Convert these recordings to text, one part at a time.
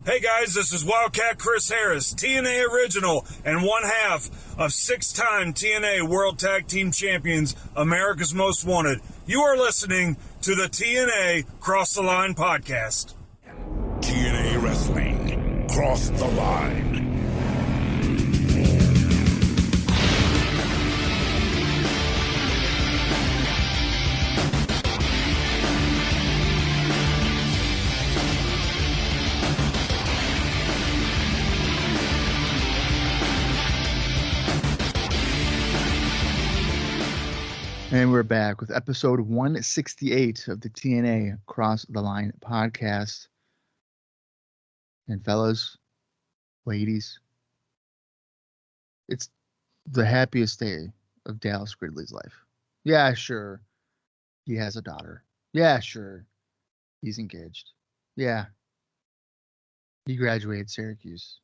Hey guys, this is Wildcat Chris Harris, TNA original and one half of 6-time TNA World Tag Team Champions, America's Most Wanted. You are listening to the TNA Cross the Line podcast. TNA Wrestling, Cross the Line. And we're back with episode 168 of the TNA Cross the Line podcast. And fellas, ladies, it's the happiest day of Dallas Gridley's life. Yeah, sure, he has a daughter. Yeah, sure, he's engaged. Yeah, he graduated Syracuse.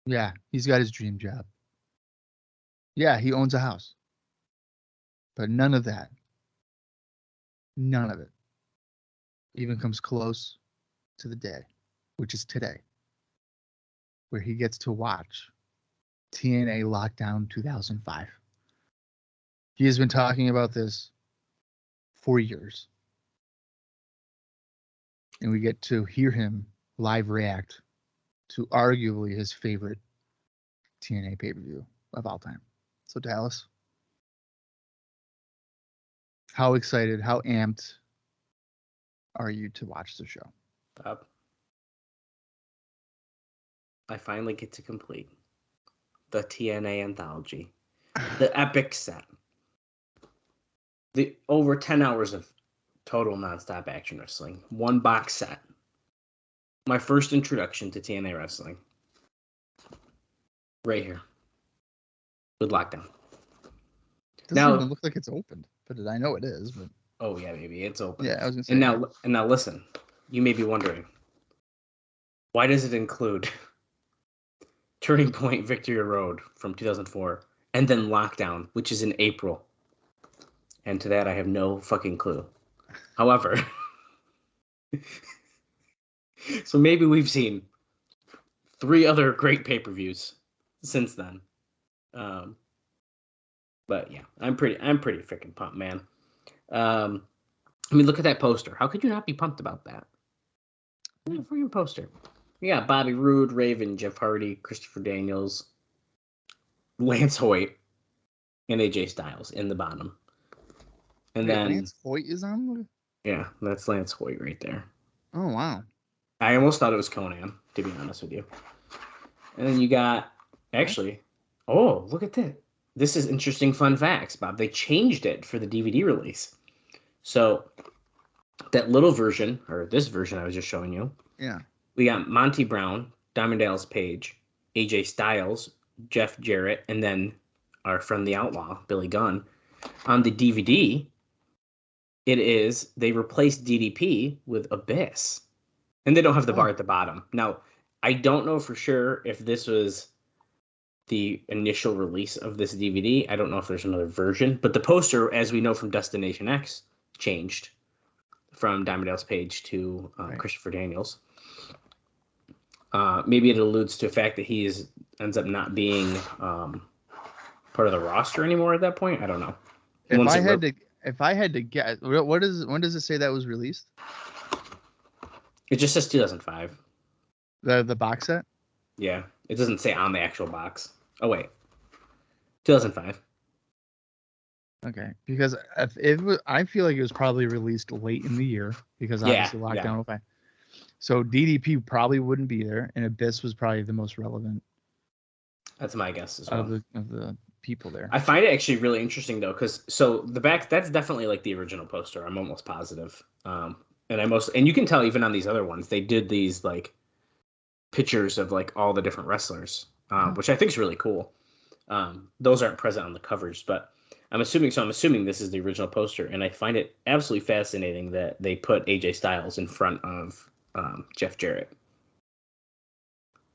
Yeah, he's got his dream job. Yeah, he owns a house. But none of that, none of it, even comes close to the day, which is today, where he gets to watch TNA Lockdown 2005. He has been talking about this for years. And we get to hear him live react to arguably his favorite TNA pay-per-view of all time. So Dallas, how excited, how amped are you to watch the show? Bob, I finally get to complete the TNA anthology, the epic set, the over 10 hours of total nonstop action wrestling, one box set. My first introduction to TNA wrestling, right here, with Lockdown. It doesn't even look like it's opened, but I know it is. But oh yeah, maybe it's open. Yeah, I was gonna say. And now listen, you may be wondering, why does it include Turning Point Victory Road from 2004 and then Lockdown, which is in April? And to that, I have no fucking clue. However, so maybe we've seen 3 other great pay-per-views since then. But yeah, I'm pretty freaking pumped, man. I mean, look at that poster. How could you not be pumped about that? Look at the freaking poster. We got Bobby Roode, Raven, Jeff Hardy, Christopher Daniels, Lance Hoyt, and AJ Styles in the bottom. And then Lance Hoyt is on? Yeah, that's Lance Hoyt right there. Oh, wow. I almost thought it was Conan, to be honest with you. And then you got, actually, oh, look at that. This is interesting fun facts, Bob. They changed it for the DVD release. So that little version, or this version I was just showing you. Yeah. We got Monty Brown, Diamond Dallas Page, AJ Styles, Jeff Jarrett, and then our friend the Outlaw, Billy Gunn. On the DVD, they replaced DDP with Abyss. And they don't have the bar at the bottom. Now, I don't know for sure if this was the initial release of this DVD. I don't know if there's another version, but the poster, as we know from Destination X, changed from Diamond Dallas Page to Christopher Daniels. Maybe it alludes to the fact that he ends up not being part of the roster anymore at that point. I don't know. If I had to guess, when does it say that was released? It just says 2005. The box set? Yeah, it doesn't say on the actual box. Oh wait, 2005. Okay, because if it was, I feel like it was probably released late in the year because obviously lockdown. Okay, so DDP probably wouldn't be there, and Abyss was probably the most relevant. That's my guess as well. Of the people there. I find it actually really interesting though, because so the back, that's definitely like the original poster. I'm almost positive. And you can tell even on these other ones, they did these like pictures of like all the different wrestlers, which I think is really cool. Those aren't present on the covers, but I'm assuming this is the original poster, and I find it absolutely fascinating that they put AJ Styles in front of Jeff Jarrett.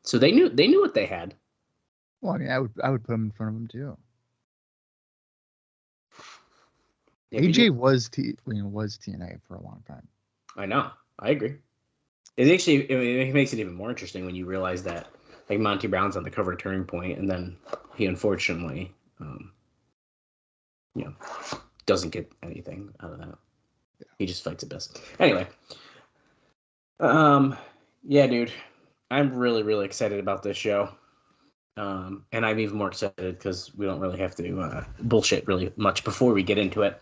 So they knew what they had. Well, I mean, I would put him in front of him too. Yeah, AJ was TNA for a long time. I know. I agree. it makes it even more interesting when you realize that like Monty Brown's on the cover of Turning Point, and then he unfortunately, doesn't get anything out of that. Yeah. He just fights it best. Anyway, yeah, dude, I'm really, really excited about this show. And I'm even more excited because we don't really have to bullshit really much before we get into it,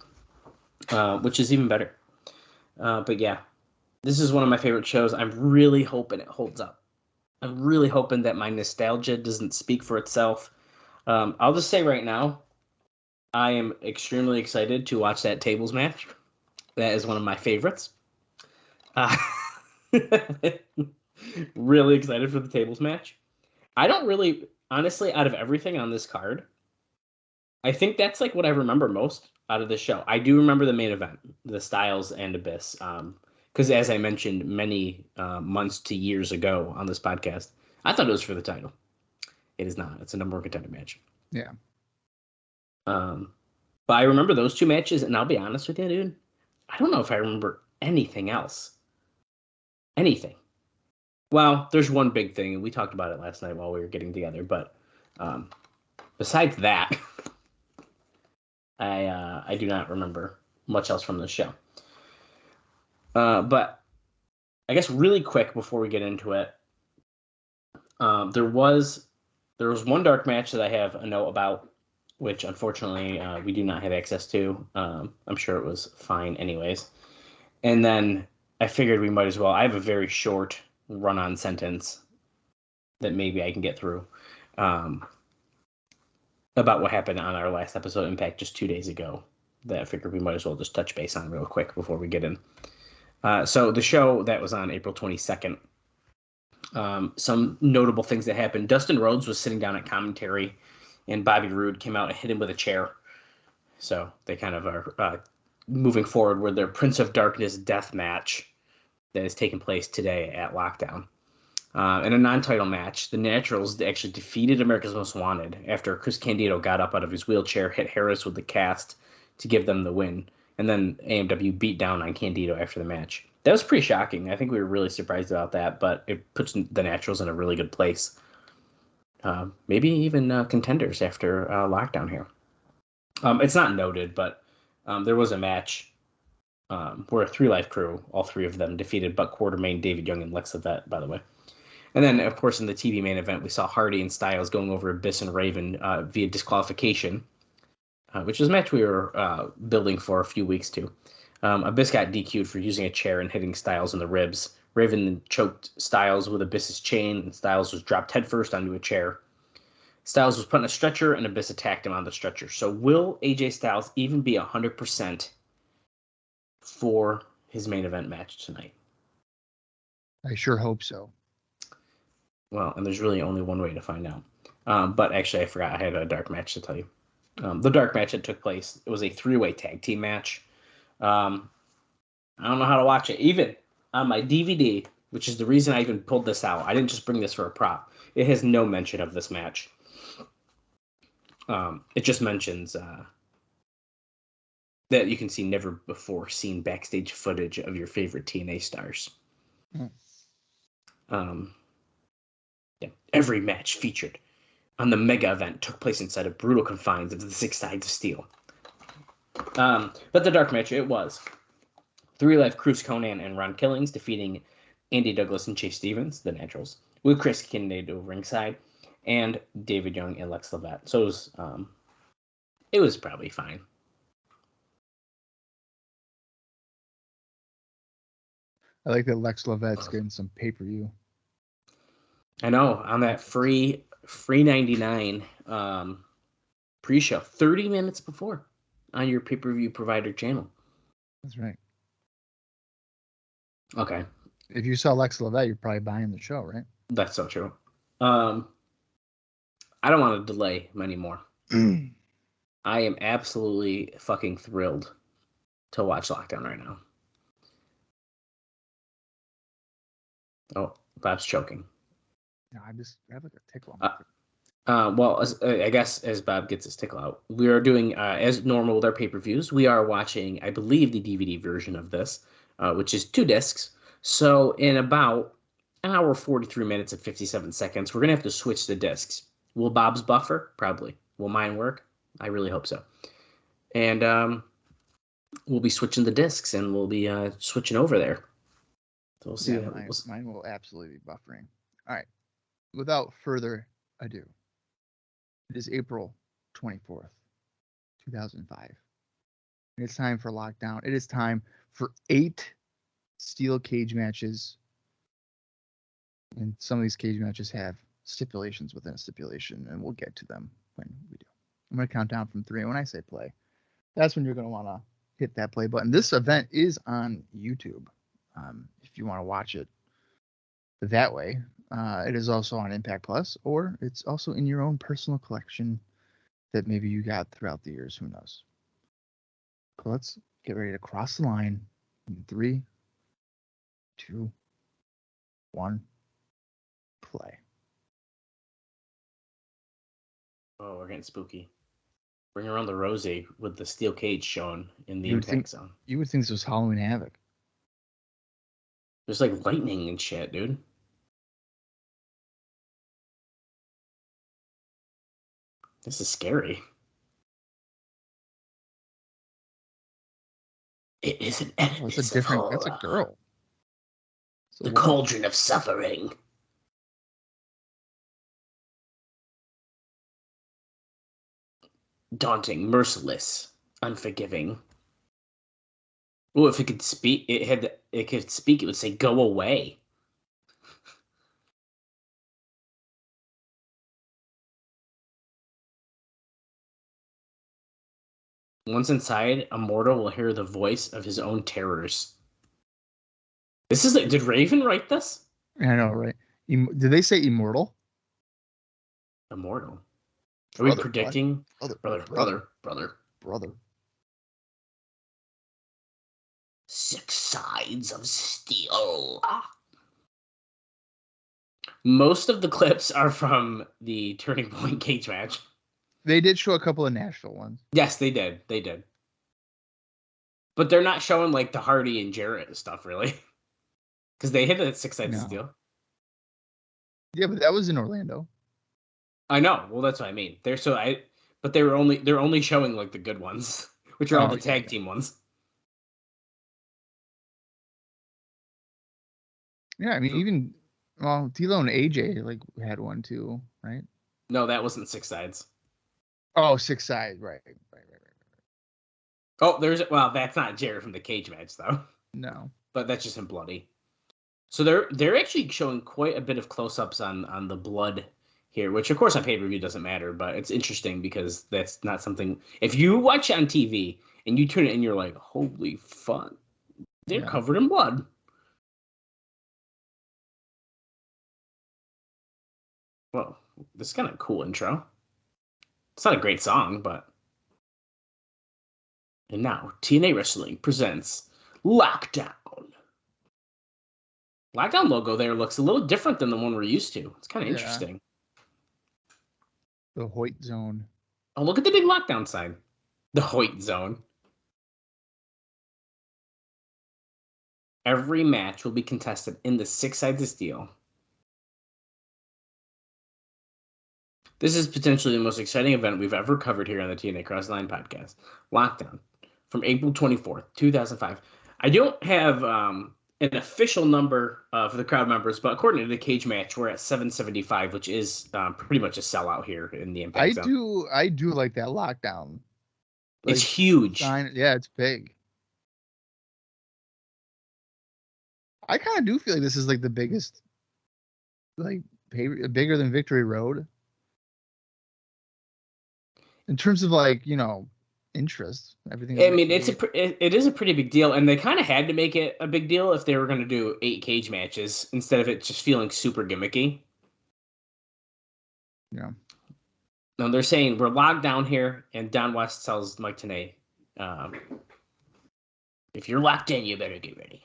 which is even better. But yeah, this is one of my favorite shows. I'm really hoping it holds up. I'm really hoping that my nostalgia doesn't speak for itself. I'll just say right now, I am extremely excited to watch that tables match. That is one of my favorites. Really excited for the tables match. I don't really, honestly, out of everything on this card, I think that's like what I remember most out of the show. I do remember the main event, the Styles and Abyss. Because as I mentioned many months to years ago on this podcast, I thought it was for the title. It is not. It's a number one contender match. Yeah. But I remember those two matches, and I'll be honest with you, dude. I don't know if I remember anything else. Anything. Well, there's one big thing, and we talked about it last night while we were getting together. But besides that, I do not remember much else from the show. But I guess really quick before we get into it, there was one dark match that I have a note about, which unfortunately we do not have access to. I'm sure it was fine anyways. And then I figured we might as well. I have a very short run-on sentence that maybe I can get through about what happened on our last episode, Impact, just 2 days ago, that I figured we might as well just touch base on real quick before we get in. So the show that was on April 22nd, some notable things that happened. Dustin Rhodes was sitting down at commentary, and Bobby Roode came out and hit him with a chair. So they kind of are moving forward with their Prince of Darkness death match that is taking place today at Lockdown. In a non-title match, the Naturals actually defeated America's Most Wanted after Chris Candido got up out of his wheelchair, hit Harris with the cast to give them the win. And then AMW beat down on Candido after the match. That was pretty shocking. I think we were really surprised about that, but it puts the Naturals in a really good place. Maybe even contenders after Lockdown here. It's not noted, but there was a match where a 3-Life crew, all three of them, defeated Buck Quartermain, David Young, and Lex Levette, by the way. And then, of course, in the TV main event, we saw Hardy and Styles going over Abyss and Raven via disqualification, which is a match we were building for a few weeks to. Abyss got DQ'd for using a chair and hitting Styles in the ribs. Raven then choked Styles with Abyss's chain, and Styles was dropped headfirst onto a chair. Styles was put in a stretcher, and Abyss attacked him on the stretcher. So will AJ Styles even be 100% for his main event match tonight? I sure hope so. Well, and there's really only one way to find out. But actually, I forgot I had a dark match to tell you. The dark match that took place, it was a 3-way tag team match. I don't know how to watch it. Even on my DVD, which is the reason I even pulled this out. I didn't just bring this for a prop. It has no mention of this match. It just mentions that you can see never before seen backstage footage of your favorite TNA stars. Yeah, every match featured on the mega event took place inside of brutal confines of the 6 Sides of Steel. But the dark match, it was 3-Life Cruz Conan and Ron Killings defeating Andy Douglas and Chase Stevens, the Naturals, with Chris Candido ringside, and David Young and Lex Levette. So it was probably fine. I like that Lex Levette's getting some pay-per-view. I know, on that free 99 pre-show, 30 minutes before on your pay-per-view provider channel. That's right. Okay. If you saw Lex Levette, you're probably buying the show, right? That's so true. I don't want to delay many more. I am absolutely fucking thrilled to watch Lockdown right now. Oh, Bob's choking. No, I have like a tickle. Well, I guess as Bob gets his tickle out, we are doing, as normal with our pay-per-views, we are watching, I believe, the DVD version of this, which is 2 discs. So in about an hour, 43 minutes and 57 seconds, we're going to have to switch the discs. Will Bob's buffer? Probably. Will mine work? I really hope so. And we'll be switching the discs, and we'll be switching over there. So we'll see. Yeah, mine will absolutely be buffering. All right. Without further ado, it is April 24th, 2005. And it's time for lockdown. It is time for 8 steel cage matches. And some of these cage matches have stipulations within a stipulation, and we'll get to them when we do. I'm going to count down from 3. And when I say play, that's when you're going to want to hit that play button. This event is on YouTube. If you want to watch it that way, it is also on Impact Plus, or it's also in your own personal collection that maybe you got throughout the years. Who knows? So let's get ready to cross the line in 3, 2, 1, play. Oh, we're getting spooky. Bring around the rose with the steel cage shown in the impact zone. You would think this was Halloween Havoc. There's like lightning and shit, dude. This is scary. It isn't anything. Oh, it's a different. That's a girl. The cauldron of suffering. Daunting, merciless, unforgiving. Oh, if it could speak, it could speak. It would say, "Go away." Once inside, a mortal will hear the voice of his own terrors. This is did Raven write this? I know, right? Did they say immortal? Immortal. Are we predicting? Brother. 6 sides of steel. Most of the clips are from the Turning Point cage match. They did show a couple of Nashville ones. Yes, they did. But they're not showing like the Hardy and Jarrett and stuff, really. Because they hit it at 6 sides of steel. Yeah, but that was in Orlando. I know. Well, that's what I mean. But they're only showing like the good ones, which are all the tag team ones. Yeah, I mean, D'Lo and AJ like had one too, right? No, that wasn't 6 sides. Oh, 6 sides, right. Oh, that's not Jarrett from the cage match though. No, but that's just him bloody. So they're actually showing quite a bit of close-ups on the blood here, which of course on pay-per-view doesn't matter, but it's interesting because that's not something. If you watch it on TV and you turn it and you're like, holy fuck, they're covered in blood. Well, this is kind of a cool intro. It's not a great song, but. And now, TNA Wrestling presents Lockdown. Lockdown logo there looks a little different than the one we're used to. It's kind of interesting. The Hoyt zone. Oh, look at the big lockdown sign. The Hoyt zone. Every match will be contested in the 6 sides of steel. This is potentially the most exciting event we've ever covered here on the TNA Cross Line podcast. Lockdown from April 24th, 2005. I don't have an official number for the crowd members, but according to the cage match, we're at 775, which is pretty much a sellout here in the Impact Zone. I do like that lockdown. It's huge. Yeah, it's big. I kind of do feel like this is like the biggest, like bigger than Victory Road. In terms of like, interest, everything. I mean, it is a pretty big deal, and they kind of had to make it a big deal if they were going to do 8 cage matches instead of it just feeling super gimmicky. Yeah. No, they're saying we're locked down here, and Don West tells Mike Tenay, if you're locked in, you better get ready.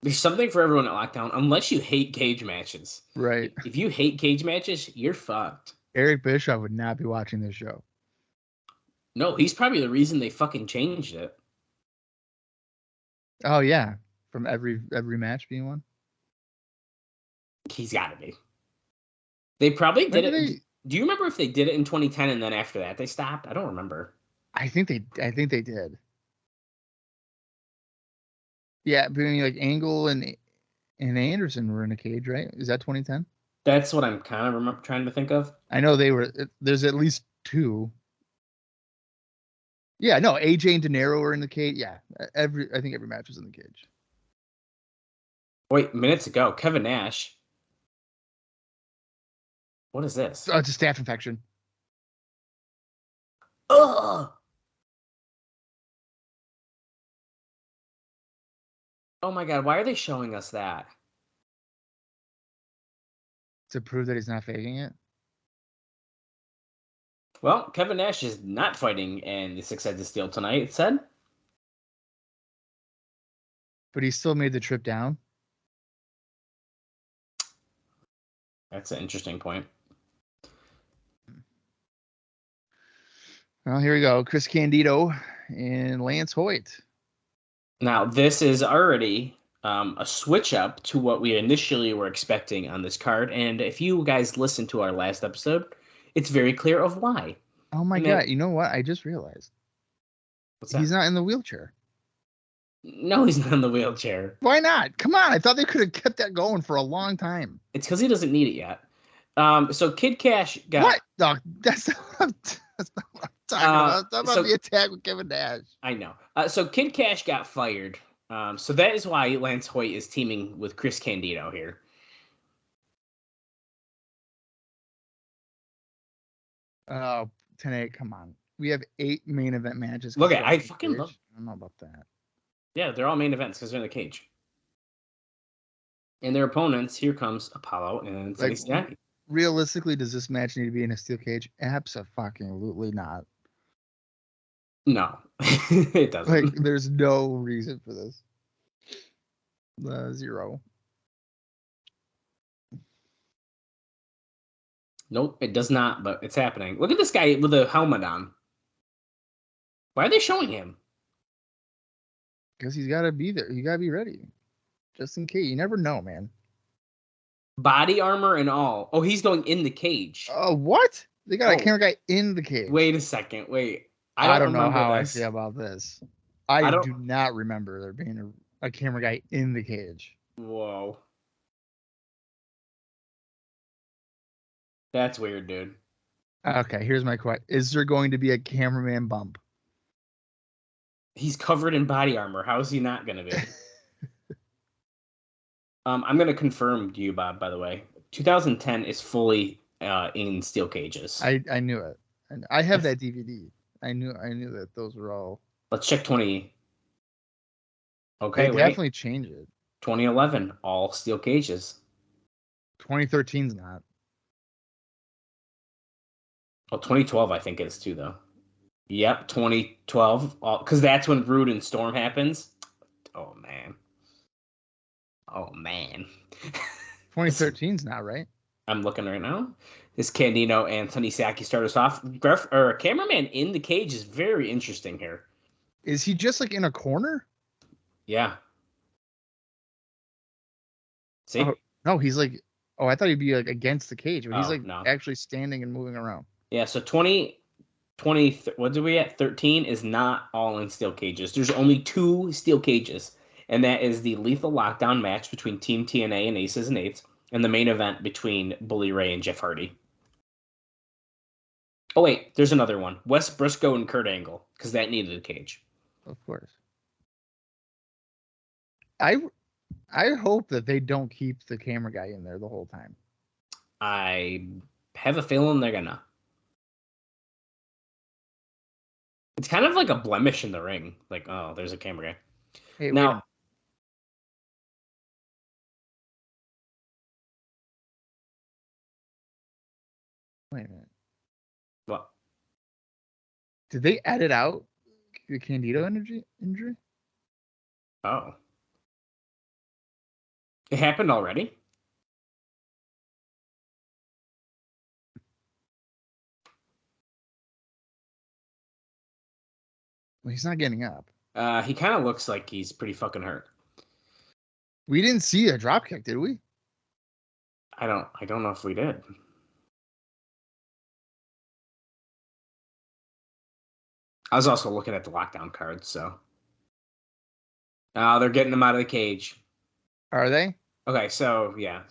There's something for everyone at Lockdown, unless you hate cage matches. Right. If you hate cage matches, you're fucked. Eric Bischoff would not be watching this show. No, he's probably the reason they fucking changed it. Oh yeah, from every match being one. He's got to be. They probably did When it. Do you remember if they did it in 2010 and then after that they stopped? I don't remember. I think they did. Yeah, but I mean, like Angle and Anderson were in a cage, right? Is that 2010? That's what I'm kind of trying to think of. I know they were. There's at least two. Yeah, no, AJ and De Niro were in the cage. Yeah, I think every match was in the cage. Wait, minutes ago, Kevin Nash. What is this? Oh, it's a staph infection. Ugh! Oh my god, why are they showing us that? To prove that he's not faking it. Well, Kevin Nash is not fighting in the Six-Headed Steel tonight, it said. But he still made the trip down. That's an interesting point. Well, here we go. Chris Candido and Lance Hoyt. Now, this is already a switch up to what we initially were expecting on this card. And if you guys listened to our last episode, it's very clear of why. Oh my god! You know what? I just realized. What's that? He's not in the wheelchair. No, he's not in the wheelchair. Why not? Come on! I thought they could have kept that going for a long time. It's because he doesn't need it yet. So Kid Cash got what? No, that's not what I'm talking about. It's not about the attack with Kevin Nash. I know. So Kid Cash got fired. So that is why Lance Hoyt is teaming with Chris Candido here. Oh, TNA, come on. We have 8 main event matches. Look at, I fucking love. I don't know about that. Yeah, they're all main events because they're in the cage. And their opponents, here comes Apollo and Sonny Siaki. Realistically, does this match need to be in a steel cage? Absolutely not. No, it doesn't. Like, there's no reason for this. Zero. Nope, it does not, but it's happening. Look at this guy with a helmet on. Why are they showing him? Because he's got to be there. You got to be ready. Just in case. You never know, man. Body armor and all. Oh, he's going in the cage. Oh, what? They got a camera guy in the cage. Wait a second. Wait. I don't know how I feel about this. I do not remember there being a camera guy in the cage. Whoa. That's weird, dude. Okay, here's my question. Is there going to be a cameraman bump? He's covered in body armor. How is he not going to be? I'm going to confirm to you, Bob, by the way. 2010 is fully in steel cages. I knew it. And I have that DVD. I knew that those were all. Let's check 20. Okay, they definitely change it. 2011, all steel cages. 2013's not. Well, 2012, I think it is too, though. Yep, 2012, because that's when Roode and Storm happens. Oh man. 2013's not right. I'm looking right now. This Candido and Sonny Siaki start us off. Cameraman in the cage is very interesting here. Is he just like in a corner? Yeah. See? Oh, no, he's like. Oh, I thought he'd be like against the cage, but he's like no. actually standing and moving around. Yeah. So 20. What do we at? 13 is not all in steel cages. There's only 2 steel cages, and that is the Lethal Lockdown match between Team TNA and Aces and Eights, and the main event between Bully Ray and Jeff Hardy. Oh wait, there's another one: Wes Briscoe and Kurt Angle, because that needed a cage. Of course. I hope that they don't keep the camera guy in there the whole time. I have a feeling they're gonna. It's kind of like a blemish in the ring. Like, oh, there's a camera guy. Hey, now, wait a minute. What? Did they edit out the Candido injury? Oh. It happened already? Well, he's not getting up. He kind of looks like he's pretty fucking hurt. We didn't see a drop kick, did we? I don't know if we did. I was also looking at the lockdown cards, so. They're getting him out of the cage. Are they? Okay, so yeah.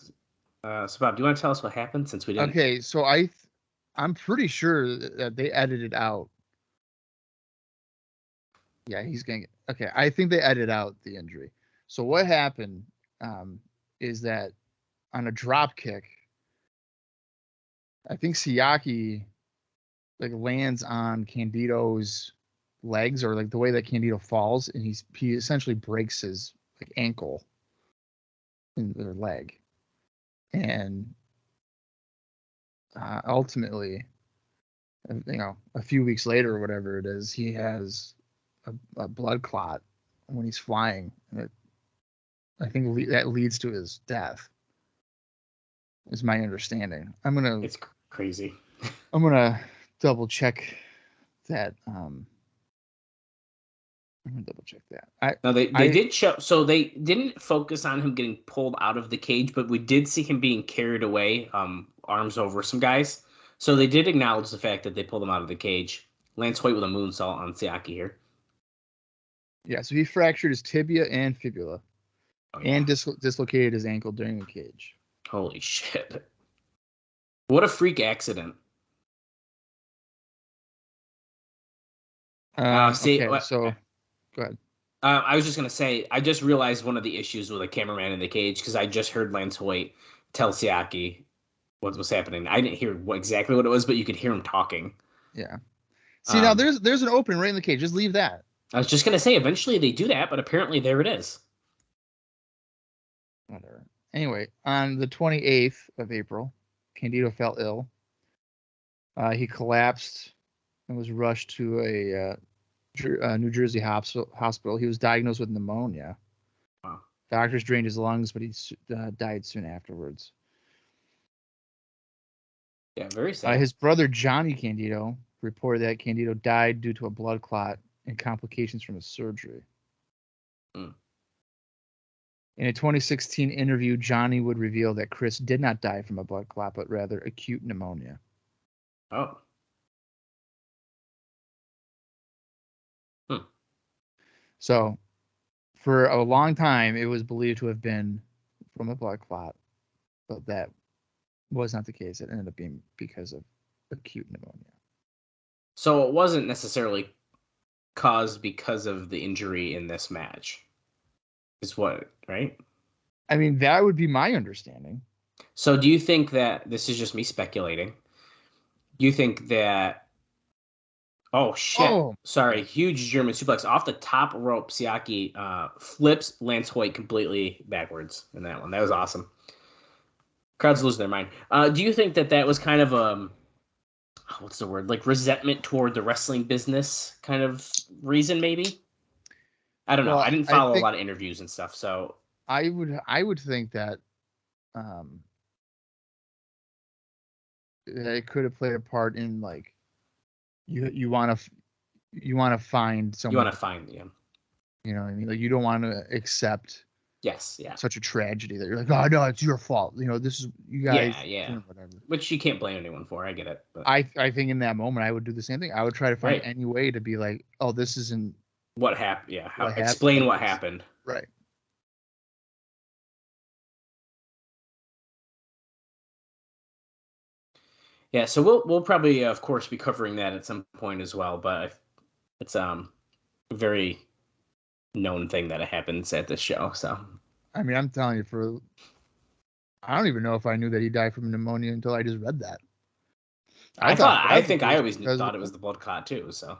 So Bob, do you want to tell us what happened since we didn't? Okay, so I'm pretty sure that they edited out. Yeah, he's going to okay, I think they edited out the injury. So what happened is that on a drop kick, I think Siaki like lands on Candido's legs, or like the way that Candido falls, and he essentially breaks his like ankle in their leg. And ultimately, a few weeks later or whatever it is, he has a blood clot when he's flying. And I think that leads to his death, is my understanding. It's crazy. I'm gonna double check that. I'm gonna double check that. No, they did show. So they didn't focus on him getting pulled out of the cage, but we did see him being carried away, arms over some guys. So they did acknowledge the fact that they pulled him out of the cage. Lance Hoyt with a moonsault on Siaki here. Yeah, so he fractured his tibia and fibula, and dislocated his ankle during the cage. Holy shit! What a freak accident. Okay, so go ahead. I was just going to say, I just realized one of the issues with a cameraman in the cage, because I just heard Lance Hoyt tell Siaki what was happening. I didn't hear exactly what it was, but you could hear him talking. Yeah. See, now there's an opening right in the cage. Just leave that. I was just going to say, eventually they do that, but apparently there it is. Whatever. Anyway, on the 28th of April, Candido fell ill. He collapsed and was rushed to a New Jersey hospital. He was diagnosed with pneumonia. Wow. Doctors drained his lungs, but he died soon afterwards. Yeah, very sad. His brother Johnny Candido reported that Candido died due to a blood clot and complications from his surgery. Mm. In a 2016 interview, Johnny would reveal that Chris did not die from a blood clot, but rather acute pneumonia. Oh. So, for a long time, it was believed to have been from a blood clot, but that was not the case. It ended up being because of acute pneumonia. So it wasn't necessarily caused because of the injury in this match. Is what, right? I mean, that would be my understanding. So do you think that, this is just me speculating, do you think that, oh shit, sorry, huge German suplex off the top rope, Siaki flips Lance Hoyt completely backwards in that one. That was awesome. Crowd's losing their mind. Do you think that was kind of what's the word, like resentment toward the wrestling business kind of reason, maybe? I don't know. I didn't follow a lot of interviews and stuff, so I would think that it could have played a part in, like, you want to find someone. You want to find him. You know what I mean? Like, you don't want to accept. Yes, yeah. Such a tragedy that you're like, oh no, it's your fault. You know, this is you guys. Yeah. Whatever. Which you can't blame anyone for. I get it. But. I think in that moment I would do the same thing. I would try to find any way to be like, oh, this isn't what happened. Yeah, explain what happened. Right. Yeah, so we'll probably of course be covering that at some point as well, but it's a very known thing that it happens at this show. So I mean, I'm telling you, I don't even know if I knew that he died from pneumonia until I just read that. I think I always thought it was the blood clot too. So,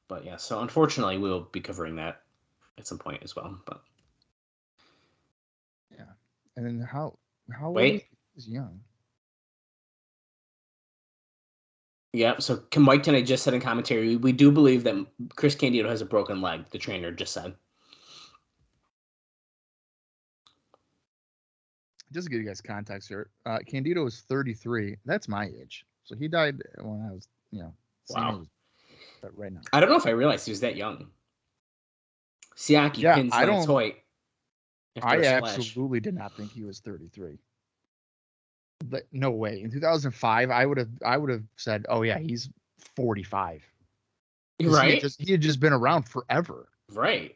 but yeah, so unfortunately we'll be covering that at some point as well. But yeah, and then how wait is young. Yeah, so Mike tonight just said in commentary, we do believe that Chris Candido has a broken leg, the trainer just said. Just to give you guys context here, Candido is 33. That's my age. So he died when I was, Wow. But right now. I don't know if I realized he was that young. Siaki pins Lance Hoyt. I absolutely did not think he was 33. But no way. In 2005, I would have said, "Oh yeah, he's 45." Right. He had just been around forever. Right.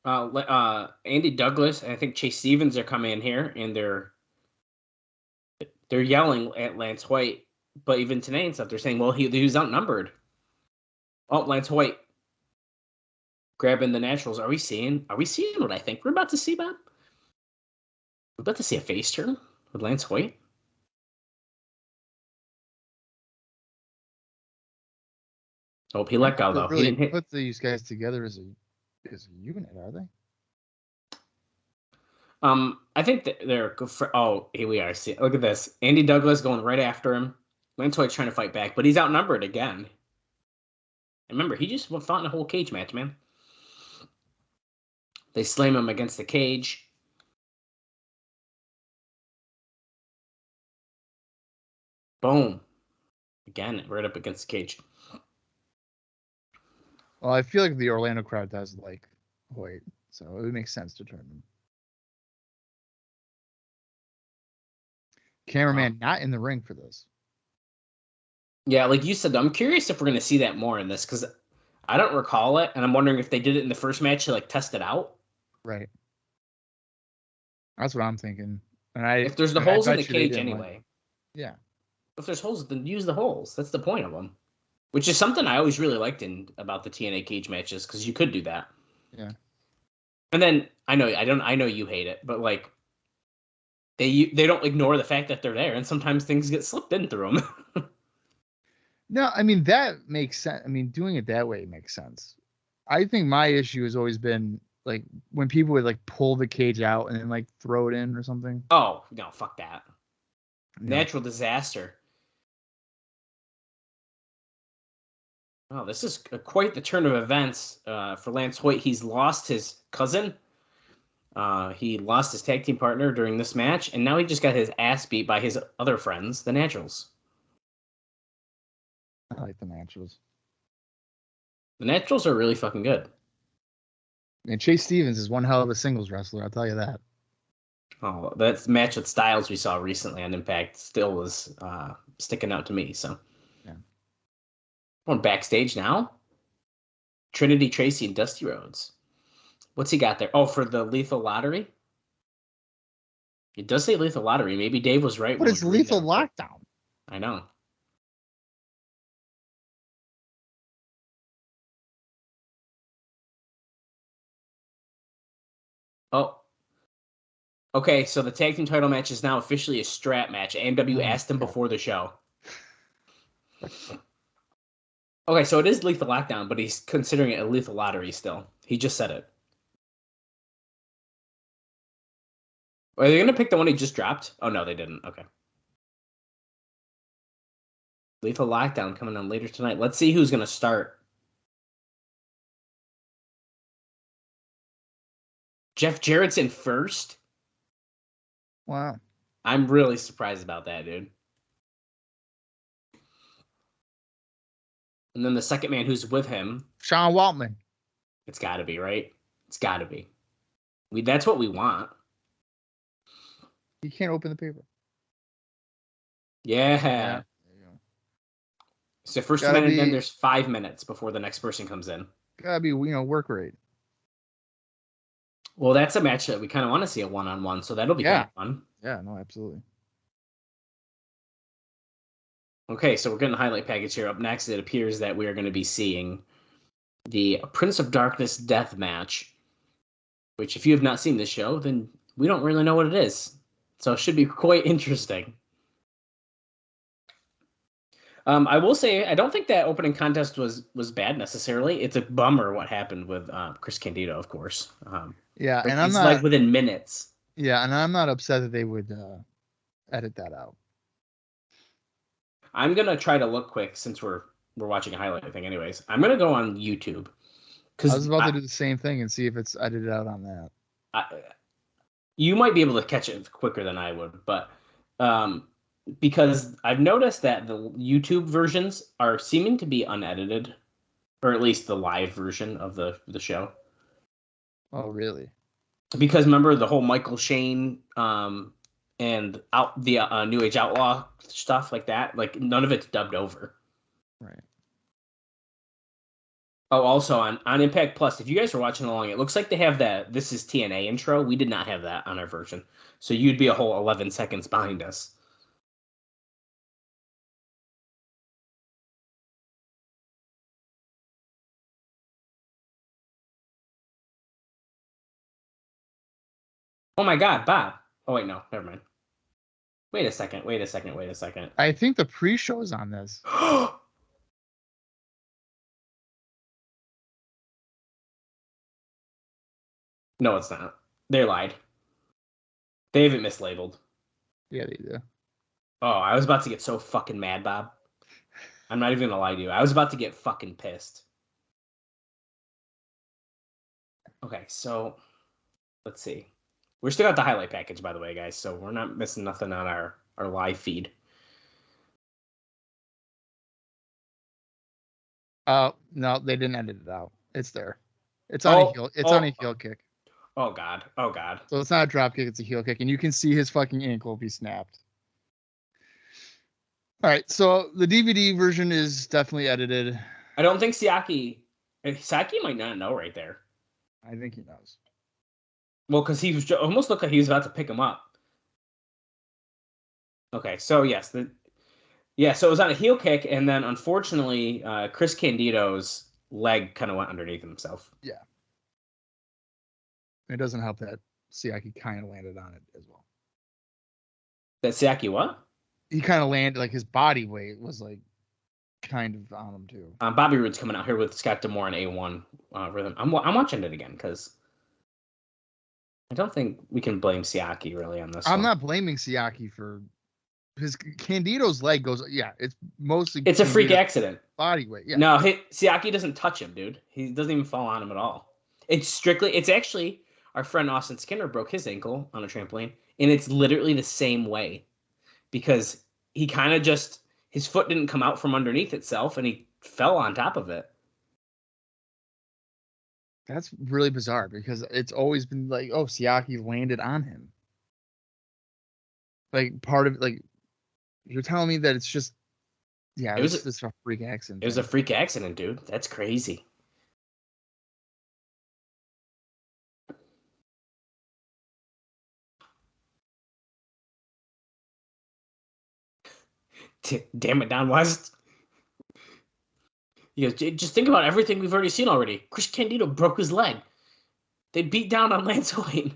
Andy Douglas and I think Chase Stevens are coming in here, and they're yelling at Lance Hoyt. But even today and stuff, they're saying, "Well, he was outnumbered." Oh, Lance Hoyt grabbing the Naturals. Are we seeing what I think we're about to see, Bob? We're about to see a face turn with Lance Hoyt. Oh, he let go though. Really he didn't put these guys together as a unit, are they? I think that they're good for. Oh, here we are. See, look at this. Andy Douglas going right after him. Lance Hoyt trying to fight back, but he's outnumbered again. Remember, he just fought in a whole cage match, man. They slam him against the cage. Boom. Again, right up against the cage. Well, I feel like the Orlando crowd does like Hoyt, so it would make sense to turn them. Cameraman not in the ring for this. Yeah, like you said, I'm curious if we're going to see that more in this, because I don't recall it, and I'm wondering if they did it in the first match to like test it out. Right. That's what I'm thinking. And if there's the holes in the cage anyway. Yeah. If there's holes, then use the holes. That's the point of them. Which is something I always really liked about the TNA cage matches, because you could do that. Yeah. And then I know you hate it, but like they don't ignore the fact that they're there, and sometimes things get slipped in through them. No, I mean that makes sense. I mean, doing it that way makes sense. I think my issue has always been like when people would like pull the cage out and then like throw it in or something. Oh no, fuck that. Yeah. Natural disaster. Oh, this is quite the turn of events for Lance Hoyt. He's lost his cousin. He lost his tag team partner during this match, and now he just got his ass beat by his other friends, the Naturals. I like the Naturals. The Naturals are really fucking good. And Chase Stevens is one hell of a singles wrestler, I'll tell you that. Oh, that match with Styles we saw recently on Impact still was sticking out to me. So, yeah. Going backstage now. Trinity Tracy and Dusty Rhodes. What's he got there? Oh, for the Lethal Lottery? It does say Lethal Lottery. Maybe Dave was right. But it's Lethal Lockdown. I know. Oh. Okay, so the tag team title match is now officially a strap match. AMW asked him before the show. Okay, so it is Lethal Lockdown, but he's considering it a Lethal Lottery still. He just said it. Are they going to pick the one he just dropped? Oh, no, they didn't. Okay. Lethal Lockdown coming on later tonight. Let's see who's going to start. Jeff Jarrett's in first? Wow. I'm really surprised about that, dude. And then the second man who's with him. Sean Waltman. It's got to be, right? It's got to be. That's what we want. You can't open the paper. Yeah. There you go. So first man, and then there's 5 minutes before the next person comes in. Gotta be, work rate. Well, that's a match that we kind of want to see a one-on-one, so that'll be kind of fun. Yeah, no, absolutely. Okay, so we're getting the highlight package here. Up next, it appears that we are going to be seeing the Prince of Darkness death match, which if you have not seen this show, then we don't really know what it is. So it should be quite interesting. I will say, I don't think that opening contest was bad necessarily. It's a bummer what happened with Chris Candido, of course. Yeah, and I'm not like within minutes. Yeah, and I'm not upset that they would edit that out. I'm gonna try to look quick since we're watching a highlight thing. Anyways, I'm gonna go on YouTube. I was about to do the same thing and see if it's edited out on that. You might be able to catch it quicker than I would, but because I've noticed that the YouTube versions are seeming to be unedited, or at least the live version of the show. Oh, really? Because remember the whole Michael Shane and out the New Age Outlaw stuff like that, like none of it's dubbed over. Right. Oh, also on Impact Plus, if you guys are watching along, it looks like they have that "This is TNA" intro. We did not have that on our version, so you'd be a whole 11 seconds behind us. Oh my God, Bob. Oh wait, no, never mind. Wait a second. I think the pre-show is on this. No, it's not. They lied. They have it mislabeled. Yeah, they do. Oh, I was about to get so fucking mad, Bob. I'm not even gonna lie to you. I was about to get fucking pissed. Okay, so let's see. We're still got the highlight package, by the way, guys, so we're not missing nothing on our live feed. Oh, no, they didn't edit it out. It's there. It's on a heel. It's on a heel kick. Oh God. Oh God. So it's not a drop kick, it's a heel kick, and you can see his fucking ankle be snapped. All right, so the DVD version is definitely edited. I don't think Siaki might not know right there. I think he knows. Well, because he was almost looked like he was about to pick him up. Okay, so yes, so it was on a heel kick, and then unfortunately, Chris Candido's leg kind of went underneath himself. Yeah. It doesn't help that Siaki kind of landed on it as well. That Siaki what? He kind of landed, like his body weight was like kind of on him too. Bobby Roode's coming out here with Scott D'Amore and A1 rhythm. I'm watching it again because I don't think we can blame Siaki really on this. I'm not blaming Siaki for his Candido's leg goes. Yeah, it's mostly. It's a freak accident. Body weight. Yeah. No, Siaki doesn't touch him, dude. He doesn't even fall on him at all. It's actually our friend Austin Skinner broke his ankle on a trampoline, and it's literally the same way because he kind of just his foot didn't come out from underneath itself, and he fell on top of it. That's really bizarre because it's always been like, oh, Siaki landed on him. Like part of like, you're telling me that it's just, yeah, it's a freak accident. It was a freak accident, dude. That's crazy. Damn it, Don West. You know, just think about everything we've already seen already. Chris Candido broke his leg. They beat down on Lance Hoyt.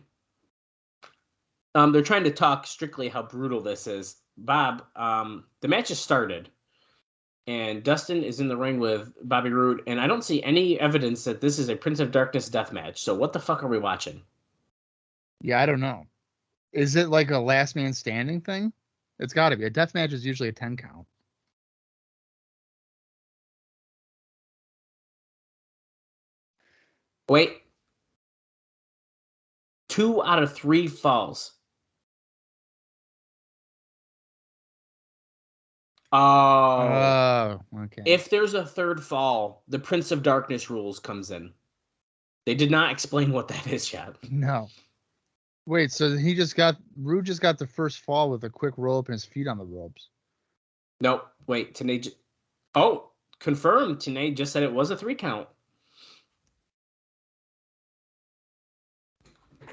They're trying to talk strictly how brutal this is. Bob, the match has started, and Dustin is in the ring with Bobby Roode, and I don't see any evidence that this is a Prince of Darkness death match. So what the fuck are we watching? Yeah, I don't know. Is it like a last man standing thing? It's got to be. A death match is usually a 10 count. Wait. 2 out of 3 falls. Oh, okay. If there's a third fall, the Prince of Darkness rules comes in. They did not explain what that is yet. No. Wait, so Roode just got the first fall with a quick roll up and his feet on the ropes. Nope. Wait, Tenay. Confirmed. Tenay just said it was a 3 count.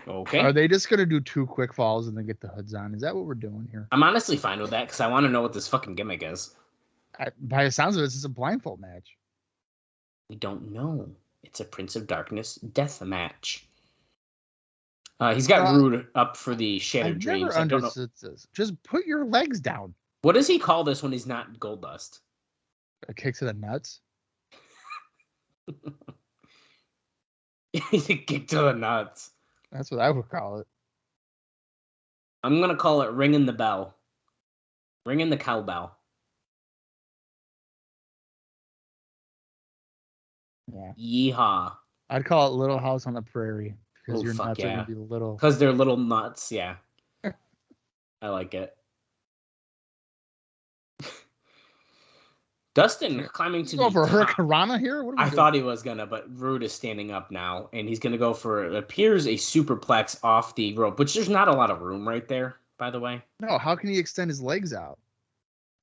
Okay. Are they just going to do 2 quick falls and then get the hoods on? Is that what we're doing here? I'm honestly fine with that because I want to know what this fucking gimmick is. By the sounds of it, this is a blindfold match. We don't know. It's a Prince of Darkness death match. He's got Roode up for the Shattered Dreams. I never understood this. Just put your legs down. What does he call this when he's not Goldust? A kick to the nuts? He's a kick to the nuts. That's what I would call it. I'm going to call it ringing the bell. Ringing the cowbell. Yeah. Yeehaw. I'd call it Little House on the Prairie. Because your nuts yeah. are going to be little. Because they're little nuts, yeah. I like it. Dustin climbing to Go the for top. Hurricanrana here? What are we I doing? thought he was gonna, but Roode is standing up now, and he's gonna go for, it appears, a superplex off the rope, which there's not a lot of room right there, by the way. No, how can he extend his legs out?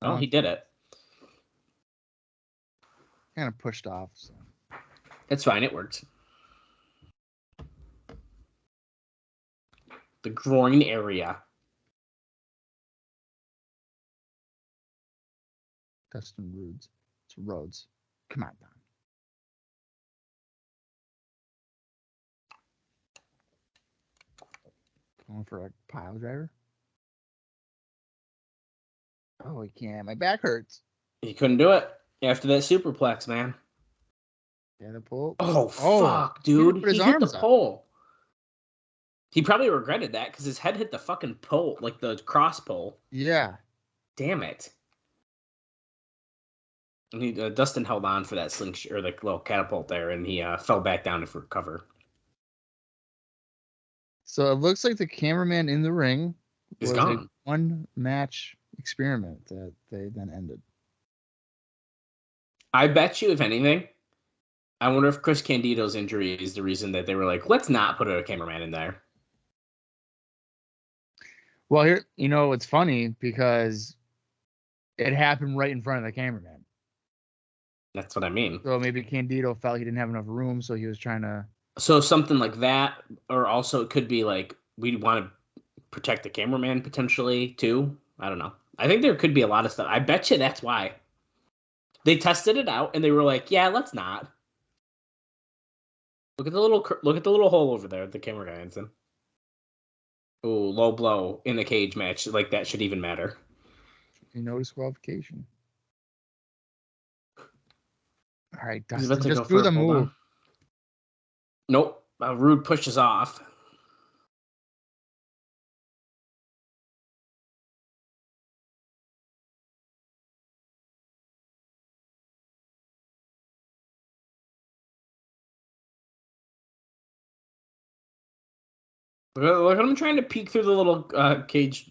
Oh, he did it. Kind of pushed off. So. It's fine. It worked. The groin area. Dustin Rhodes. It's Rhodes. Come on, Don. Going for a pile driver. Oh, he can't. My back hurts. He couldn't do it after that superplex, man. Yeah, the pull. Oh, fuck, dude. He He hit the pole. He probably regretted that because his head hit the fucking pole, like the cross pole. Yeah. Damn it. And he, Dustin held on for that slingshot, or the little catapult there, and he fell back down to recover. So it looks like the cameraman in the ring He's was gone. a one-match experiment that they then ended. I bet you, if anything, I wonder if Chris Candido's injury is the reason that they were like, let's not put a cameraman in there. Well, here, it's funny because it happened right in front of the cameraman. That's what I mean. So maybe Candido felt he didn't have enough room, so he was trying to. So something like that, or also it could be like we want to protect the cameraman potentially too. I don't know. I think there could be a lot of stuff. I bet you that's why they tested it out and they were like, "Yeah, let's not." Look at the little hole over there. The camera guy is in. Ooh, low blow in the cage match. Like that should even matter. No disqualification. All right, He's about Dustin, to just go do for the it. Hold move. on. Nope. Roode pushes off. Look at him trying to peek through the little cage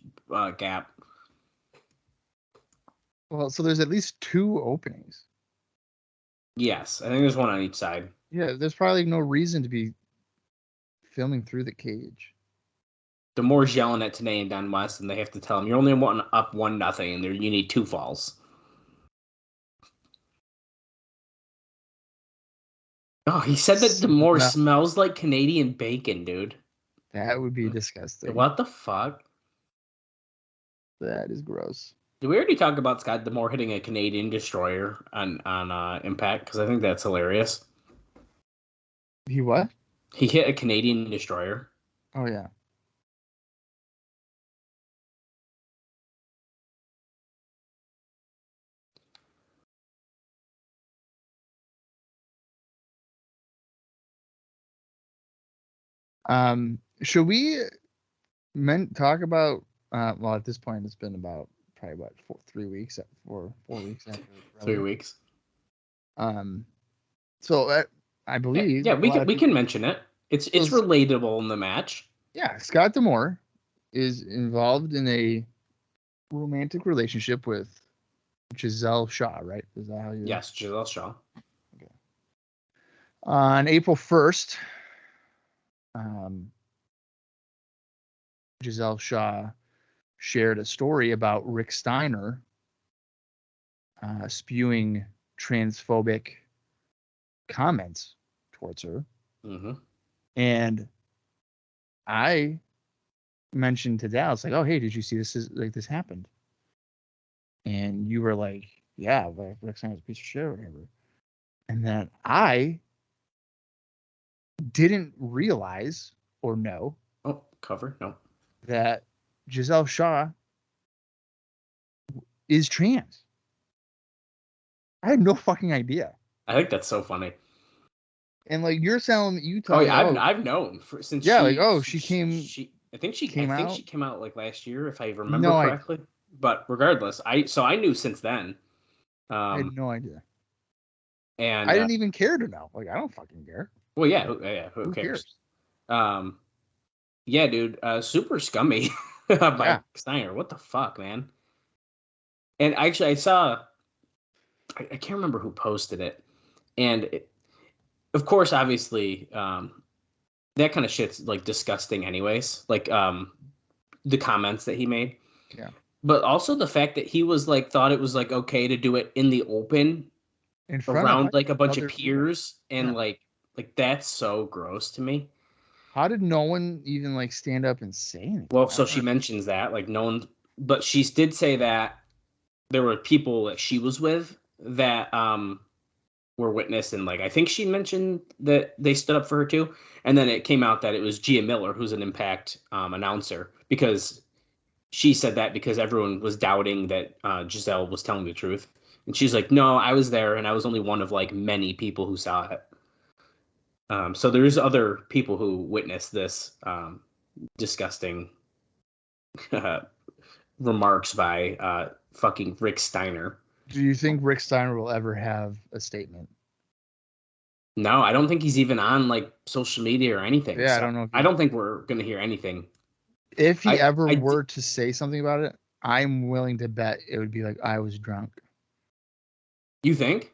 gap. Well, so there's at least 2 openings. Yes, I think there's one on each side. Yeah, there's probably no reason to be filming through the cage. The Moore's yelling at Tenay and Don West, and they have to tell him, you're only up 1-0, and you need 2 falls. Oh, he said that the Moore smells like Canadian bacon, dude. That would be disgusting. What the fuck? That is gross. Did we already talk about Scott D'Amore hitting a Canadian destroyer on Impact? Because I think that's hilarious. He what? He hit a Canadian destroyer. Oh, yeah. Should we talk about, well, at this point, it's been about probably what, 4 weeks after 3 weeks. So I believe, yeah, we can mention it. It's relatable in the match. Yeah, Scott D'Amore is involved in a romantic relationship with Giselle Shaw, right? Is that how you? Yes, Giselle Shaw. Okay. On April 1st, Giselle Shaw shared a story about Rick Steiner spewing transphobic comments towards her. Mm-hmm. And I mentioned to Dallas, like, oh, hey, did you see this happened? And you were like, yeah, like Rick Steiner's a piece of shit or whatever. And then I didn't realize or know. Oh, cover? No. That Giselle Shaw is trans. I had no fucking idea. I think that's so funny. And like you're telling me, I've known since. Yeah, she came. I think she came out like last year, if I remember correctly. But regardless, I knew since then. I had no idea. And I didn't even care to know. Like I don't fucking care. Well, yeah, who cares? Yeah, dude, super scummy by Steiner. What the fuck, man? And actually, I saw I can't remember who posted it. And of course, obviously, that kind of shit's like disgusting anyways. Like the comments that he made. Yeah. But also the fact that he was like thought it was like okay to do it in the open In front around of like a bunch of other peers and Yeah. like that's so gross to me. How did no one even like stand up and say anything? Well, so she mentions that like no one, but she did say that there were people that she was with that were witness, and like I think she mentioned that they stood up for her too, and then it came out that it was Gia Miller, who's an Impact announcer, because she said that because everyone was doubting that Giselle was telling the truth, and she's like, no, I was there, and I was only one of like many people who saw it. So there's other people who witnessed this disgusting remarks by fucking Rick Steiner. Do you think Rick Steiner will ever have a statement? No, I don't think he's even on like social media or anything. Yeah, so I don't know. I don't think we're gonna hear anything. If he ever were to say something about it, I'm willing to bet it would be like I was drunk. You think?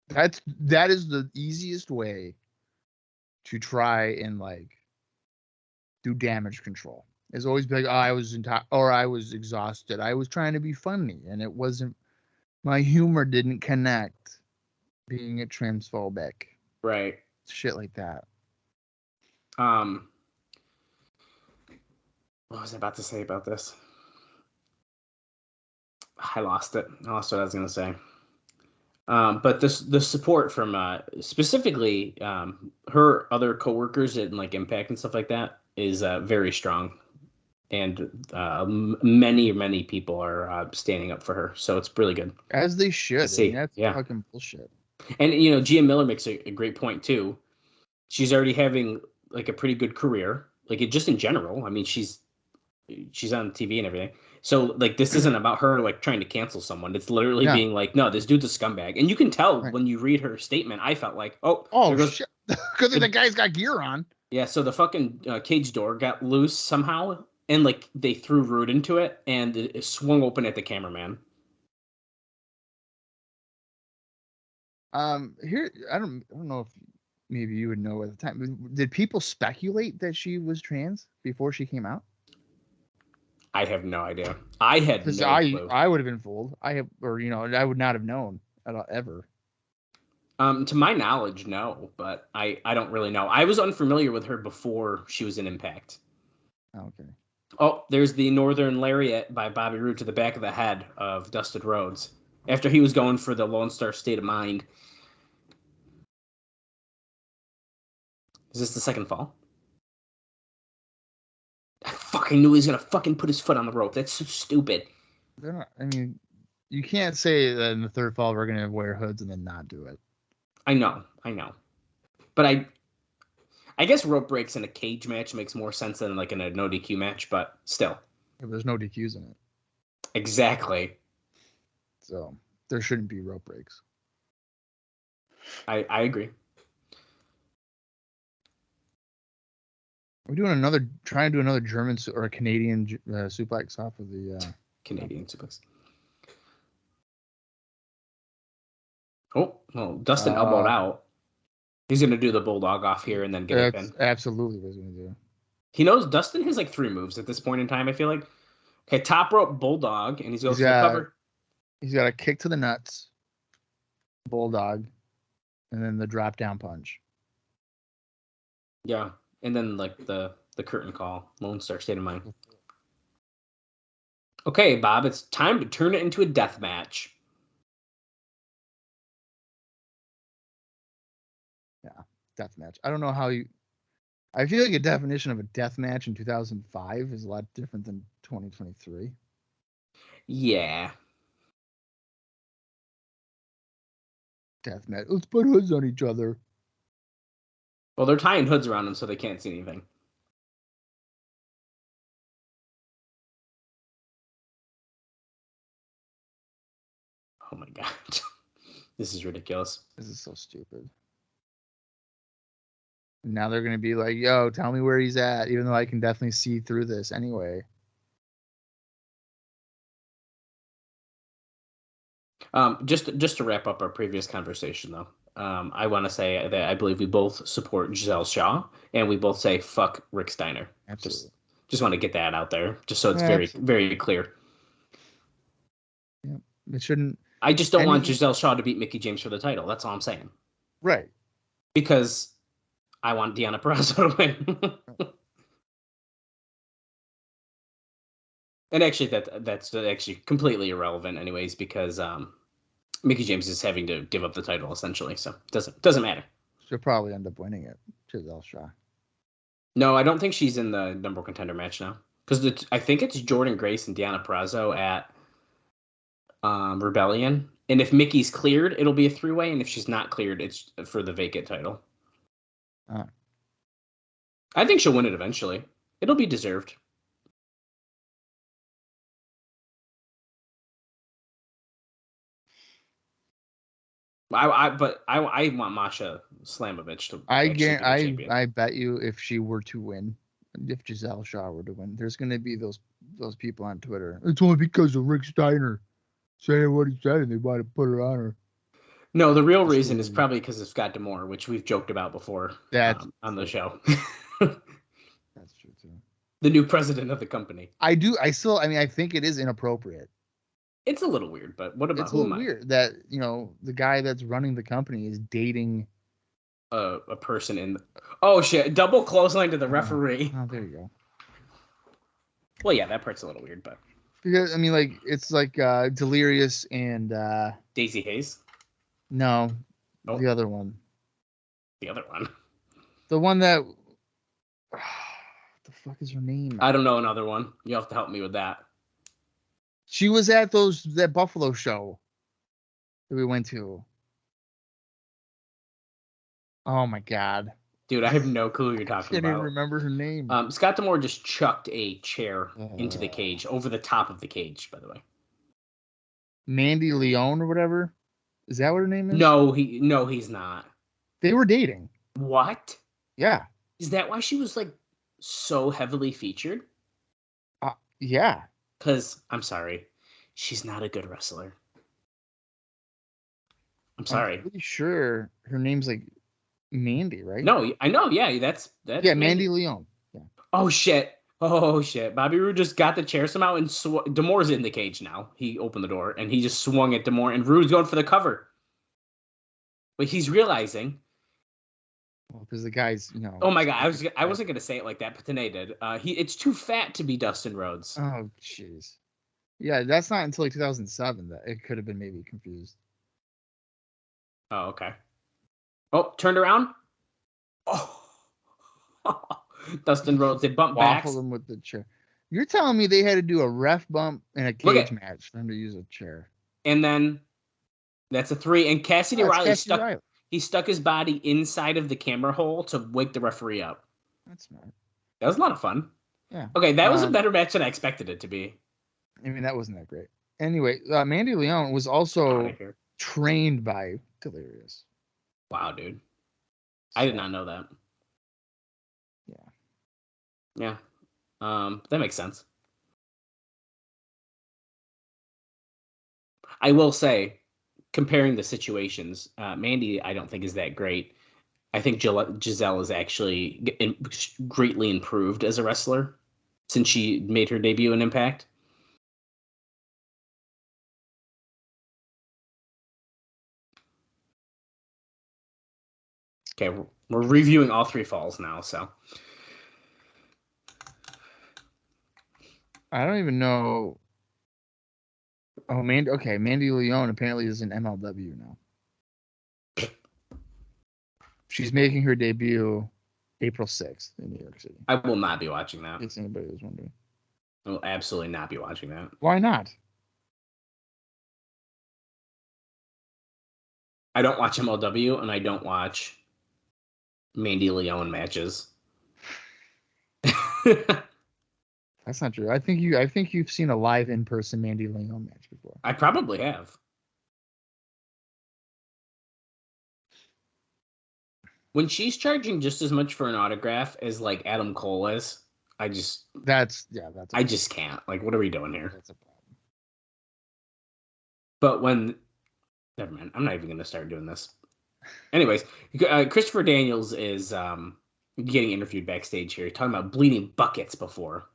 That is the easiest way to try and like do damage control. Is always be like, oh, I was or I was exhausted. I was trying to be funny, and it wasn't. My humor didn't connect. Being a transphobic, Right? Shit like that. What was I about to say about this? I lost it. I lost what I was gonna say. But the support from specifically her other coworkers and like Impact and stuff like that is very strong, and many people are standing up for her. So it's really good. As they should. See, I mean, that's fucking bullshit. And you know, Gia Miller makes a great point too. She's already having like a pretty good career, like just in general. I mean, she's on TV and everything. So like this isn't about her like trying to cancel someone. It's literally being like, no, this dude's a scumbag. And you can tell when you read her statement. I felt like, oh shit, because the guy's got gear on. Yeah, so the fucking cage door got loose somehow, and like they threw Roode into it, and it swung open at the cameraman. Here I don't know if maybe you would know at the time. Did people speculate that she was trans before she came out? I have no idea. I had no clue. I would have been fooled. I would not have known at all, ever. To my knowledge, no, but I don't really know. I was unfamiliar with her before she was in Impact. Okay. Oh, there's the Northern Lariat by Bobby Roode to the back of the head of Dustin Rhodes after he was going for the Lone Star State of Mind. Is this the second fall? I fucking knew he was going to fucking put his foot on the rope. That's so stupid. I mean, you can't say that in the third fall we're going to wear hoods and then not do it. I know. But I guess rope breaks in a cage match makes more sense than like in a no DQ match, but still. Yeah, there's no DQs in it. Exactly. So there shouldn't be rope breaks. I agree. We're trying to do another German or a Canadian suplex off of the Canadian suplex. Oh, well, Dustin elbowed out. He's going to do the bulldog off here and then get it in. Absolutely what he's going to do. He knows Dustin has like 3 moves at this point in time, I feel like. Okay, top rope bulldog, and he's going to cover. He's got a kick to the nuts, bulldog, and then the drop down punch. Yeah, and then like the curtain call, Lone Star State of Mind. Okay, Bob, it's time to turn it into a death match. Yeah, death match. I don't know how you. I feel like a definition of a death match in 2005 is a lot different than 2023. Yeah. Death match. Let's put hoods on each other. Well, they're tying hoods around them so they can't see anything. Oh my god. This is ridiculous. This is so stupid. Now they're going to be like, yo, tell me where he's at, even though I can definitely see through this anyway. Just to wrap up our previous conversation, though, I want to say that I believe we both support Giselle Shaw, and we both say fuck Rick Steiner. Absolutely. Just want to get that out there, just so it's Yeah, very, absolutely. very clear. Yeah, it shouldn't. I just don't want Giselle Shaw to beat Mickie James for the title. That's all I'm saying. Right. Because I want Deonna Purrazzo to win. And actually, that's actually completely irrelevant, anyways, because Mickie James is having to give up the title essentially, so it doesn't matter. She'll probably end up winning it. Giselle Shaw. No, I don't think she's in the number one contender match now, because I think it's Jordynne Grace and Deonna Purrazzo at Rebellion, and if Mickey's cleared, it'll be a 3-way, and if she's not cleared, it's for the vacant title. I think she'll win it eventually. It'll be deserved. I want Masha Slamovich to. I bet you if she were to win, if Giselle Shaw were to win, there's going to be those people on Twitter. It's only because of Rick Steiner saying what he said, and they want to put it on her. No, the real reason is probably because of Scott D'Amore, which we've joked about before on the show. That's true too. The new president of the company. I think it is inappropriate. It's a little weird, but what about it's a little weird that the guy that's running the company is dating a person in. Oh shit! Double clothesline to the referee. Oh, there you go. Well, yeah, that part's a little weird, but because it's like Delirious and Daisy Hayes. No, the other one. The other one. The one that. What the fuck is her name? I don't know another one. You have to help me with that. She was at that Buffalo show that we went to. Oh my god, dude! I have no clue what you're talking about. I can't even remember her name. Scott D'Amore just chucked a chair into the cage, over the top of the cage. By the way, Mandy Leon or whatever. Is that what her name is? No, he's not. They were dating. What? Yeah. Is that why she was so heavily featured? Yeah. Because, I'm sorry, she's not a good wrestler. I'm sorry. I'm pretty sure her name's Mandy, right? No, I know. Yeah, that's yeah, Mandy Leon. Yeah. Oh shit! Bobby Roode just got the chair somehow, and D'Amore's in the cage now. He opened the door and he just swung at D'Amore, and Roode's going for the cover. But he's realizing. Well, because the guy's, Oh my god, I wasn't gonna say it like that, but Tanae did. It's too fat to be Dustin Rhodes. Oh jeez. Yeah, that's not until 2007 that it could have been maybe confused. Oh, okay. Oh, turned around. Oh, Dustin Rhodes. They bumped back. Waffled him with the chair. You're telling me they had to do a ref bump and a cage match for him to use a chair? And then that's a 3. And Cassidy Riley stuck his body inside of the camera hole to wake the referee up. That's smart. That was a lot of fun. Yeah. Okay, that was a better match than I expected it to be. I mean, that wasn't that great. Anyway, Mandy Leon was also trained by Delirious. Wow, dude. I did not know that. Yeah. That makes sense. I will say, comparing the situations, Mandy, I don't think is that great. I think Giselle is actually greatly improved as a wrestler since she made her debut in Impact. Okay, we're reviewing all 3 falls now, so. I don't even know. Oh, Mandy Leon apparently is in MLW now. She's making her debut April 6th in New York City. I will not be watching that. In case anybody was wondering. I will absolutely not be watching that. Why not? I don't watch MLW, and I don't watch Mandy Leon matches. That's not true. I think you've seen a live in-person Mandy Leon match before. I probably have. When she's charging just as much for an autograph as Adam Cole is, I just I just can't. What are we doing here? That's a problem. But when Never mind. I'm not even going to start doing this. Anyways, Christopher Daniels is getting interviewed backstage here, talking about bleeding buckets before.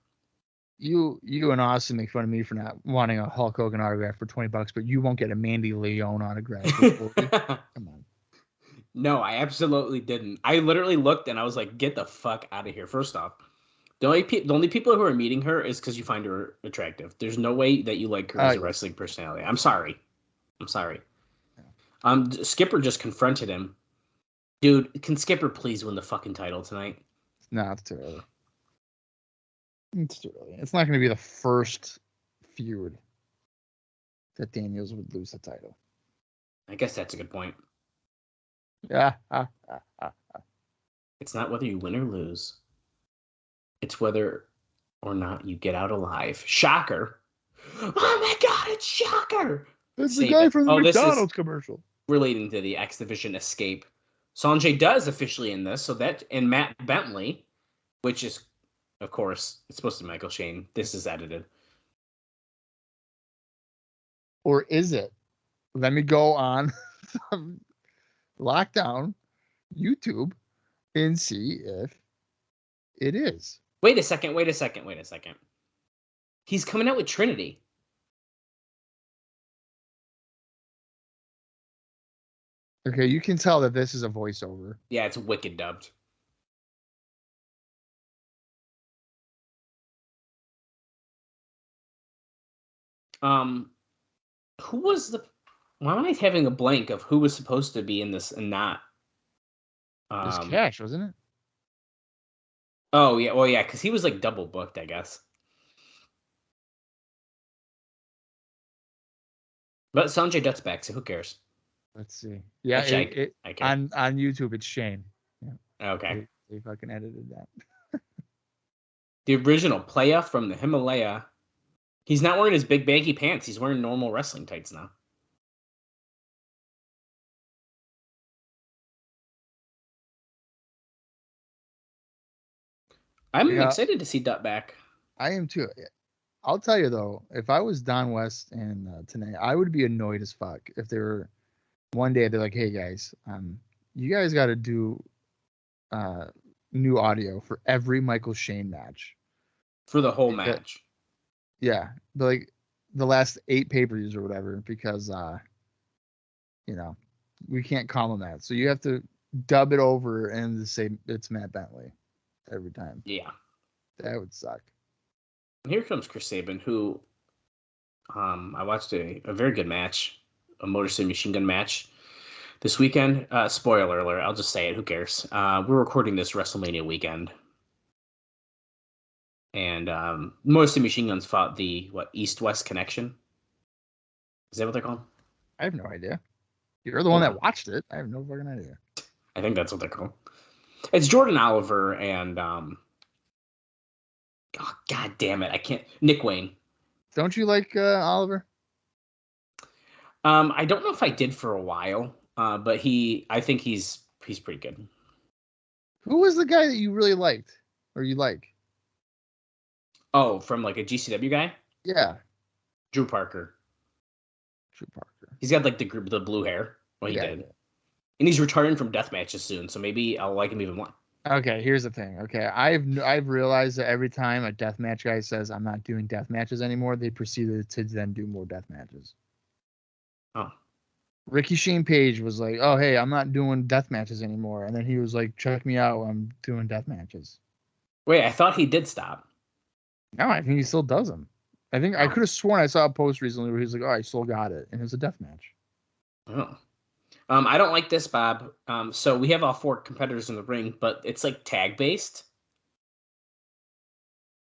You and Austin make fun of me for not wanting a Hulk Hogan autograph for $20, but you won't get a Mandy Leone autograph for $40. Come on. No, I absolutely didn't. I literally looked and I was like, get the fuck out of here. First off, the only people who are meeting her is because you find her attractive. There's no way that you like her as a wrestling personality. I'm sorry. Skipper just confronted him. Dude, can Skipper please win the fucking title tonight? No, it's too early. It's too early. It's not going to be the first feud that Daniels would lose the title. I guess that's a good point. Yeah. It's not whether you win or lose. It's whether or not you get out alive. Shocker. Oh my God, it's Shocker. It's the guy from the McDonald's commercial. Relating to the X-Division Xscape. Sanjay does officially in this, so that, and Matt Bentley, which is, of course, it's supposed to be Michael Shane. This is edited. Or is it? Let me go on Lockdown YouTube and see if it is. Wait a second. He's coming out with Trinity. Okay, you can tell that this is a voiceover. Yeah, it's wicked dubbed. Who was the... Why am I having a blank of who was supposed to be in this and not? It was Cash, wasn't it? Oh, yeah. Well, yeah, because he was like double booked, I guess. But Sanjay Dutt's back, so who cares? Let's see. Yeah, I care. on YouTube, it's Shane. Yeah. Okay. They fucking edited that. The original Playa from the Himalaya. He's not wearing his big baggy pants. He's wearing normal wrestling tights now. I'm excited to see Dutt back. I am too. I'll tell you though, if I was Don West and Tenay, I would be annoyed as fuck if they were one day they're like, "Hey guys, you guys got to do new audio for every Michael Shane match for the whole match." Yeah, like the last 8 pay-per-views or whatever, because we can't call them that. So you have to dub it over and say it's Matt Bentley every time. Yeah, that would suck. And here comes Chris Sabin, who I watched a very good match, a Motor City Machine Gun match this weekend. Spoiler alert, I'll just say it. Who cares? We're recording this WrestleMania weekend. And Motor City Machine Guns fought the, East-West Connection? Is that what they're called? I have no idea. You're the one that watched it. I have no fucking idea. I think that's what they're called. It's Jordan Oliver and, God damn it, I can't, Nick Wayne. Don't you like Oliver? I don't know if I did for a while, but I think he's pretty good. Who was the guy that you really liked, or you like? Oh, from like a GCW guy? Yeah. Drew Parker. He's got like the blue hair. Well, he did. And he's retiring from death matches soon, so maybe I'll like him even more. Okay, here's the thing. Okay, I've realized that every time a death match guy says I'm not doing death matches anymore, they proceeded to then do more death matches. Oh. Ricky Shane Page was like, "Oh, hey, I'm not doing death matches anymore," and then he was like, "Check me out, I'm doing death matches." Wait, I thought he did stop. No, I think he still does them. I think I could have sworn I saw a post recently where he's like, "Oh, I still got it," and it was a death match. Oh. I don't like this, Bob. So we have all 4 competitors in the ring, but it's like tag based.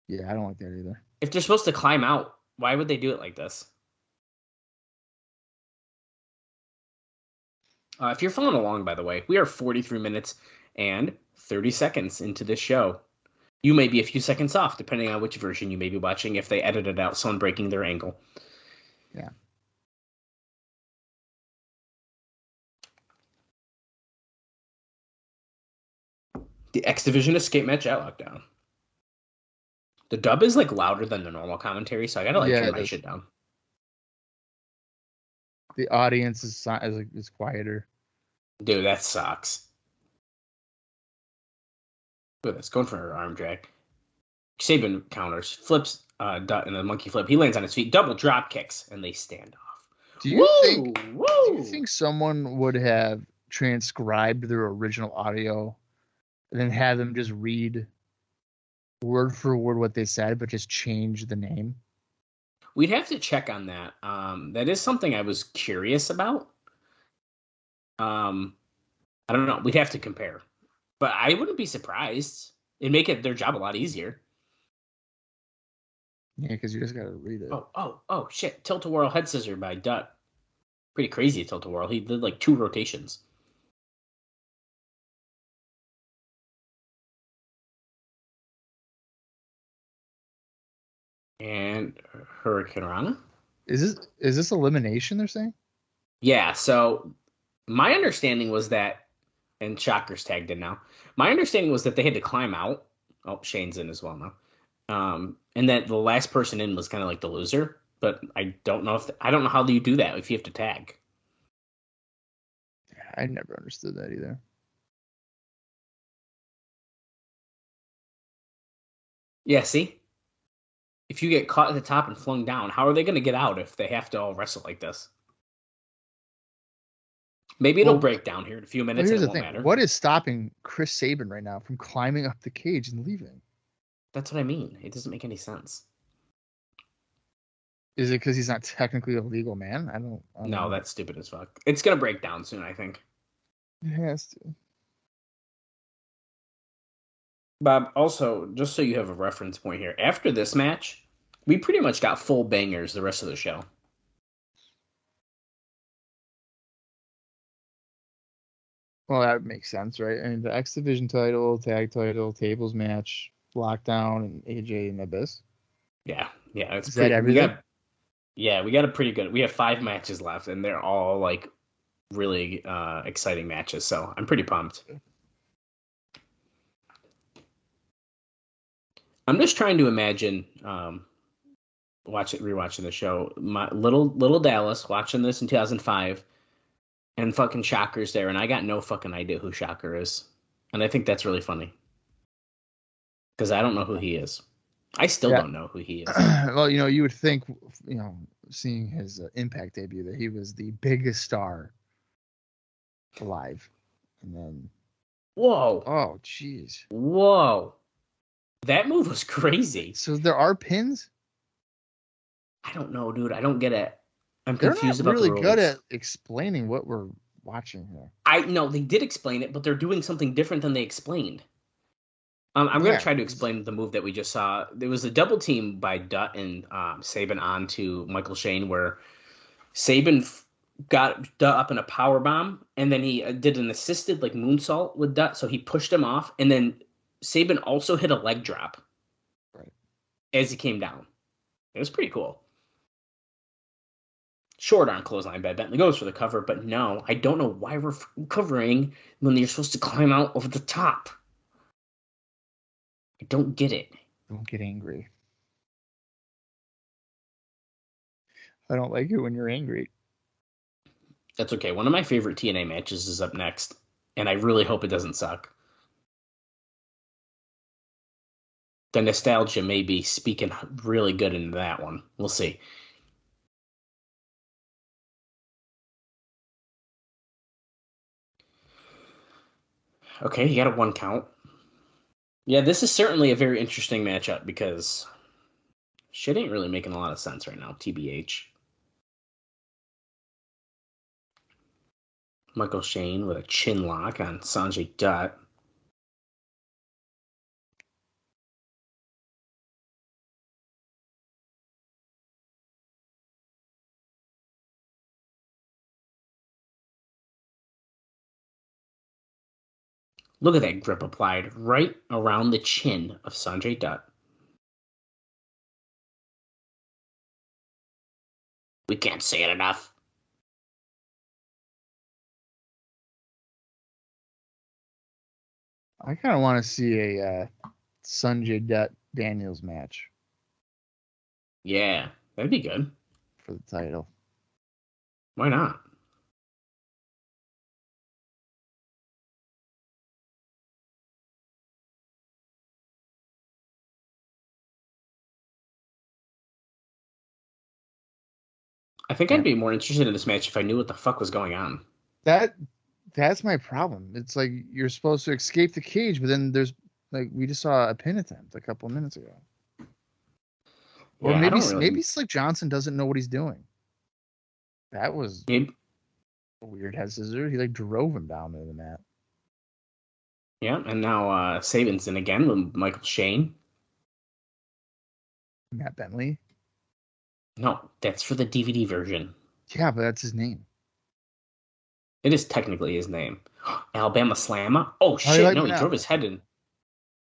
Yeah, I don't like that either. If they're supposed to climb out, why would they do it like this? If you're following along, by the way, we are 43 minutes and 30 seconds into this show. You may be a few seconds off, depending on which version you may be watching, if they edited out someone breaking their ankle. Yeah. The X-Division Xscape Match at Lockdown. The dub is like louder than the normal commentary, so I gotta turn my shit down. The audience is quieter. Dude, that sucks. Look at this, going for her arm drag. Sabin counters, flips Dutt in a monkey flip. He lands on his feet, double drop kicks, and they stand off. Do you think someone would have transcribed their original audio and then have them just read word for word what they said, but just change the name? We'd have to check on that. That is something I was curious about. I don't know. We'd have to compare. But I wouldn't be surprised. It'd make their job a lot easier. Yeah, because you just got to read it. Oh, shit. Tilt-A-Whirl head scissor by Dutt. Pretty crazy Tilt-A-Whirl. He did like 2 rotations. And Hurricane Rana? Is this elimination they're saying? Yeah, so my understanding was that, and Shocker's tagged in now. My understanding was that they had to climb out. Oh, Shane's in as well now. And that the last person in was kind of like the loser. But I don't know how you do that if you have to tag. Yeah, I never understood that either. Yeah, see? If you get caught at the top and flung down, how are they going to get out if they have to all wrestle like this? Maybe it'll break down here in a few minutes. Here's and it the won't thing. matter. What is stopping Chris Sabin right now from climbing up the cage and leaving? That's what I mean. It doesn't make any sense. Is it because he's not technically a legal man? I don't No, know. that's stupid as fuck. It's going to break down soon, I think. It has to. Bob, also, just so you have a reference point here, after this match, we pretty much got full bangers the rest of the show. Well, that makes sense, right? I mean, the X-Division title, tag title, tables match, lockdown, and AJ and Abyss. Yeah. It's Is that everything? We got a pretty good. We have 5 matches left, and they're all like really exciting matches. So I'm pretty pumped. I'm just trying to imagine rewatching the show. My little Dallas watching this in 2005, and fucking Shocker's there, and I got no fucking idea who Shocker is, and I think that's really funny because I don't know who he is. I still don't know who he is. Well, you would think, seeing his Impact debut, that he was the biggest star alive, and then Whoa! Oh, jeez! Whoa! That move was crazy. So there are pins? I don't know, dude. I don't get it. I'm confused about the rules. They're not really good at explaining what we're watching here. I know they did explain it, but they're doing something different than they explained. I'm going to try to explain the move that we just saw. There was a double team by Dutt and Sabin onto Michael Shane, where Sabin got Dutt up in a power bomb, and then he did an assisted like moonsault with Dutt, so he pushed him off, and then Sabin also hit a leg drop as he came down. It was pretty cool. Short arm clothesline by Bentley goes for the cover, but no, I don't know why we're covering when you're supposed to climb out over the top. I don't get it. Don't get angry. I don't like it when you're angry. That's okay. One of my favorite TNA matches is up next, and I really hope it doesn't suck. The nostalgia may be speaking really good into that one. We'll see. Okay, you got a 1 count. Yeah, this is certainly a very interesting matchup because shit ain't really making a lot of sense right now, TBH. Michael Shane with a chin lock on Sanjay Dutt. Look at that grip applied right around the chin of Sanjay Dutt. We can't say it enough. I kind of want to see a Sanjay Dutt Daniels match. Yeah, that'd be good For the title. Why not? I think Yeah. I'd be more interested in this match if I knew what the fuck was going on. That's my problem. It's like you're supposed to escape the cage, but then there's like we just saw a pin attempt a couple of minutes ago. Or Yeah, I maybe don't really. maybe Slick Johnson doesn't know what he's doing. That was Maybe, a weird head scissors. He like drove him down to the mat. yeah, and now Saban's in again with Michael Shane. Matt Bentley. No, that's for the DVD version. Yeah, but that's his name. It is technically his name. Alabama Slammer. Oh How do you shit! like No, him he now? drove his head in.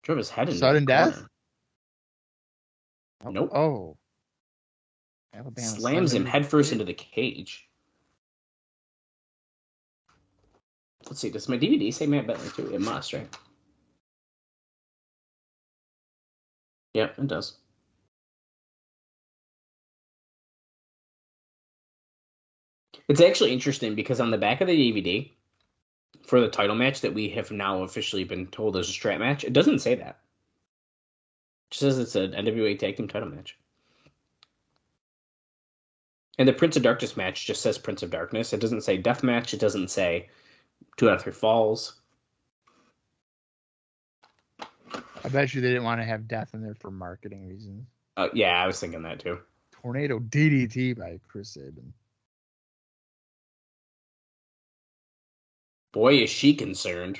Drove his head into Sudden the death? corner. Oh, Nope. Oh. Alabama Slams him Slammer. headfirst into the cage. Let's see. Does my DVD say Matt Bentley too? It must, right? Yep, it does. It's actually interesting because on the back of the DVD for the title match that we have now officially been told is a strap match, it doesn't say that. It says it's an NWA Tag Team title match. And the Prince of Darkness match just says Prince of Darkness. It doesn't say Death Match. It doesn't say 2 out of 3 falls. I bet you they didn't want to have death in there for marketing reasons. Yeah, I was thinking that too. Tornado DDT by Chris Sabin. Boy, is she concerned.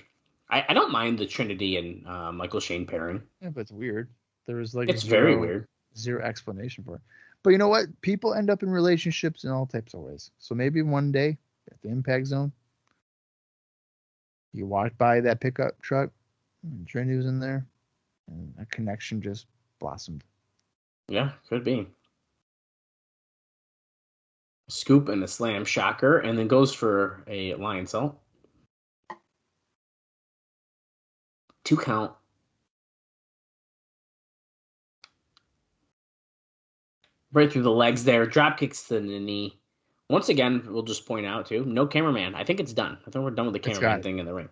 I don't mind the Trinity and Michael Shane pairing. Yeah, but it's weird. There was like It's very weird. Zero explanation for it. But you know what? People end up in relationships in all types of ways. So maybe one day at the impact zone, you walked by that pickup truck, and Trinity was in there, and a connection just blossomed. Yeah, could be. Scoop and a slam, shocker, and then goes for a lion salt. 2 count. Right through the legs there. Drop kicks to the knee. Once again, we'll just point out, too, no cameraman. I think it's done. I think we're done with the cameraman thing in the ring.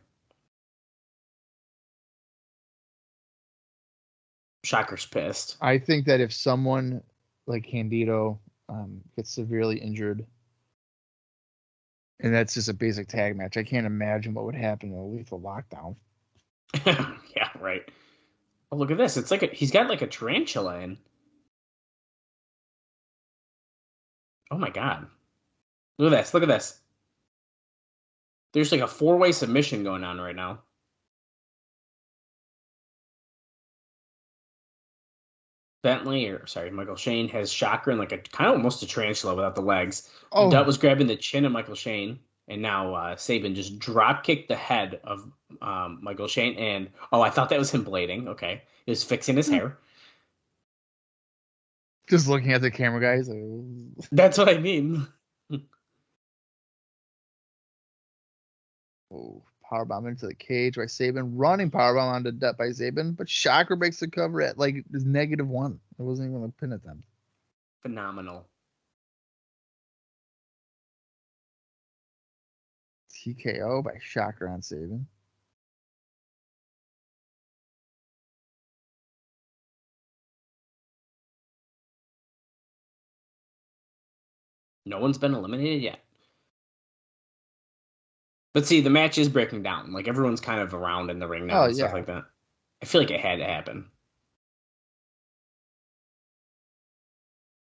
Shocker's pissed. I think that if someone like Candido gets severely injured, and that's just a basic tag match, I can't imagine what would happen in a lethal lockdown. Yeah, right. Oh, look at this. It's like he's got like a tarantula in. Oh my god. Look at this. Look at this. There's like a 4-way submission going on right now. Michael Shane has Shocker and like a kind of almost a tarantula without the legs. Oh, Dutt was grabbing the chin of Michael Shane, and now Sabin just drop kicked the head of Michael Shane. And I thought that was him blading. Okay, he was fixing his hair. just looking at the camera, guys. Like, That's what I mean. oh, powerbomb into the cage by Sabin, running powerbomb onto Dutt by Sabin, but Shocker breaks the cover at like this -1. It wasn't even a pin attempt. Phenomenal. TKO by Shocker on Sabin. No one's been eliminated yet. But see, the match is breaking down. Like everyone's kind of around in the ring now and stuff like that. I feel like it had to happen.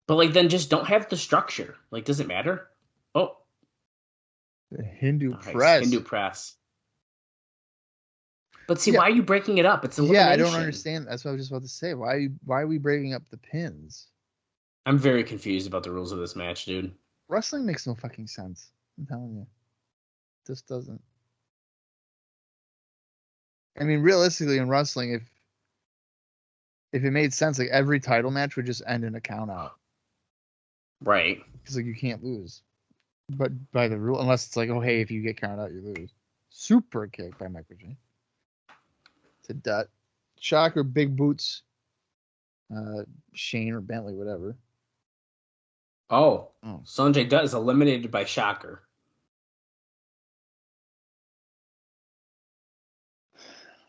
But like then just don't have the structure. Like, does it matter? Oh. The Hindu Nice. press. Hindu press. But see, why are you breaking it up? It's elimination. Yeah, I don't understand. That's what I was just about to say. Why are we breaking up the pins? I'm very confused about the rules of this match, dude. Wrestling makes no fucking sense. I'm telling you. This doesn't. I mean, realistically, in wrestling, if it made sense, like every title match would just end in a count out. Right. Because like you can't lose. But by the rule, unless it's like, oh hey, if you get counted out, you lose. Super kick by Michael J. To Dutt. Shocker, big boots. Shane or Bentley, whatever. Oh, Oh. Sanjay Dutt is eliminated by Shocker.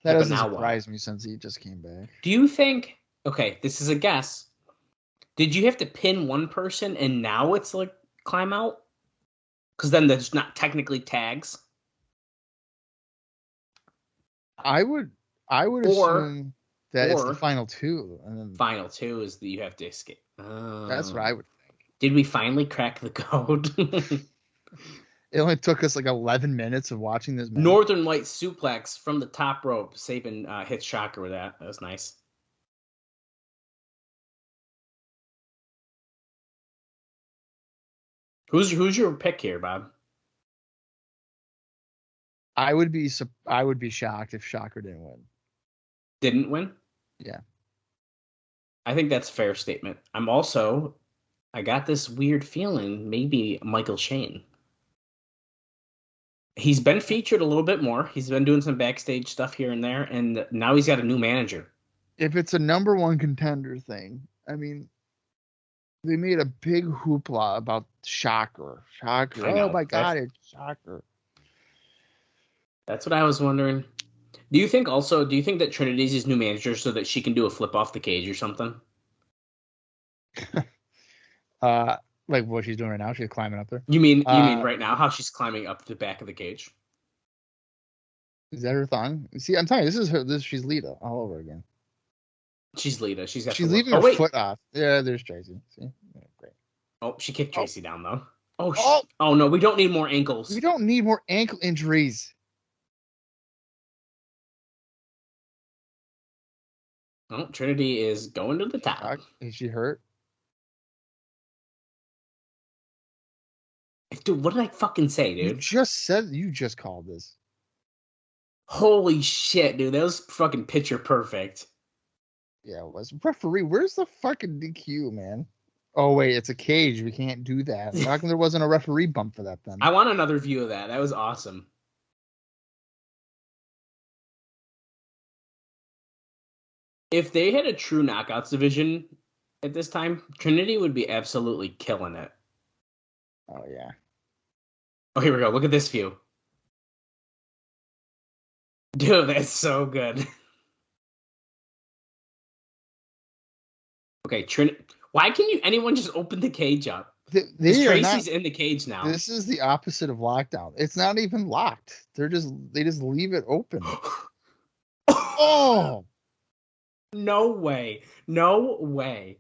That Yeah, but doesn't now what? surprise me since he just came back. Do you think? Okay, this is a guess. Did you have to pin one person and now it's like climb out? Because then there's not technically tags. I would Or assume that it's the or final two, and then final two is that you have to escape. that's what I would think. Did we finally crack the code? It only took us like 11 minutes of watching this match. Northern Light suplex from the top rope. Saban hits Shocker with that. That was nice. Who's your pick here, Bob? I would be shocked if Shocker didn't win. Didn't win? Yeah. I think that's a fair statement. I got this weird feeling maybe Michael Shane. He's been featured a little bit more. He's been doing some backstage stuff here and there, and now he's got a new manager. If it's a number one contender thing, I mean, they made a big hoopla about Shocker. Oh my God, it's Shocker. That's what I was wondering. Do you think that Trinity's his new manager so that she can do a flip off the cage or something? Like what she's doing right now, she's climbing up there. You mean right now how she's climbing up the back of the cage? Is that her thong? See, I'm telling you, she's Lita all over again. She's Lita. She's leaving her foot off. Yeah, there's Tracy. See, yeah, great. Oh, she kicked Tracy down though. Oh no, we don't need more ankles. We don't need more ankle injuries. Oh, Trinity is going to the top. Is she hurt? Dude, what did I fucking say, dude? You just called this. Holy shit, dude. That was fucking picture perfect. Yeah, it was. Referee, where's the fucking DQ, man? Oh, wait, it's a cage. We can't do that. How come there wasn't a referee bump for that then? I want another view of that. That was awesome. If they had a true knockouts division at this time, Trinity would be absolutely killing it. Oh, yeah. Oh, here we go. Look at this view. Dude, that's so good. Okay, why can anyone just open the cage up? Tracy's in the cage now. This is the opposite of lockdown. It's not even locked. They just leave it open. Oh! No way. No way.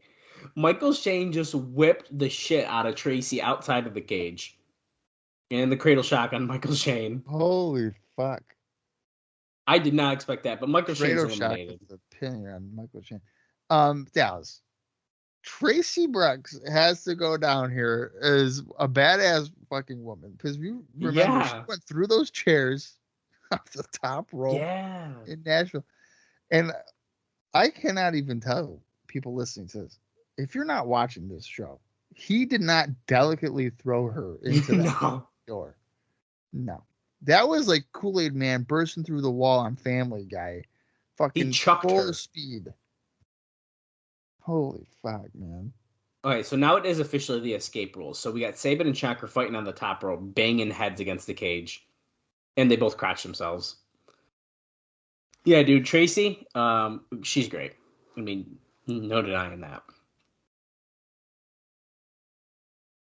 Michael Shane just whipped the shit out of Tracy outside of the cage. And the cradle shock on Michael Shane. Holy fuck. I did not expect that, but Michael Shane's eliminated. The pin on Michael Shane. Dallas. Tracy Brooks has to go down here as a badass fucking woman. Because you remember she went through those chairs off the top rope in Nashville. And I cannot even tell people listening to this, if you're not watching this show, he did not delicately throw her into that door. No. That was like Kool-Aid Man bursting through the wall on Family Guy. Fucking full speed. Holy fuck, man. Okay, so now it is officially the escape rules. So we got Saban and Shocker fighting on the top rope, banging heads against the cage. And they both crotch themselves. Yeah, dude, Tracy, she's great. I mean, no denying that.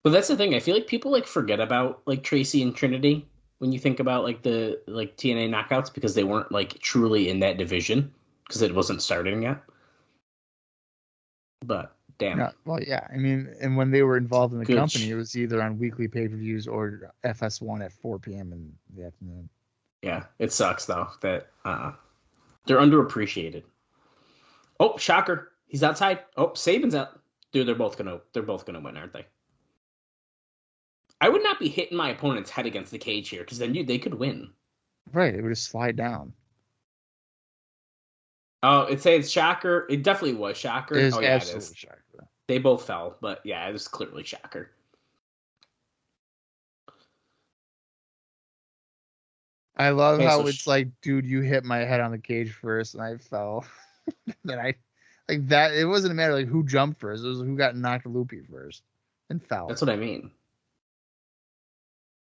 But that's the thing. I feel like people like forget about like Tracy and Trinity when you think about like the like TNA knockouts because they weren't like truly in that division because it wasn't starting yet. But damn. Yeah, well, yeah. I mean, and when they were involved in the company, it was either on weekly pay-per-views or FS1 at 4 p.m. in the afternoon. Yeah, it sucks though that they're underappreciated. Oh, Shocker. He's outside. Oh, Saban's out. Dude, they're both gonna win, aren't they? I would not be hitting my opponent's head against the cage here, because then they could win. Right, it would just slide down. Oh, it's Shocker. It definitely was Shocker. It is Shocker. They both fell, but yeah, it was clearly Shocker. I love how it's like, dude, you hit my head on the cage first, and I fell. Then I like that. It wasn't a matter like who jumped first; it was who got knocked loopy first. and foul. That's what I mean.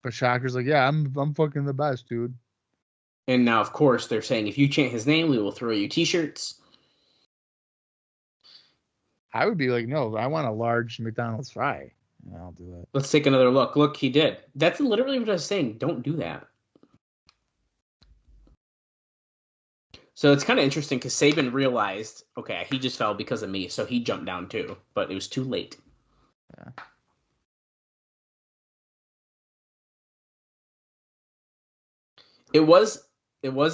But Shocker's like, yeah, I'm fucking the best, dude. And now, of course, they're saying if you chant his name, we will throw you T-shirts. I would be like, no, I want a large McDonald's fry. And I'll do it. Let's take another look. Look, he did. That's literally what I was saying. Don't do that. So it's kind of interesting because Sabin realized, okay, he just fell because of me, so he jumped down too, but it was too late. Yeah. It was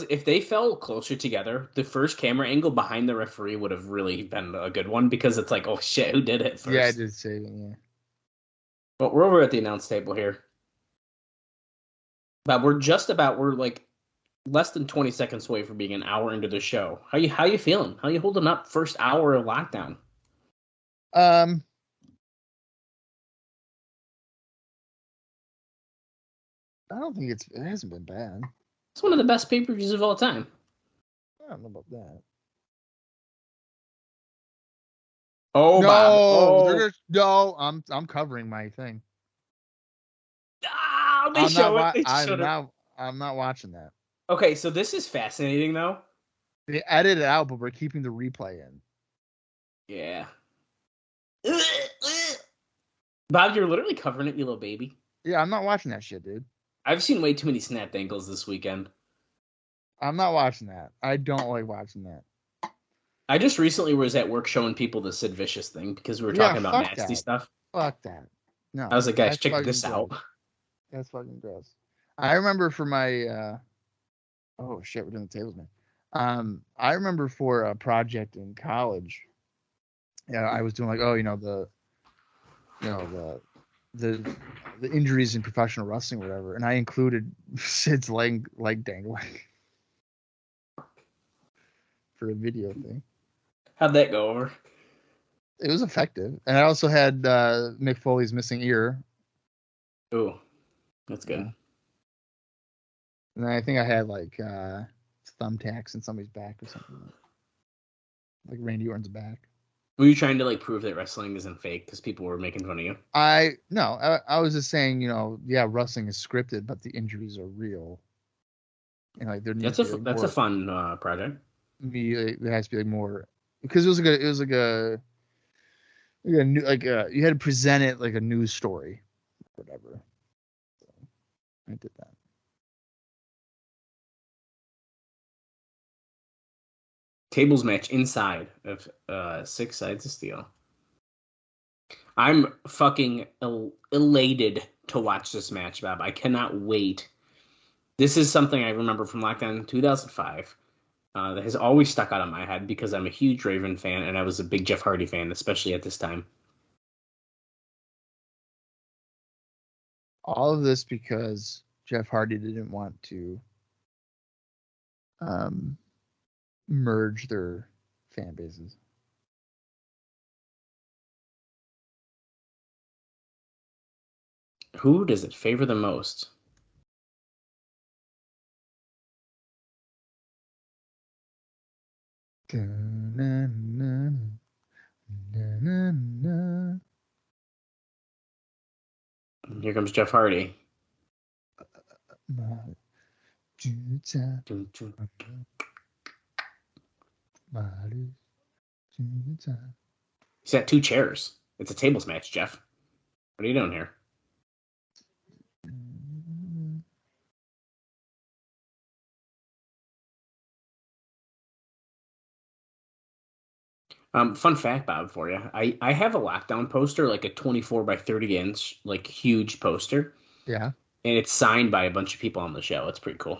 if they fell closer together, the first camera angle behind the referee would have really been a good one because it's like, oh shit, who did it first? Yeah, I did say that, yeah. But we're over at the announce table here. But we're like less than 20 seconds away from being an hour into the show. How you feeling? How you holding up first hour of lockdown? I don't think it hasn't been bad. It's one of the best pay-per-views of all time. I don't know about that. Oh, no, Bob. Oh. No, I'm covering my thing. I'm not watching that. Okay, so this is fascinating, though. They edit it out, but we're keeping the replay in. Yeah. Bob, you're literally covering it, you little baby. Yeah, I'm not watching that shit, dude. I've seen way too many snapped ankles this weekend. I'm not watching that. I don't like watching that. I just recently was at work showing people the Sid Vicious thing because we were talking about nasty stuff. Fuck that. No. I was like, guys, check this out. That's fucking gross. I remember for my oh shit, we're doing the tables, man. I remember for a project in college, I was doing like, the injuries in professional wrestling or whatever, and I included Sid's leg dangling for a video thing. How'd that go over? It was effective. And I also had Mick Foley's missing ear. Ooh, that's good. And I think I had like thumbtacks in somebody's back or something. Like Randy Orton's back. Were you trying to like prove that wrestling isn't fake because people were making fun of you? I was just saying, yeah, wrestling is scripted, but the injuries are real. And like there needs that's a fun project. There has to be like more because it was like a new, you had to present it like a news story, whatever. So I did that. Tables match inside of 6 Sides of Steel. I'm fucking elated to watch this match, Bob. I cannot wait. This is something I remember from Lockdown 2005 that has always stuck out in my head because I'm a huge Raven fan and I was a big Jeff Hardy fan, especially at this time. All of this because Jeff Hardy didn't want to merge their fan bases. Who does it favor the most? Here comes Jeff Hardy. He's got 2 chairs. It's a tables match, Jeff. What are you doing here? Fun fact, Bob, for you. I have a Lockdown poster, like a 24 by 30 inch, like huge poster. Yeah. And it's signed by a bunch of people on the show. It's pretty cool.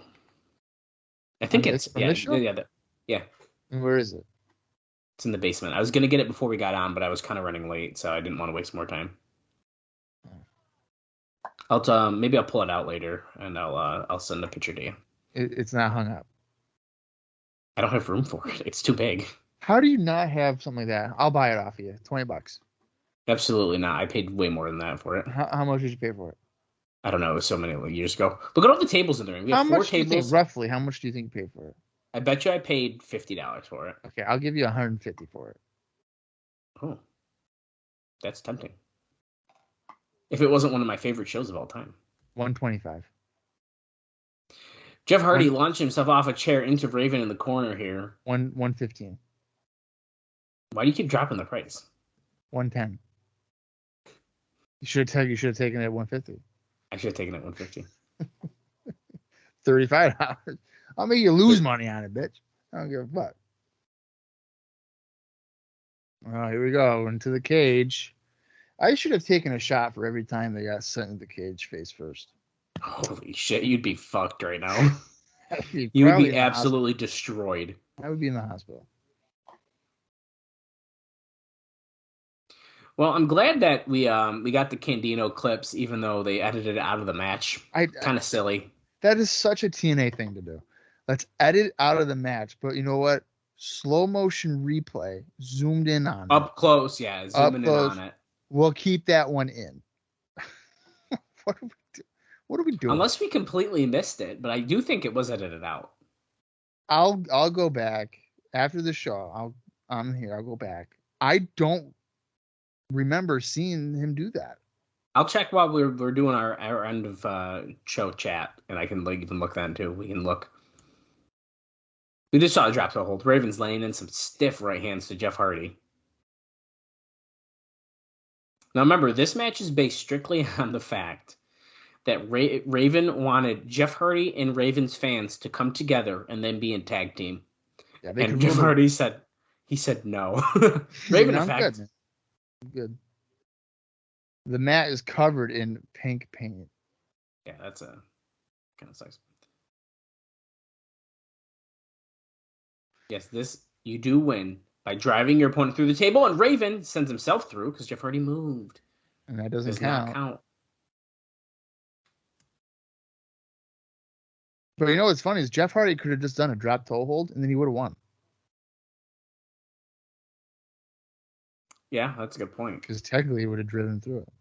I think it's yeah. And where is it? It's in the basement. I was gonna get it before we got on, but I was kind of running late, so I didn't want to waste more time. Maybe I'll pull it out later, and I'll send a picture to you. It's not hung up. I don't have room for it. It's too big. How do you not have something like that? I'll buy it off you. $20. Absolutely not. I paid way more than that for it. How much did you pay for it? I don't know. It was so many years ago. Look at all the tables in the ring. We have 4 tables. Roughly, how much do you think you paid for it? I bet you I paid $50 for it. Okay, I'll give you $150 for it. Oh, that's tempting. if it wasn't one of my favorite shows of all time. 125. Jeff Hardy launched himself off a chair into Raven in the corner here. 115. Why do you keep dropping the price? 110. You should have taken it at 150. I should have taken it 150. $35. I'll make you lose money on it, bitch. I don't give a fuck. Oh, here we go. Into the cage. I should have taken a shot for every time they got sent into the cage face first. Holy shit, you'd be fucked right now. You would be absolutely destroyed. I would be in the hospital. Well, I'm glad that we got the Candido clips, even though they edited it out of the match. Kind of silly. That is such a TNA thing to do. Let's edit out of the match, but you know what? Slow motion replay, zoomed in on it. Up close, yeah, zooming in on it. We'll keep that one in. What are we doing? Unless we completely missed it, but I do think it was edited out. I'll go back after the show. I'm here. I'll go back. I don't remember seeing him do that. I'll check while we're doing our end of show chat, and I can even look then too. We can look. We just saw a drop to hold. Raven's laying in some stiff right hands to Jeff Hardy. Now remember, this match is based strictly on the fact that Raven wanted Jeff Hardy and Raven's fans to come together and then be in tag team. Yeah, and Jeff Hardy said no. Raven effect. Good. The mat is covered in pink paint. Yeah, that's a kind of sucks. Yes, this you do win by driving your opponent through the table, and Raven sends himself through because Jeff Hardy moved. And that does not count. But you know what's funny is Jeff Hardy could have just done a drop toe hold, and then he would have won. Yeah, that's a good point. Because technically he would have driven through it.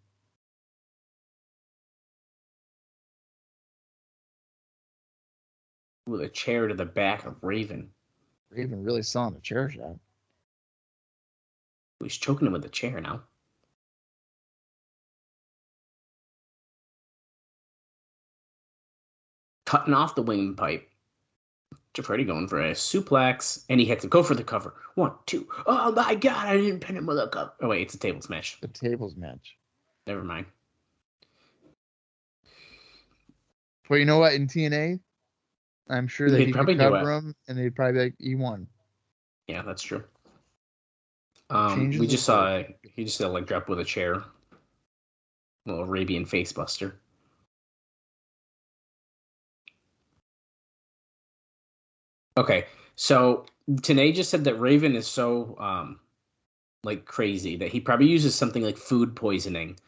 With a chair to the back of Raven. Raven really selling a chair shot. He's choking him with a chair now. Cutting off the windpipe. Jeff Hardy going for a suplex, and he hits him. Go for the cover. 1, 2. Oh my god, I didn't pin him with a cover. Oh wait, it's a tables match. The tables match. Never mind. But you know what? In TNA, I'm sure they could cover him, and they'd probably be like, he won. Yeah, that's true. We just saw he just did a leg drop with a chair. A little Arabian face buster. Okay, so Tanay just said that Raven is so crazy that he probably uses something like food poisoning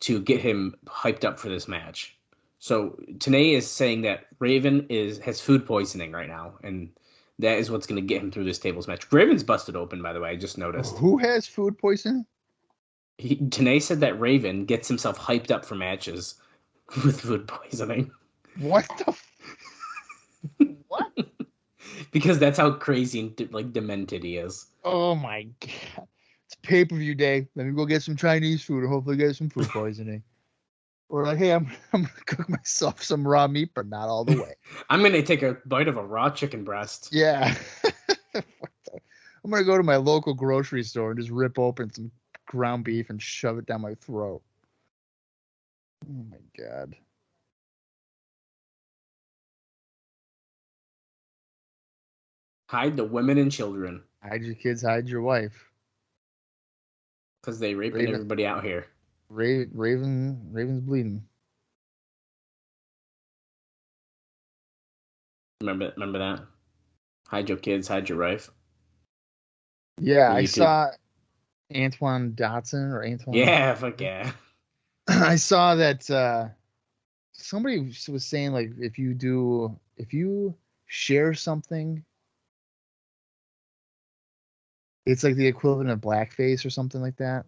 to get him hyped up for this match. So Tanay is saying that Raven has food poisoning right now, and that is what's going to get him through this tables match. Raven's busted open, by the way. I just noticed. Who has food poisoning? Tanay said that Raven gets himself hyped up for matches with food poisoning. What the? What? Because that's how crazy and demented he is. Oh my god! It's pay-per-view day. Let me go get some Chinese food, or hopefully get some food poisoning. Or like, hey, I'm gonna cook myself some raw meat, but not all the way. I'm gonna take a bite of a raw chicken breast. Yeah. I'm gonna go to my local grocery store and just rip open some ground beef and shove it down my throat. Oh my god. Hide the women and children. Hide your kids, hide your wife. Because they raping everybody out here. Raven's bleeding. Remember that? Hide your kids, hide your wife. Yeah, I saw Antoine Dotson or Antoine. Yeah, fuck yeah. I saw that somebody was saying like if you share something, it's like the equivalent of blackface or something like that.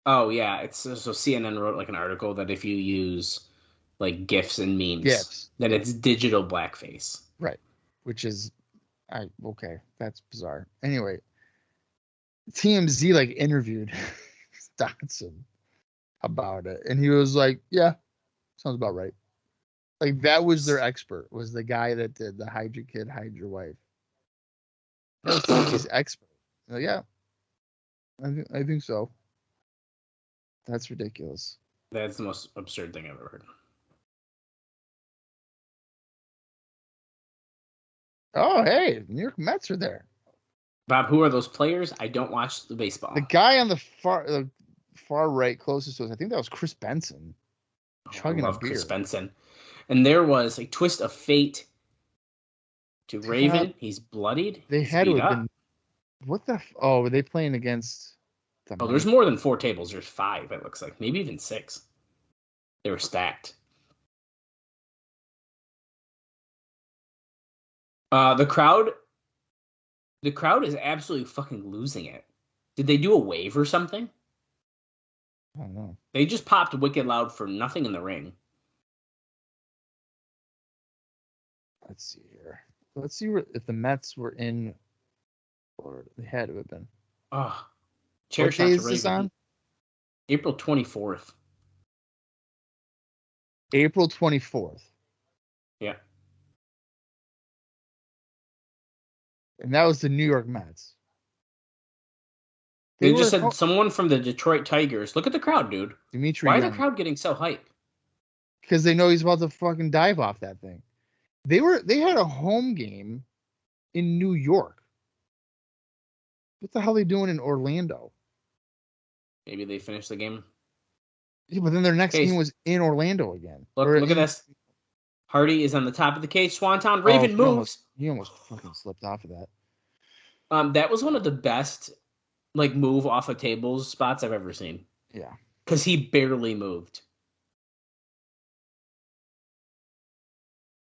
Oh yeah, it's so CNN wrote like an article that if you use like GIFs and memes, then it's digital blackface. Right, which is, okay, that's bizarre. Anyway, TMZ like interviewed Dotson about it, and he was like, "Yeah, sounds about right." Like that was their expert, was the guy that did the hide your kid, hide your wife. That was TNA's expert. Like, yeah, I think so. That's ridiculous. That's the most absurd thing I've ever heard. Oh, hey, New York Mets are there. Bob, who are those players? I don't watch the baseball. The guy on the far right closest to us, I think that was Chris Benson. Chugging I love a beer. Chris Benson. And there was a twist of fate to Raven. He's bloodied. They He's had to beat have up. been. What the? Oh, were they playing against? Oh, there's more than 4 tables. There's 5, it looks like. Maybe even 6. They were stacked. The crowd is absolutely fucking losing it. Did they do a wave or something? I don't know. They just popped wicked loud for nothing in the ring. Let's see here. Let's see if the Mets were in Florida. They had to have been. Oh, chair What shot day to is this Raven. on? April 24th. April 24th. Yeah. And that was the New York Mets. They just said someone from the Detroit Tigers. Look at the crowd, dude. Dimitri Why Young. is the crowd getting so hyped? Because they know he's about to fucking dive off that thing. They had a home game in New York. What the hell are they doing in Orlando? Maybe they finished the game. Yeah, but then their next Case. game was in Orlando again. Look at this. Hardy is on the top of the cage. Swanton. Raven moves. He almost fucking slipped off of that. That was one of the best move off of tables spots I've ever seen. Yeah. Because he barely moved.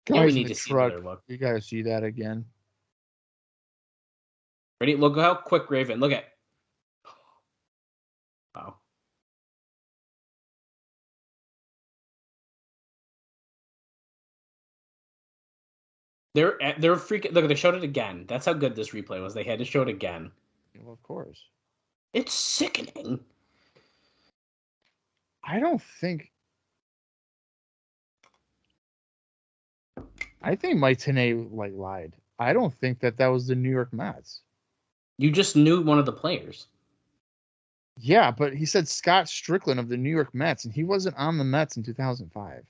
Guys Yeah, we in need the to see truck. another look. You gotta see that again. Ready? Look how quick Raven. Look at. Wow. They're freaking. Look, they showed it again. That's how good this replay was. They had to show it again. Well, of course. It's sickening. I think Mike Tenay lied. I don't think that was the New York Mets. You just knew one of the players. Yeah, but he said Scott Strickland of the New York Mets, and he wasn't on the Mets in 2005.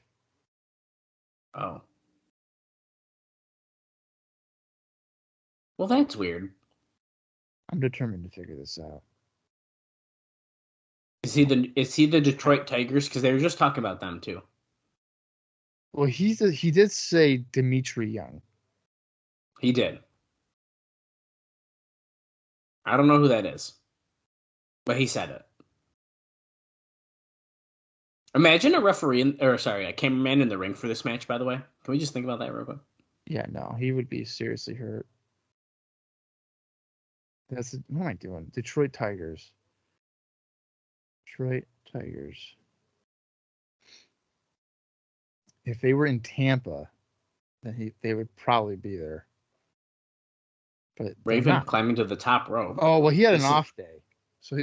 Oh. Well, that's weird. I'm determined to figure this out. Is he the Detroit Tigers? Because they were just talking about them too. Well, he did say Dimitri Young. He did. I don't know who that is, but he said it. Imagine a cameraman in the ring for this match. By the way, can we just think about that real quick? Yeah, no, he would be seriously hurt. What am I doing? Detroit Tigers. Detroit Tigers. If they were in Tampa, then they would probably be there. But Raven climbing to the top row. Oh, well, he had an off day. So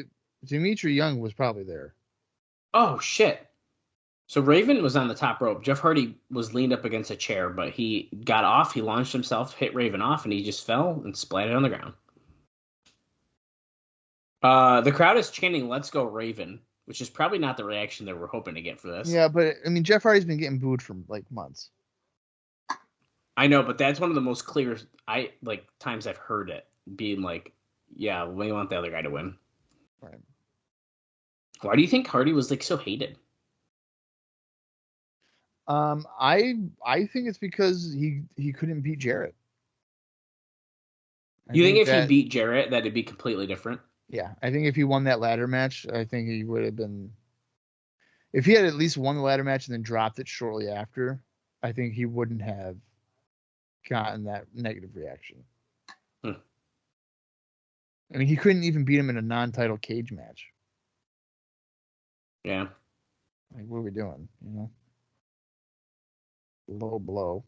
Dimitri Young was probably there. Oh, shit. So Raven was on the top rope. Jeff Hardy was leaned up against a chair, but he got off. He launched himself, hit Raven off, and he just fell and splatted on the ground. The crowd is chanting, "Let's go Raven," which is probably not the reaction that we're hoping to get for this. Yeah, but I mean, Jeff Hardy's been getting booed for months. I know, but that's one of the most clear times I've heard it being like, "Yeah, we want the other guy to win." Right. Why do you think Hardy was so hated? I think it's because he couldn't beat Jarrett. You think if he beat Jarrett, that'd be completely different? Yeah, I think if he won that ladder match, I think he would have been. If he had at least won the ladder match and then dropped it shortly after, I think he wouldn't have gotten that negative reaction. I mean, he couldn't even beat him in a non-title cage match. Yeah. What are we doing? Low blow.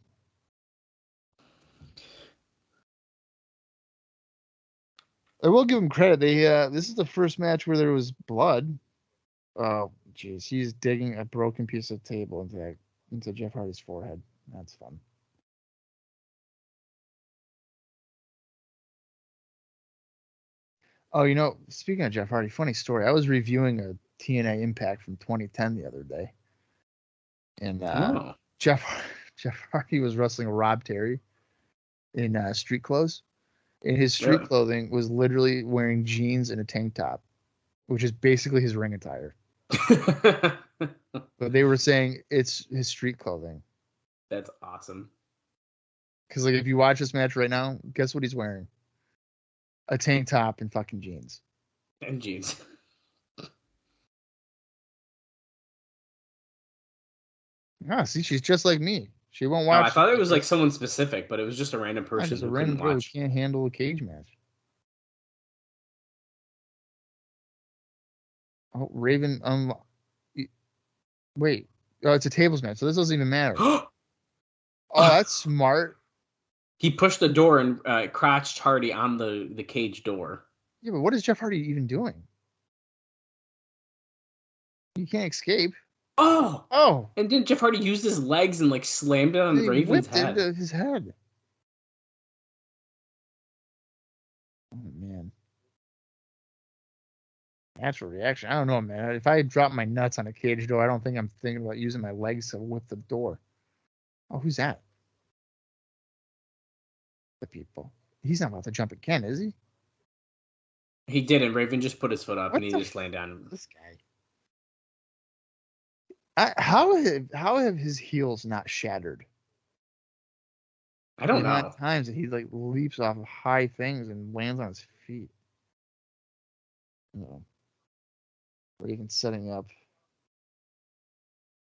I will give him credit. This is the first match where there was blood. Jeez, he's digging a broken piece of table into Jeff Hardy's forehead. That's fun. Oh, speaking of Jeff Hardy, funny story. I was reviewing a TNA Impact from 2010 the other day, and Jeff Hardy was wrestling Rob Terry in street clothes, and his street clothing was literally wearing jeans and a tank top, which is basically his ring attire. But they were saying it's his street clothing. That's awesome. Because if you watch this match right now, guess what he's wearing? A tank top and fucking jeans. And jeans. Ah, see, she's just like me. She won't watch. I thought it was like someone specific, but it was just a random person just a who random couldn't girl who watch. can't handle a cage match. Oh, Raven. Wait. Oh, it's a tables match, so this doesn't even matter. Oh, that's smart. He pushed the door and crotched Hardy on the cage door. Yeah, but what is Jeff Hardy even doing? He can't escape. Oh! And then Jeff Hardy used his legs and like slammed it on the Raven's head. Into his head. Oh man. Natural reaction. I don't know, man. If I drop my nuts on a cage door, I don't think I'm thinking about using my legs to whip the door. Oh, who's that? The people. He's not about to jump again, is he? He didn't. Raven just put his foot up and he just landed on this guy. How have his heels not shattered? I don't know. At times that he like leaps off of high things and lands on his feet. Raven setting up.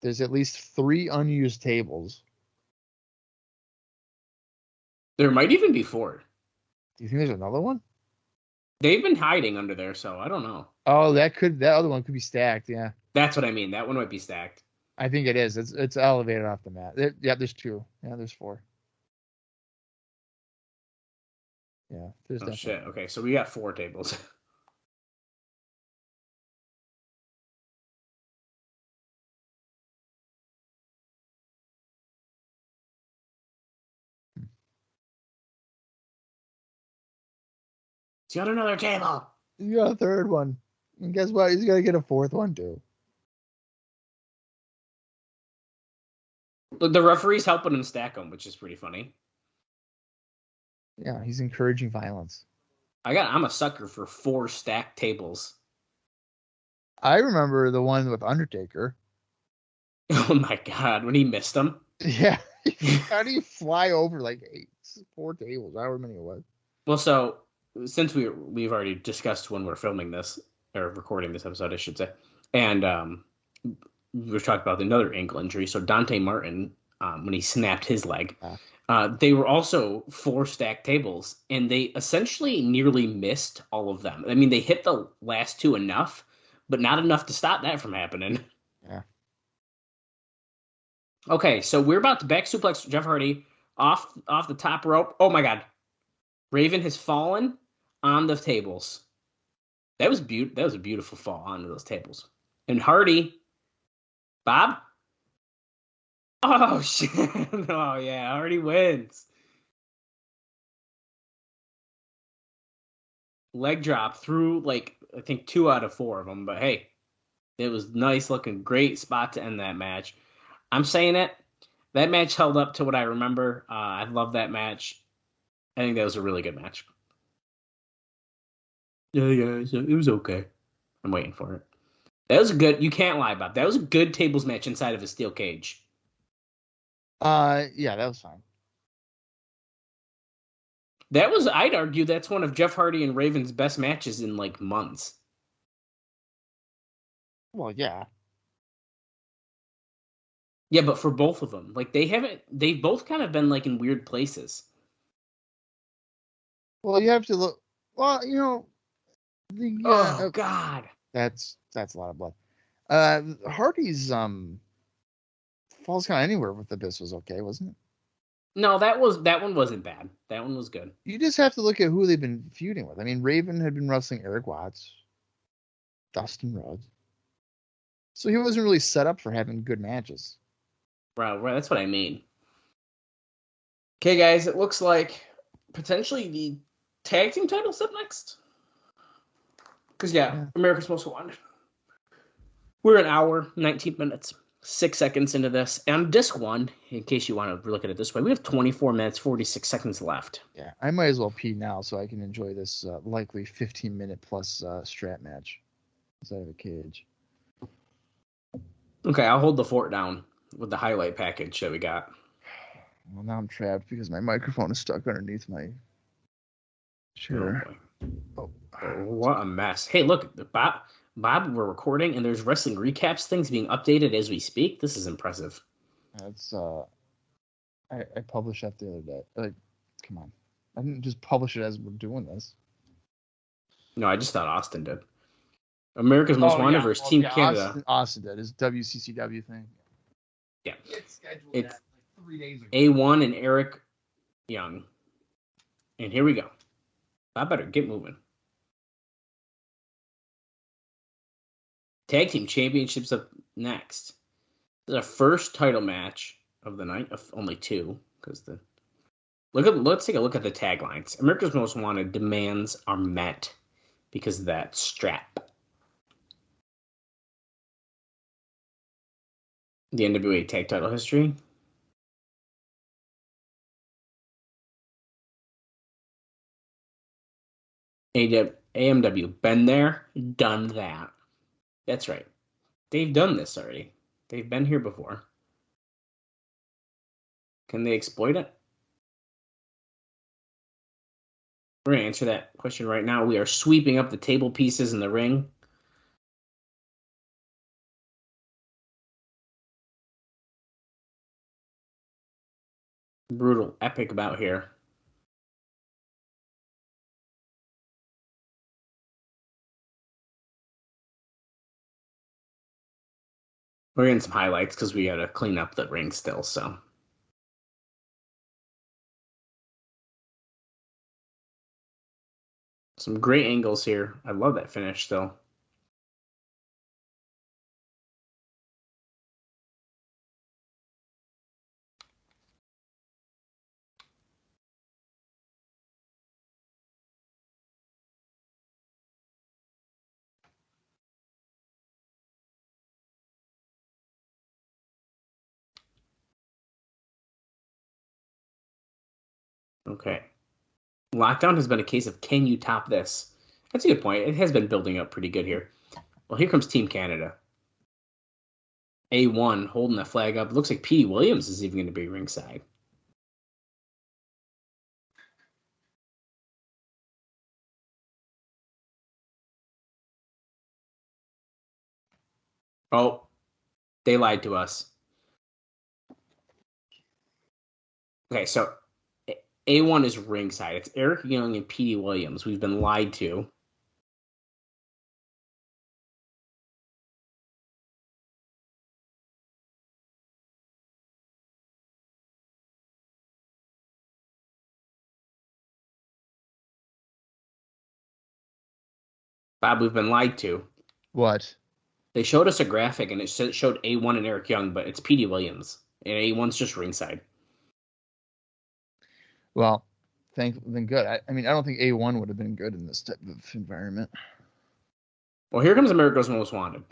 There's at least 3 unused tables. There might even be 4. Do you think there's another one? They've been hiding under there, so I don't know. Oh, that other one could be stacked, yeah. That's what I mean. That one might be stacked. I think it is. It's elevated off the mat. There's 2. Yeah, there's 4. Yeah, there's definitely. Shit. Okay, so we got 4 tables. He's got another table. He's got a 3rd one. And guess what? He's got to get a 4th one, too. The referee's helping him stack them, which is pretty funny. Yeah, he's encouraging violence. I'm a sucker for 4 stacked tables. I remember the one with Undertaker. Oh my god, when he missed them. Yeah. How do you fly over like 4 tables, however many it was? Well, so since we've already discussed when we're filming this, or recording this episode, I should say, and we've talked about another ankle injury. So Dante Martin, when he snapped his leg, they were also 4 stacked tables, and they essentially nearly missed all of them. I mean, they hit the last 2 enough, but not enough to stop that from happening. Yeah. Okay, so we're about to back suplex Jeff Hardy off the top rope. Oh my god. Raven has fallen on the tables. That was a beautiful fall onto those tables. And Hardy, Bob? Oh shit. Oh yeah, Hardy wins. Leg drop through like I think 2 out of 4 of them, but hey, it was nice looking, great spot to end that match. I'm saying it. That match held up to what I remember. I love that match. I think that was a really good match. Yeah, it was okay. I'm waiting for it. That was a good. You can't lie about it. That was a good tables match inside of a steel cage. Yeah, that was fine. That was, I'd argue, that's one of Jeff Hardy and Raven's best matches in like months. Well, yeah. Yeah, but for both of them, like they've both kind of been like in weird places. Well, you have to look. Well, oh God, that's a lot of blood. Hardy's falls kind of anywhere with Abyss was okay, wasn't it? No, that one wasn't bad. That one was good. You just have to look at who they've been feuding with. I mean, Raven had been wrestling Eric Watts, Dustin Rhodes, So he wasn't really set up for having good matches. Right, that's what I mean. Okay, guys, it looks like potentially the tag team title's up next. Because, yeah, America's Most Wanted. We're an hour, 19 minutes, 6 seconds into this. And on disc 1, in case you want to look at it this way, we have 24 minutes, 46 seconds left. Yeah, I might as well pee now so I can enjoy this likely 15-minute plus strap match inside of a cage. Okay, I'll hold the fort down with the highlight package that we got. Well, now I'm trapped because my microphone is stuck underneath my chair. Oh, what a mess. Hey, look, Bob, we're recording, and there's wrestling recaps things being updated as we speak. This is impressive. That's I published that the other day. Like, come on. I didn't just publish it as we're doing this. No, I just thought Austin did. America's Most Wanted versus Team Canada. Austin did. His WCCW thing. Yeah. It's scheduled it's like 3 days ago. A1 and Eric Young. And here we go. I better get moving. Tag Team Championships up next. This is our first title match of the night, of only 2, because let's take a look at the taglines. America's Most Wanted demands are met because of that strap. The NWA Tag Title History. AMW, been there, done that. That's right. They've done this already. They've been here before. Can they exploit it? We're going to answer that question right now. We are sweeping up the table pieces in the ring. Brutal, epic bout here. We're getting some highlights because we got to clean up the ring still, so. Some great angles here. I love that finish still. Okay. Lockdown has been a case of can you top this? That's a good point. It has been building up pretty good here. Well, here comes Team Canada. A1 holding the flag up. Looks like Petey Williams is even going to be ringside. Oh, they lied to us. Okay, so A1 is ringside. It's Eric Young and Petey Williams. We've been lied to. Bob, we've been lied to. What? They showed us a graphic, and it showed A1 and Eric Young, but it's Petey Williams. And A1's just ringside. Well, then good. I mean, I don't think A1 would have been good in this type of environment. Well, here comes America's Most Wanted.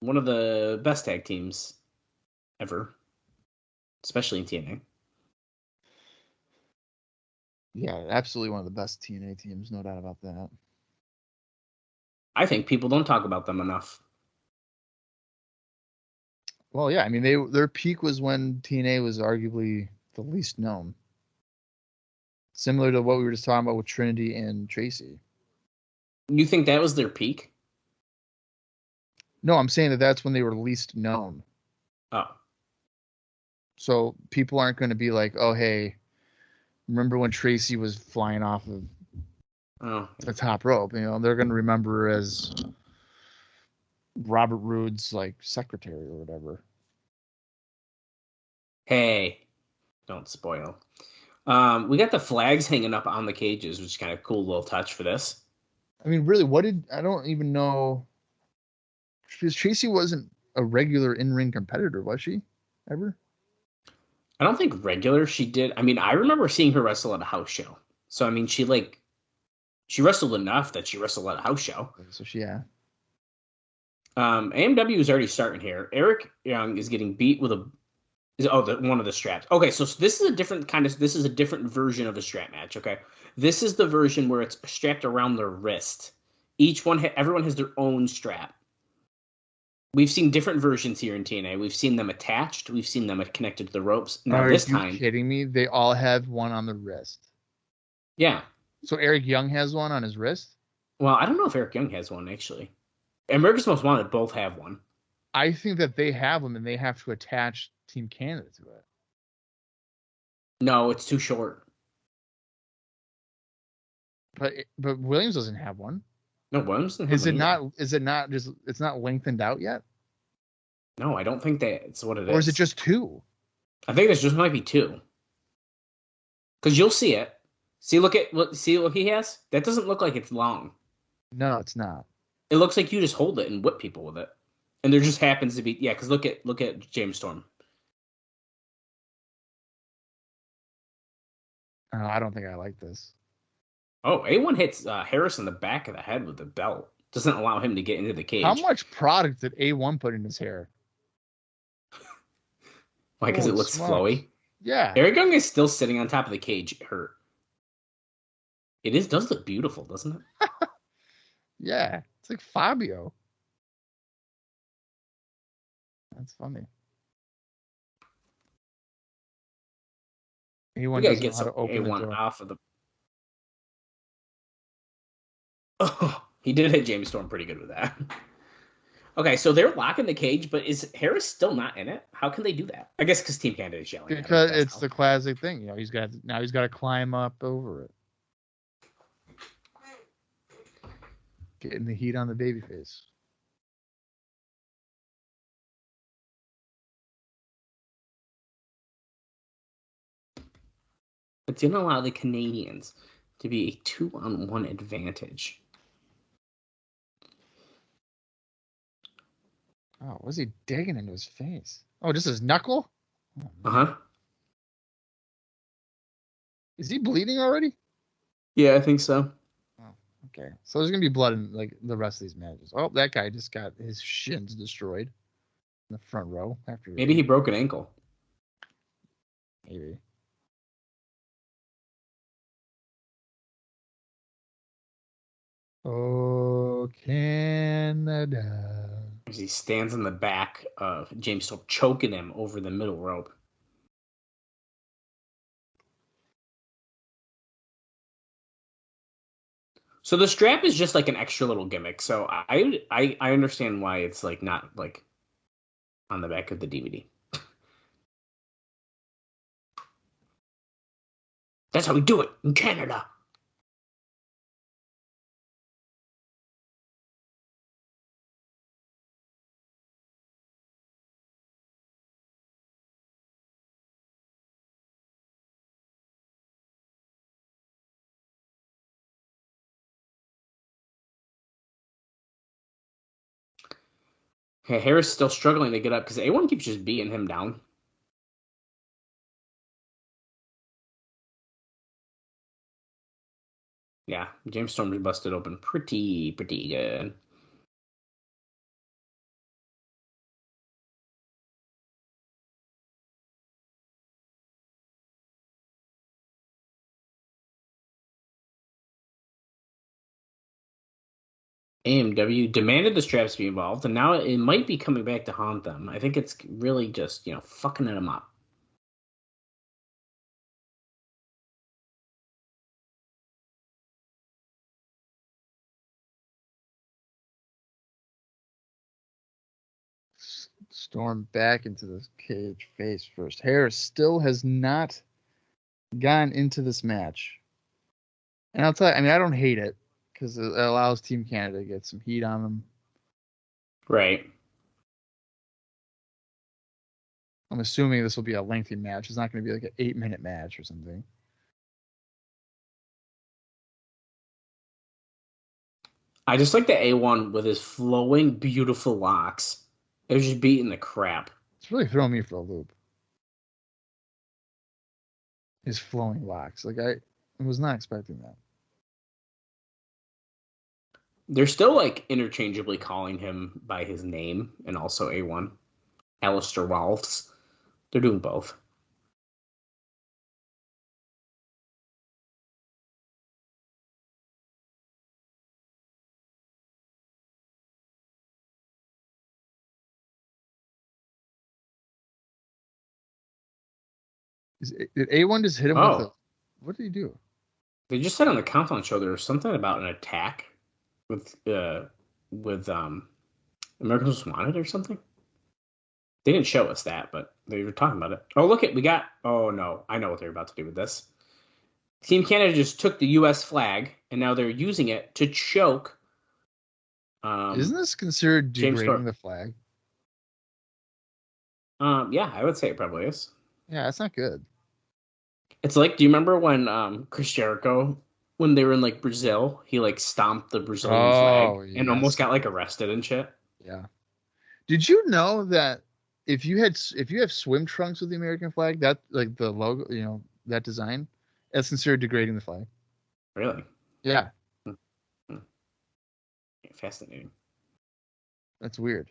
One of the best tag teams ever, especially in TNA. Yeah, absolutely one of the best TNA teams, no doubt about that. I think people don't talk about them enough. Well, yeah, I mean, their peak was when TNA was arguably the least known. Similar to what we were just talking about with Trinity and Tracy. You think that was their peak? No, I'm saying that that's when they were least known. Oh. So people aren't going to be like, oh, hey, remember when Tracy was flying off of the top rope? You know, they're going to remember her as Robert Roode's like secretary or whatever. Hey, don't spoil. We got the flags hanging up on the cages, which is kind of a cool little touch for this. I mean, really, I don't even know. because Tracy wasn't a regular in-ring competitor, was she? Ever? I don't think regular she did. I mean, I remember seeing her wrestle at a house show. So I mean, she wrestled enough that she wrestled at a house show. So yeah. AMW is already starting here. Eric Young is getting beat with one of the straps. Okay, so this is a different version of a strap match. Okay, this is the version where it's strapped around their wrist. Everyone has their own strap. We've seen different versions here in TNA. We've seen them attached. We've seen them connected to the ropes. Now this time, are you kidding me? They all have one on the wrist. Yeah. So Eric Young has one on his wrist? Well, I don't know if Eric Young has one, actually. America's Most Wanted both have one. I think that they have them and they have to attach Team Canada to it. No, it's too short. But Williams doesn't have one. No, Williams doesn't have one. Is it not just, it's not lengthened out yet? No, I don't think that's what it is. Or is it just two? I think this just might be two. Because you'll see it. See what he has? That doesn't look like it's long. No, it's not. It looks like you just hold it and whip people with it. And there just happens to be, because look at James Storm. Oh, I don't think I like this. Oh, A1 hits Harris in the back of the head with the belt. Doesn't allow him to get into the cage. How much product did A1 put in his hair? Why? Because it looks flowy? Yeah. Eric Young is still sitting on top of the cage. Hurt. It does look beautiful, doesn't it? Yeah. It's like Fabio. That's funny. A1 doesn't know how to open A1 the door. off of the... Oh, he did hit James Storm pretty good with that. Okay, so they're locking the cage, but is Harris still not in it? How can they do that? I guess because Team Canada is yelling. Because it's the classic thing, he's got to climb up over it. Getting the heat on the babyface. It's going to allow the Canadians to be a 2-on-1 advantage. Oh, was he digging into his face? Oh, just his knuckle? Uh-huh. Is he bleeding already? Yeah, I think so. Oh, okay. So there's going to be blood in the rest of these matches. Oh, that guy just got his shins destroyed in the front row. Maybe he broke an ankle. Maybe. Oh, Canada. As he stands in the back of James Storm, choking him over the middle rope. So the strap is just like an extra little gimmick. So I understand why it's like not like on the back of the DVD. That's how we do it in Canada. Hey, Harris still struggling to get up because A1 keeps just beating him down. Yeah, James Storm is busted open pretty good. AMW demanded the straps be involved, and now it might be coming back to haunt them. I think it's really just, fucking them up. Storm back into the cage face first. Harris still has not gotten into this match. And I'll tell you, I don't hate it because it allows Team Canada to get some heat on them. Right. I'm assuming this will be a lengthy match. It's not going to be like an 8-minute match or something. I just like the A1 with his flowing, beautiful locks. It was just beating the crap. It's really throwing me for a loop. His flowing locks. Like, I was not expecting that. They're still like interchangeably calling him by his name and also A1. Alistair Waltz. They're doing both. Did A1 just hit him with a... What did he do? They just said on the Countdown show there was something about an attack with American Most Wanted or something. They didn't show us that, but they were talking about it. Oh, look we got. Oh no, I know what they're about to do with this. Team Canada just took the U.S. flag and now they're using it to choke. Isn't this considered degrading the flag? Yeah, I would say it probably is. Yeah, that's not good. It's like, do you remember when Chris Jericho, when they were in like Brazil, he like stomped the Brazilian flag and almost got like arrested and shit? Yeah. Did you know that if you have swim trunks with the American flag, that like the logo, that design, that's considered degrading the flag? Really? Yeah. Fascinating. That's weird.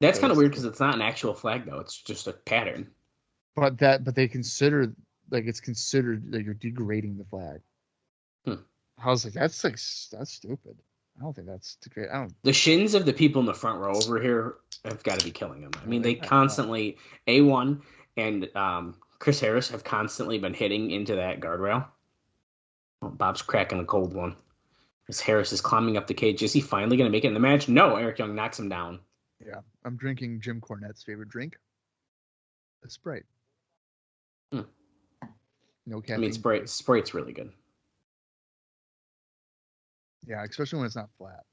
That's kind of weird because it's not an actual flag though; it's just a pattern. But they consider it's considered that you're degrading the flag. I was like, that's stupid. I don't think that's great. The shins of the people in the front row over here have got to be killing them. I mean, they constantly A1 and Chris Harris have constantly been hitting into that guardrail. Oh, Bob's cracking a cold one. As Harris is climbing up the cage, is he finally going to make it in the match? No, Eric Young knocks him down. Yeah, I'm drinking Jim Cornette's favorite drink, a Sprite. No caffeine. I mean, Sprite's really good. Yeah, especially when it's not flat.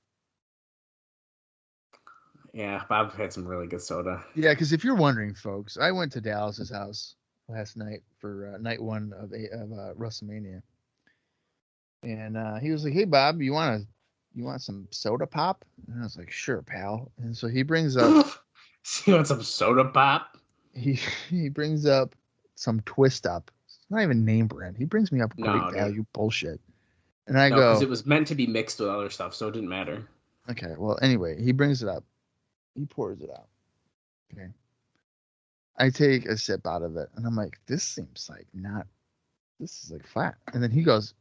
Yeah, Bob had some really good soda. Yeah, because if you're wondering, folks, I went to Dallas's house last night for night one of WrestleMania, and he was like, "Hey, Bob, you want some soda pop?" And I was like, "Sure, pal." And so he brings up, "You want some soda pop?" He brings up some Twist Up. It's not even name brand. He brings me up great value bullshit. And I go, because it was meant to be mixed with other stuff, so it didn't matter. Okay, well, anyway, he brings it up. He pours it out. Okay. I take a sip out of it, and I'm like, this seems like this is like flat. And then he goes,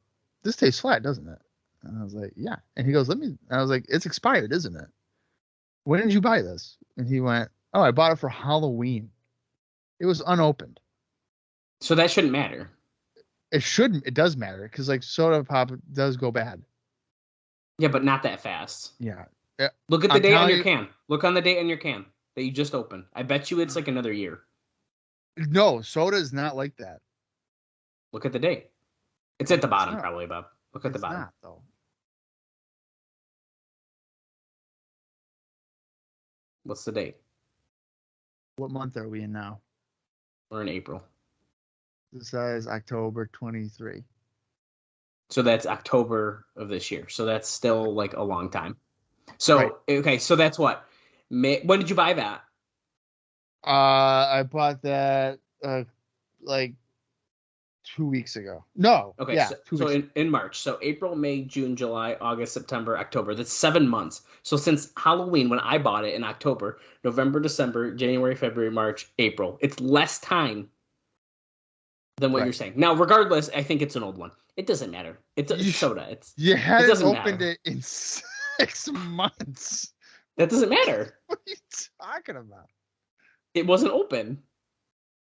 this tastes flat, doesn't it? And I was like, yeah. And he goes, I was like, it's expired, isn't it? When did you buy this? And he went, oh, I bought it for Halloween. It was unopened. So that shouldn't matter. It shouldn't. It does matter because like soda pop does go bad. Yeah, but not that fast. Yeah. Look at the date on your can. Look on the date on your can that you just opened. I bet you it's like another year. No, soda is not like that. Look at the date. It's at the bottom, probably, Bob. Look at the bottom. Not, though. What's the date? What month are we in now? We're in April. This says October 23. So that's October of this year. So that's still like a long time. So, Okay, so that's what? When did you buy that? I bought that like 2 weeks ago. No. Okay, yeah, so in March. So April, May, June, July, August, September, October. That's 7 months. So since Halloween, when I bought it in October, November, December, January, February, March, April. It's less time than what you're saying. Now, regardless, I think it's an old one. It doesn't matter. It's soda. You hadn't opened it in 6 months. That doesn't matter. What are you talking about? It wasn't open.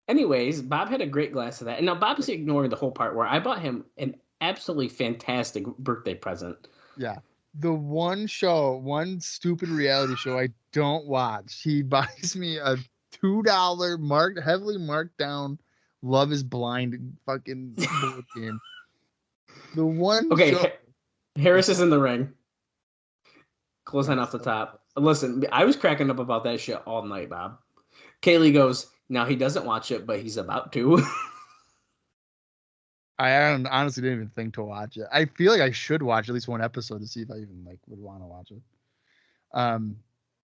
Anyways, Bob had a great glass of that. And now Bob's ignoring the whole part where I bought him an absolutely fantastic birthday present. Yeah. The one stupid reality show I don't watch, he buys me a $2 heavily marked down Love is Blind fucking board game. The one. Okay, Harris is in the ring. Clothesline off the top. Listen, I was cracking up about that shit all night, Bob. Kaylee goes, now he doesn't watch it, but he's about to. honestly didn't even think to watch it. I feel like I should watch at least one episode to see if I even would want to watch it.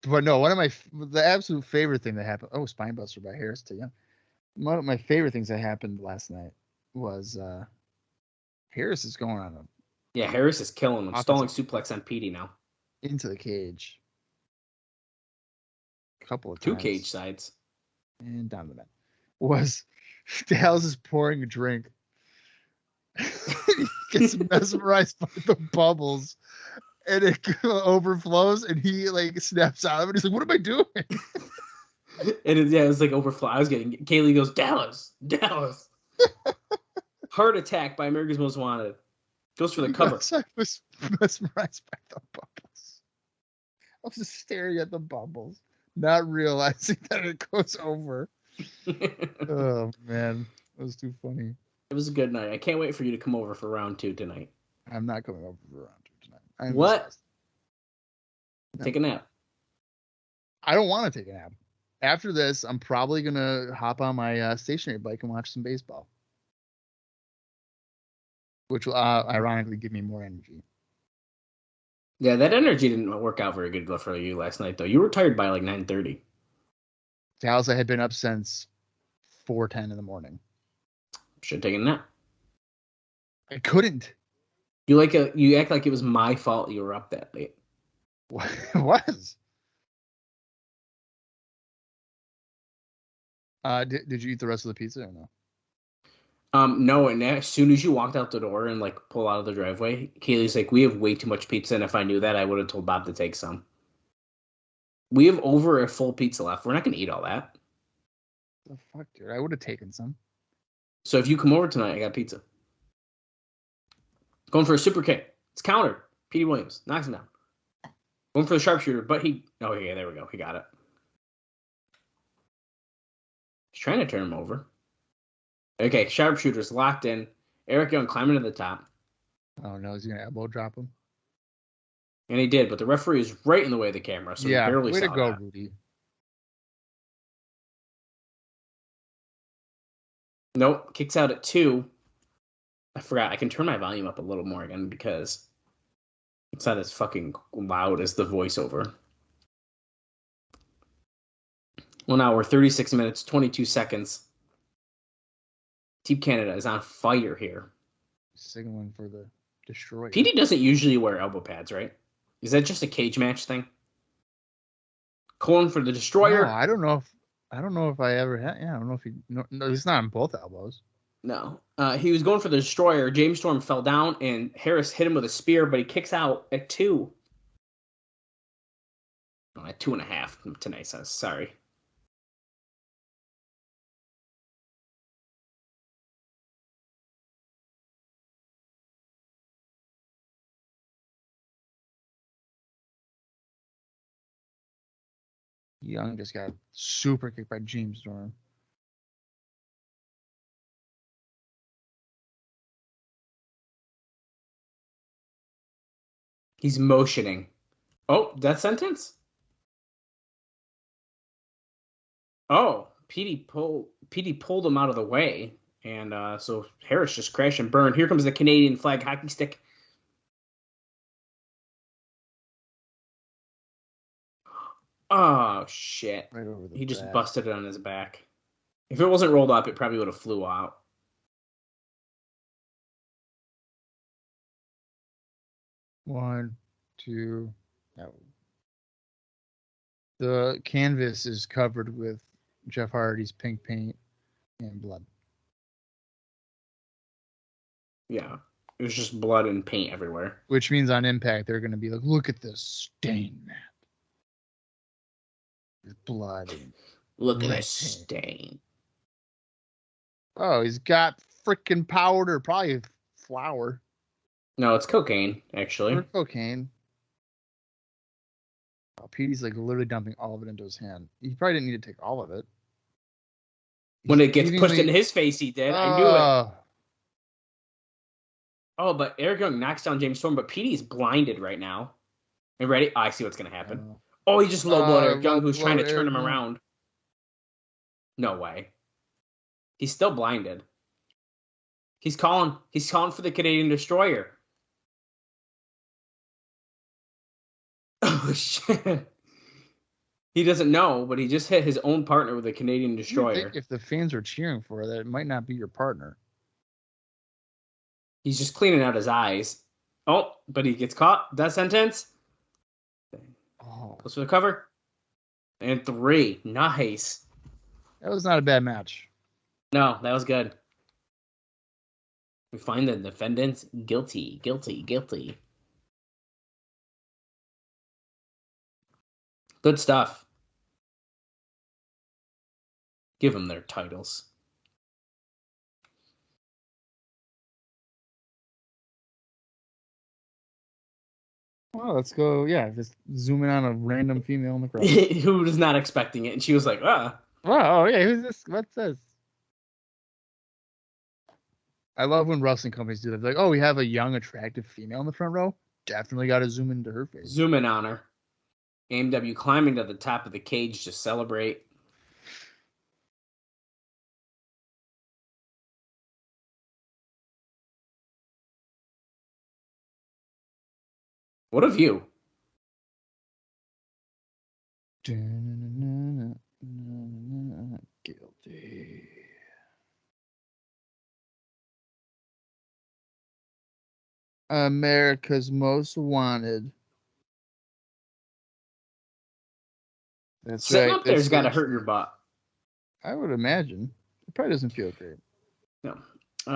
But no, the absolute favorite thing that happened. Oh, Spinebuster by Harris to Young. One of my favorite things that happened last night was Harris is going on Harris is killing him. Stalling suplex on Petey now. Into the cage. A couple of Two times. cage sides. And down the mat. Dallas is pouring a drink. He gets mesmerized by the bubbles. And it overflows, and he snaps out of it. He's like, "What am I doing?" And it's like overflow. I was getting. Kaylee goes, Dallas. Heart attack by America's Most Wanted. Goes for the cover. I was mesmerized by the bubbles. I was just staring at the bubbles, not realizing that it goes over. Oh man, it was too funny. It was a good night. I can't wait for you to come over for round 2 tonight. I'm not coming over for round 2 tonight. What? No. Take a nap. I don't want to take a nap. After this, I'm probably going to hop on my stationary bike and watch some baseball. Which will ironically give me more energy. Yeah, that energy didn't work out very good for you last night, though. You were tired by 9:30. Dallas, I had been up since 4:10 in the morning. Should have taken a nap. I couldn't. You act like it was my fault you were up that late. It was. Did you eat the rest of the pizza or no? No, and as soon as you walked out the door and pull out of the driveway, Kaylee's like, "We have way too much pizza, and if I knew that, I would have told Bob to take some." We have over a full pizza left. We're not gonna eat all that. The fuck, dude! I would have taken some. So if you come over tonight, I got pizza. Going for a super kick. It's countered. Petey Williams knocks him down. Going for the sharpshooter, but oh yeah, there we go. He got it. He's trying to turn him over. Okay, sharpshooter's locked in. Eric Young climbing to the top. Oh no, is he gonna elbow drop him? And he did, but the referee is right in the way of the camera, so he barely saw way to go, that. Rudy. Nope, kicks out at 2. I forgot. I can turn my volume up a little more again because it's not as fucking loud as the voiceover. Well, now we're 36 minutes, 22 seconds. Team Canada is on fire here. Signaling for the destroyer. Petey doesn't usually wear elbow pads, right? Is that just a cage match thing? Calling for the destroyer. No, I don't know if I ever had. Yeah, I don't know if he. No, he's not on both elbows. No, he was going for the destroyer. James Storm fell down, and Harris hit him with a spear, but he kicks out at 2. No, at 2.5 tonight. So sorry. Young just got super kicked by James Storm. He's motioning. Oh, death sentence? Oh, Petey pulled him out of the way. And so Harris just crashed and burned. Here comes the Canadian flag hockey stick. Oh, shit. Right over the he just back. busted it on his back. If it wasn't rolled up, it probably would have flew out. One, two. No. The canvas is covered with Jeff Hardy's pink paint and blood. Yeah. It was just blood and paint everywhere. Which means on impact, they're going to be like, look at this stain, man. There's blood. Look at this stain. Oh, he's got freaking powder. Probably flour. No, it's cocaine, actually. Or cocaine. Oh, Petey's like literally dumping all of it into his hand. He probably didn't need to take all of it. When it gets pushed in his face, he did. I knew it. Oh, but Eric Young knocks down James Storm, but Petey's blinded right now. And ready? Oh, I see what's going to happen. Oh, he just low-blowed Eric Young, who's trying to turn him around. No way. He's still blinded. He's calling for the Canadian Destroyer. Oh, shit. He doesn't know, but he just hit his own partner with a Canadian Destroyer. You think if the fans are cheering for that, it might not be your partner. He's just cleaning out his eyes. Oh, but he gets caught. Death sentence. Oh, Goes for the cover. And 3. Nice. that was not a bad match. No, that was good. We find the defendants guilty. Good stuff. Give them their titles. Well, let's go. Yeah, just zooming on a random female in the crowd. Who was not expecting it, and she was like, ah. Oh, yeah, who's this? What's this? I love when wrestling companies do that. They're like, oh, we have a young, attractive female in the front row. Definitely got to zoom into her face. Zoom in on her. AMW climbing to the top of the cage to celebrate. What a view. Guilty. America's Most Wanted. That's Sitting right. up there's got to hurt your butt. I would imagine. It probably doesn't feel great. No.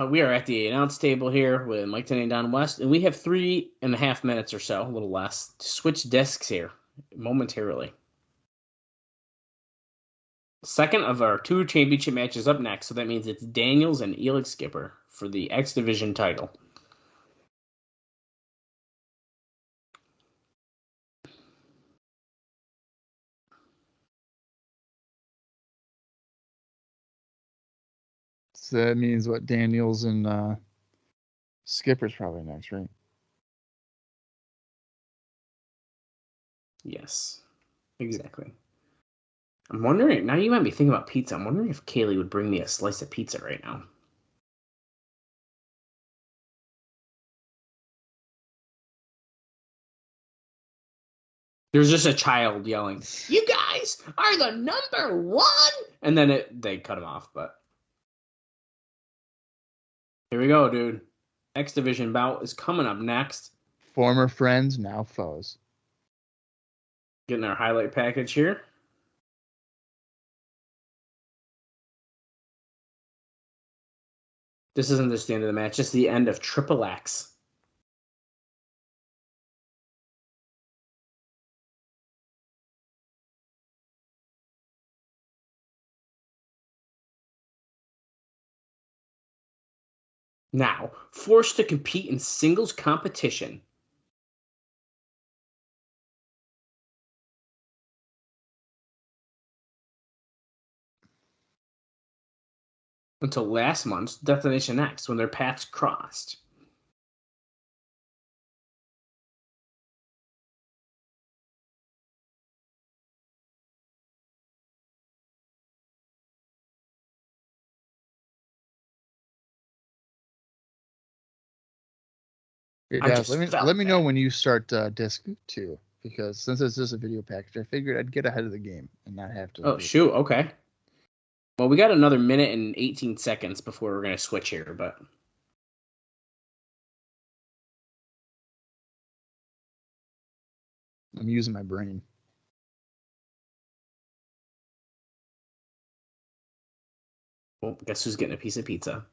We are at the announce table here with Mike Tenay and Don West, and we have 3.5 minutes or so, a little less, to switch desks here momentarily. Second of our 2 championship matches up next, so that means it's Daniels and Elix Skipper for the X-Division title. So that means what? Daniels and Skipper's probably next, right? Yes, exactly. I'm wondering, now you might be thinking about pizza. I'm wondering if Kaylee would bring me a slice of pizza right now. There's just a child yelling, "You guys are the number 1!" And then they cut him off, but here we go, dude. X-Division bout is coming up next. Former friends, now foes. Getting our highlight package here. This isn't just the end of the match, just the end of Triple X. Now, forced to compete in singles competition. Until last month's Destination X, when their paths crossed. Hey, I Dad, just felt let me know that. when you start disc 2, because since it's just a video package, I figured I'd get ahead of the game and not have to. Oh, shoot, okay. Well, we got another minute and 18 seconds before we're going to switch here, but... I'm using my brain. Well, guess who's getting a piece of pizza?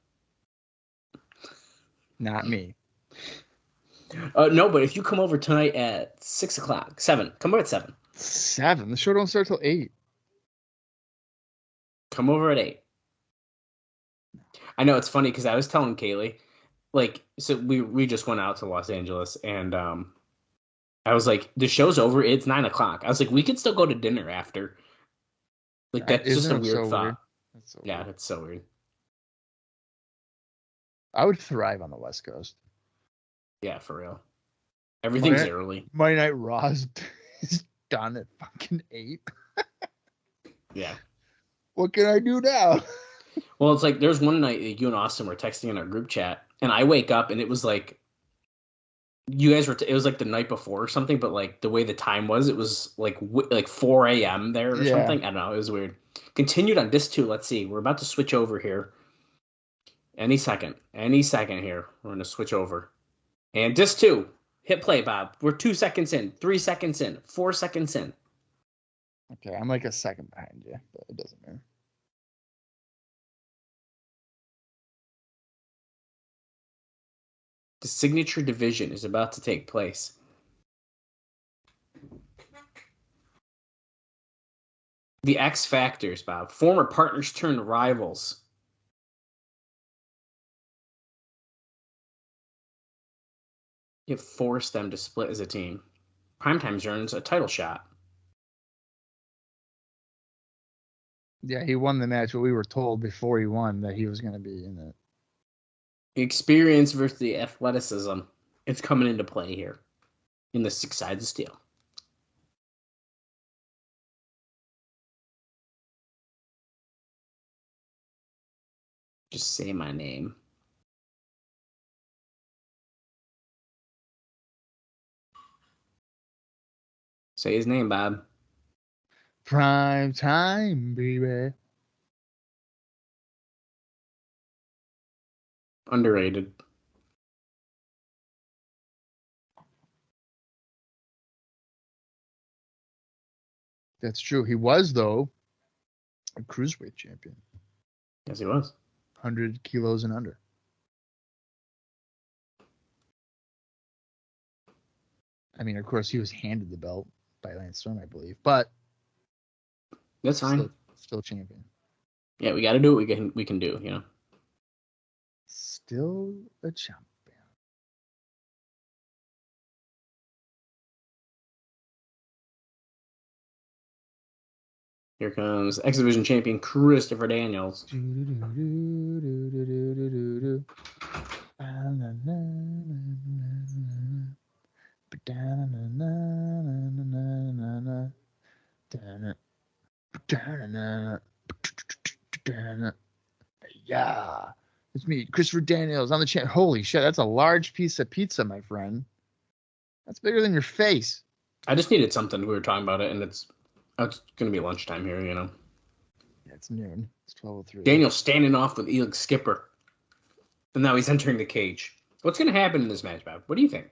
Not me. No, but if you come over tonight at 6 o'clock, 7, come over at 7. 7? The show don't start till 8. Come over at 8. I know, it's funny because I was telling Kaylee, like, so we just went out to Los Angeles, and I was like, the show's over, it's 9 o'clock. I was like, we could still go to dinner after. Like, that's just a weird thought. Weird? That's so Yeah, weird. it's so weird. I would thrive on the West Coast. Yeah, for real. Everything's Monday- early. Monday Night Raw is done at fucking 8. Yeah. What can I do now? Well, it's like there's one night you and Austin were texting in our group chat, and I wake up and it was like you guys were. It was like the night before or something, but like the way the time was, it was like 4 a.m. there or Yeah. something. I don't know. It was weird. Continued on disc 2. Let's see. We're about to switch over here. Any second here. We're gonna switch over. And disc 2. Hit play, Bob. We're 2 seconds in, 3 seconds in, 4 seconds in. Okay, I'm like a second behind you, but it doesn't matter. The signature division is about to take place. The X Factors, Bob. Former partners turned rivals. It forced them to split as a team. Primetime's earns a title shot. Yeah, he won the match, but we were told before he won that he was going to be in it. Experience versus the athleticism. It's coming into play here in the 6 sides of steel. Just say my name. Say his name, Bob. Prime time, baby. Underrated. That's true. He was, though, a cruiserweight champion. Yes, he was. 100 kilos and under. I mean, of course, he was handed the belt by Lance Storm, I believe, but That's fine. Still champion. Yeah, we got to do what we can do, you know. Still a champion. Here comes X-Division champion Christopher Daniels. Yeah, it's me, Christopher Daniels. I'm the champ. Holy shit, that's a large piece of pizza, my friend. That's bigger than your face. I just needed something. We were talking about it, and it's going to be lunchtime here, you know. Yeah, it's noon. It's 12:03. Daniel's standing off with Elix Skipper, and now he's entering the cage. What's going to happen in this match, Bob? What do you think?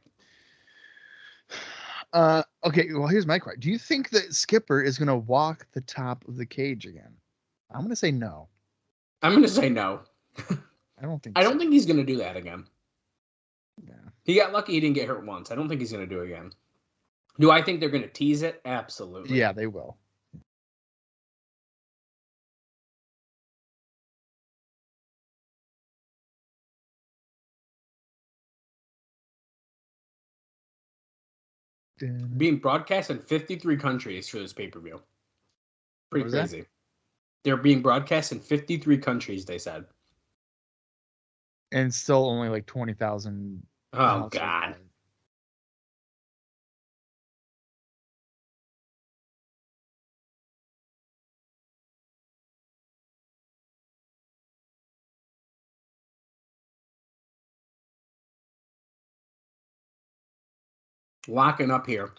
Okay, well, here's my question. Do you think that Skipper is going to walk the top of the cage again? I'm going to say no. I'm going to say no. I don't think he's going to do that again. Yeah. He got lucky he didn't get hurt once. I don't think he's going to do it again. Do I think they're going to tease it? Absolutely. Yeah, they will. Being broadcast in 53 countries for this pay-per-view. Pretty crazy. They're being broadcast in 53 countries, they said. And still only like 20,000. Oh, God. Locking up here.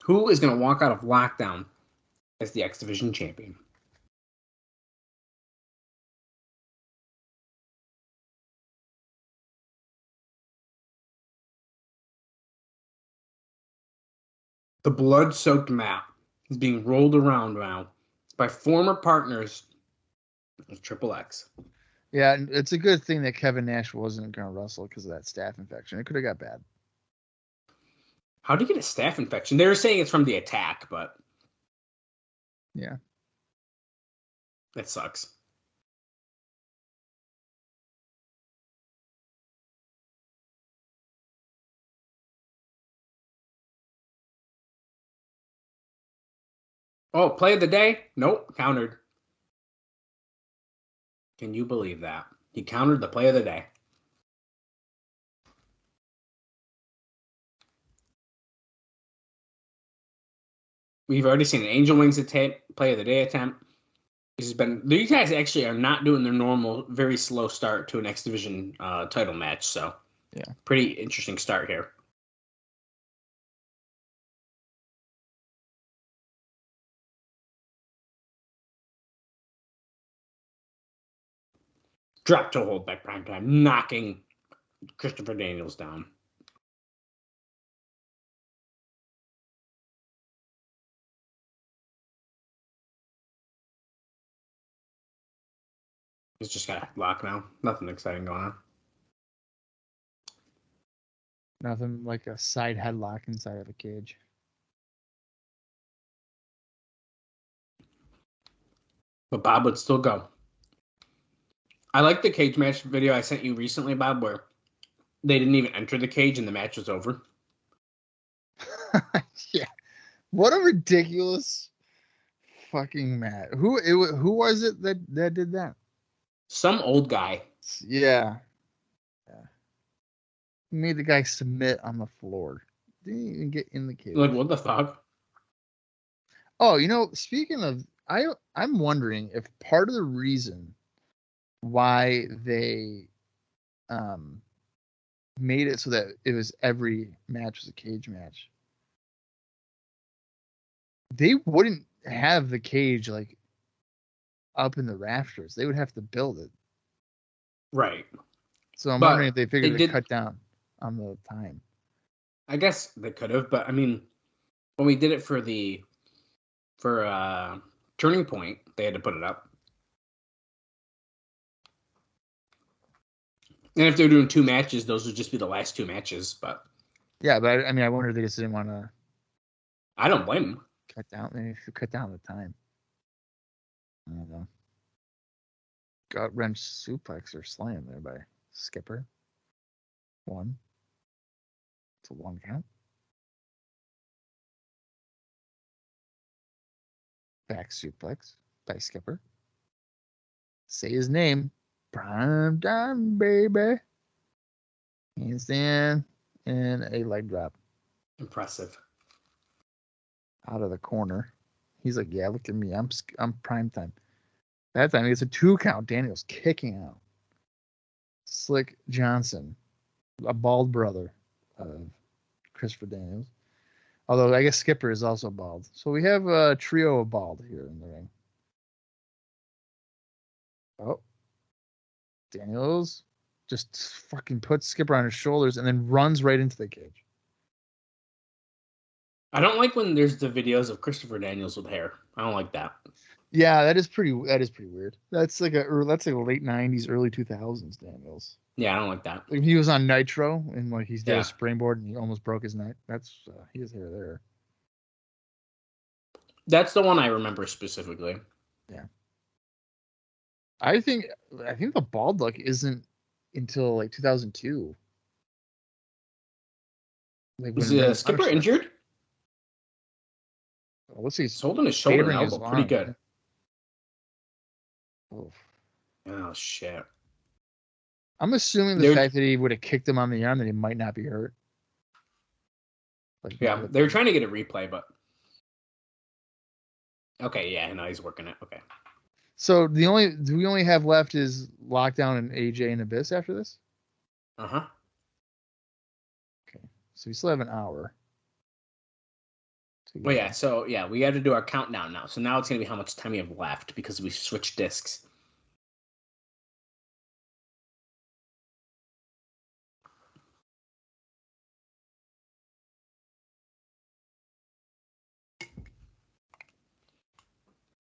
Who is going to walk out of lockdown as the X-Division champion? The blood-soaked map is being rolled around now by former partners of Triple X. Yeah, it's a good thing that Kevin Nash wasn't going to wrestle because of that staph infection. It could have got bad. How did he get a staph infection? They were saying it's from the attack, but yeah, that sucks. Oh, play of the day? Nope, countered. Can you believe that? He countered the play of the day. We've already seen an Angel Wings play of the day attempt. These guys actually are not doing their normal, very slow start to an X Division title match. So, Yeah. Pretty interesting start here. Drop toe hold back prime time, knocking Christopher Daniels down. He's just got a lock now. Nothing exciting going on. Nothing like a side headlock inside of a cage. But Bob would still go. I like the cage match video I sent you recently, Bob, where they didn't even enter the cage and the match was over. Yeah. What a ridiculous fucking match. Who was it that did that? Some old guy. Yeah. Made the guy submit on the floor. Didn't even get in the cage. Like, what the fuck? Oh, speaking of, I'm wondering if part of the reason why they made it so that it was every match was a cage match, they wouldn't have the cage like up in the rafters. They would have to build it. Right. So I'm wondering if they figured to cut down on the time. I guess they could have, but I mean, when we did it for Turning Point, they had to put it up. And if they're doing 2 matches, those would just be the last 2 matches. But yeah, but I mean, I wonder if they just didn't want to. I don't blame them. Cut down. Maybe cut down the time. I don't know. Gut wrench suplex or slam there by Skipper. 1. It's a 1 count. Back suplex by Skipper. Say his name. Prime time, baby. Handstand and a leg drop. Impressive. Out of the corner. He's like, yeah, look at me. I'm prime time. That time it's a 2 count. Daniels kicking out. Slick Johnson, a bald brother of Christopher Daniels. Although I guess Skipper is also bald. So we have a trio of bald here in the ring. Oh. Daniels just fucking puts Skipper on his shoulders and then runs right into the cage. I don't like when there's the videos of Christopher Daniels with hair. I don't like that. Yeah, that is pretty weird. That's like a late 90s, early 2000s Daniels. Yeah, I don't like that. Like he was on Nitro and like he's did a springboard and he almost broke his neck. That's he has hair there. That's the one I remember specifically. Yeah. I think the bald look isn't until like 2002. Like is Skipper injured? Let's see. He's holding his shoulder and elbow pretty good. Oh shit. I'm assuming the fact that he would have kicked him on the arm that he might not be hurt. Like, yeah, they were trying to get a replay, but okay, yeah, no, he's working it. Okay. So do we only have left is Lockdown and AJ and Abyss after this? Uh-huh. Okay. So we still have an hour. Well, yeah, so yeah, we got to do our countdown now. So now it's going to be how much time we have left because we switched discs.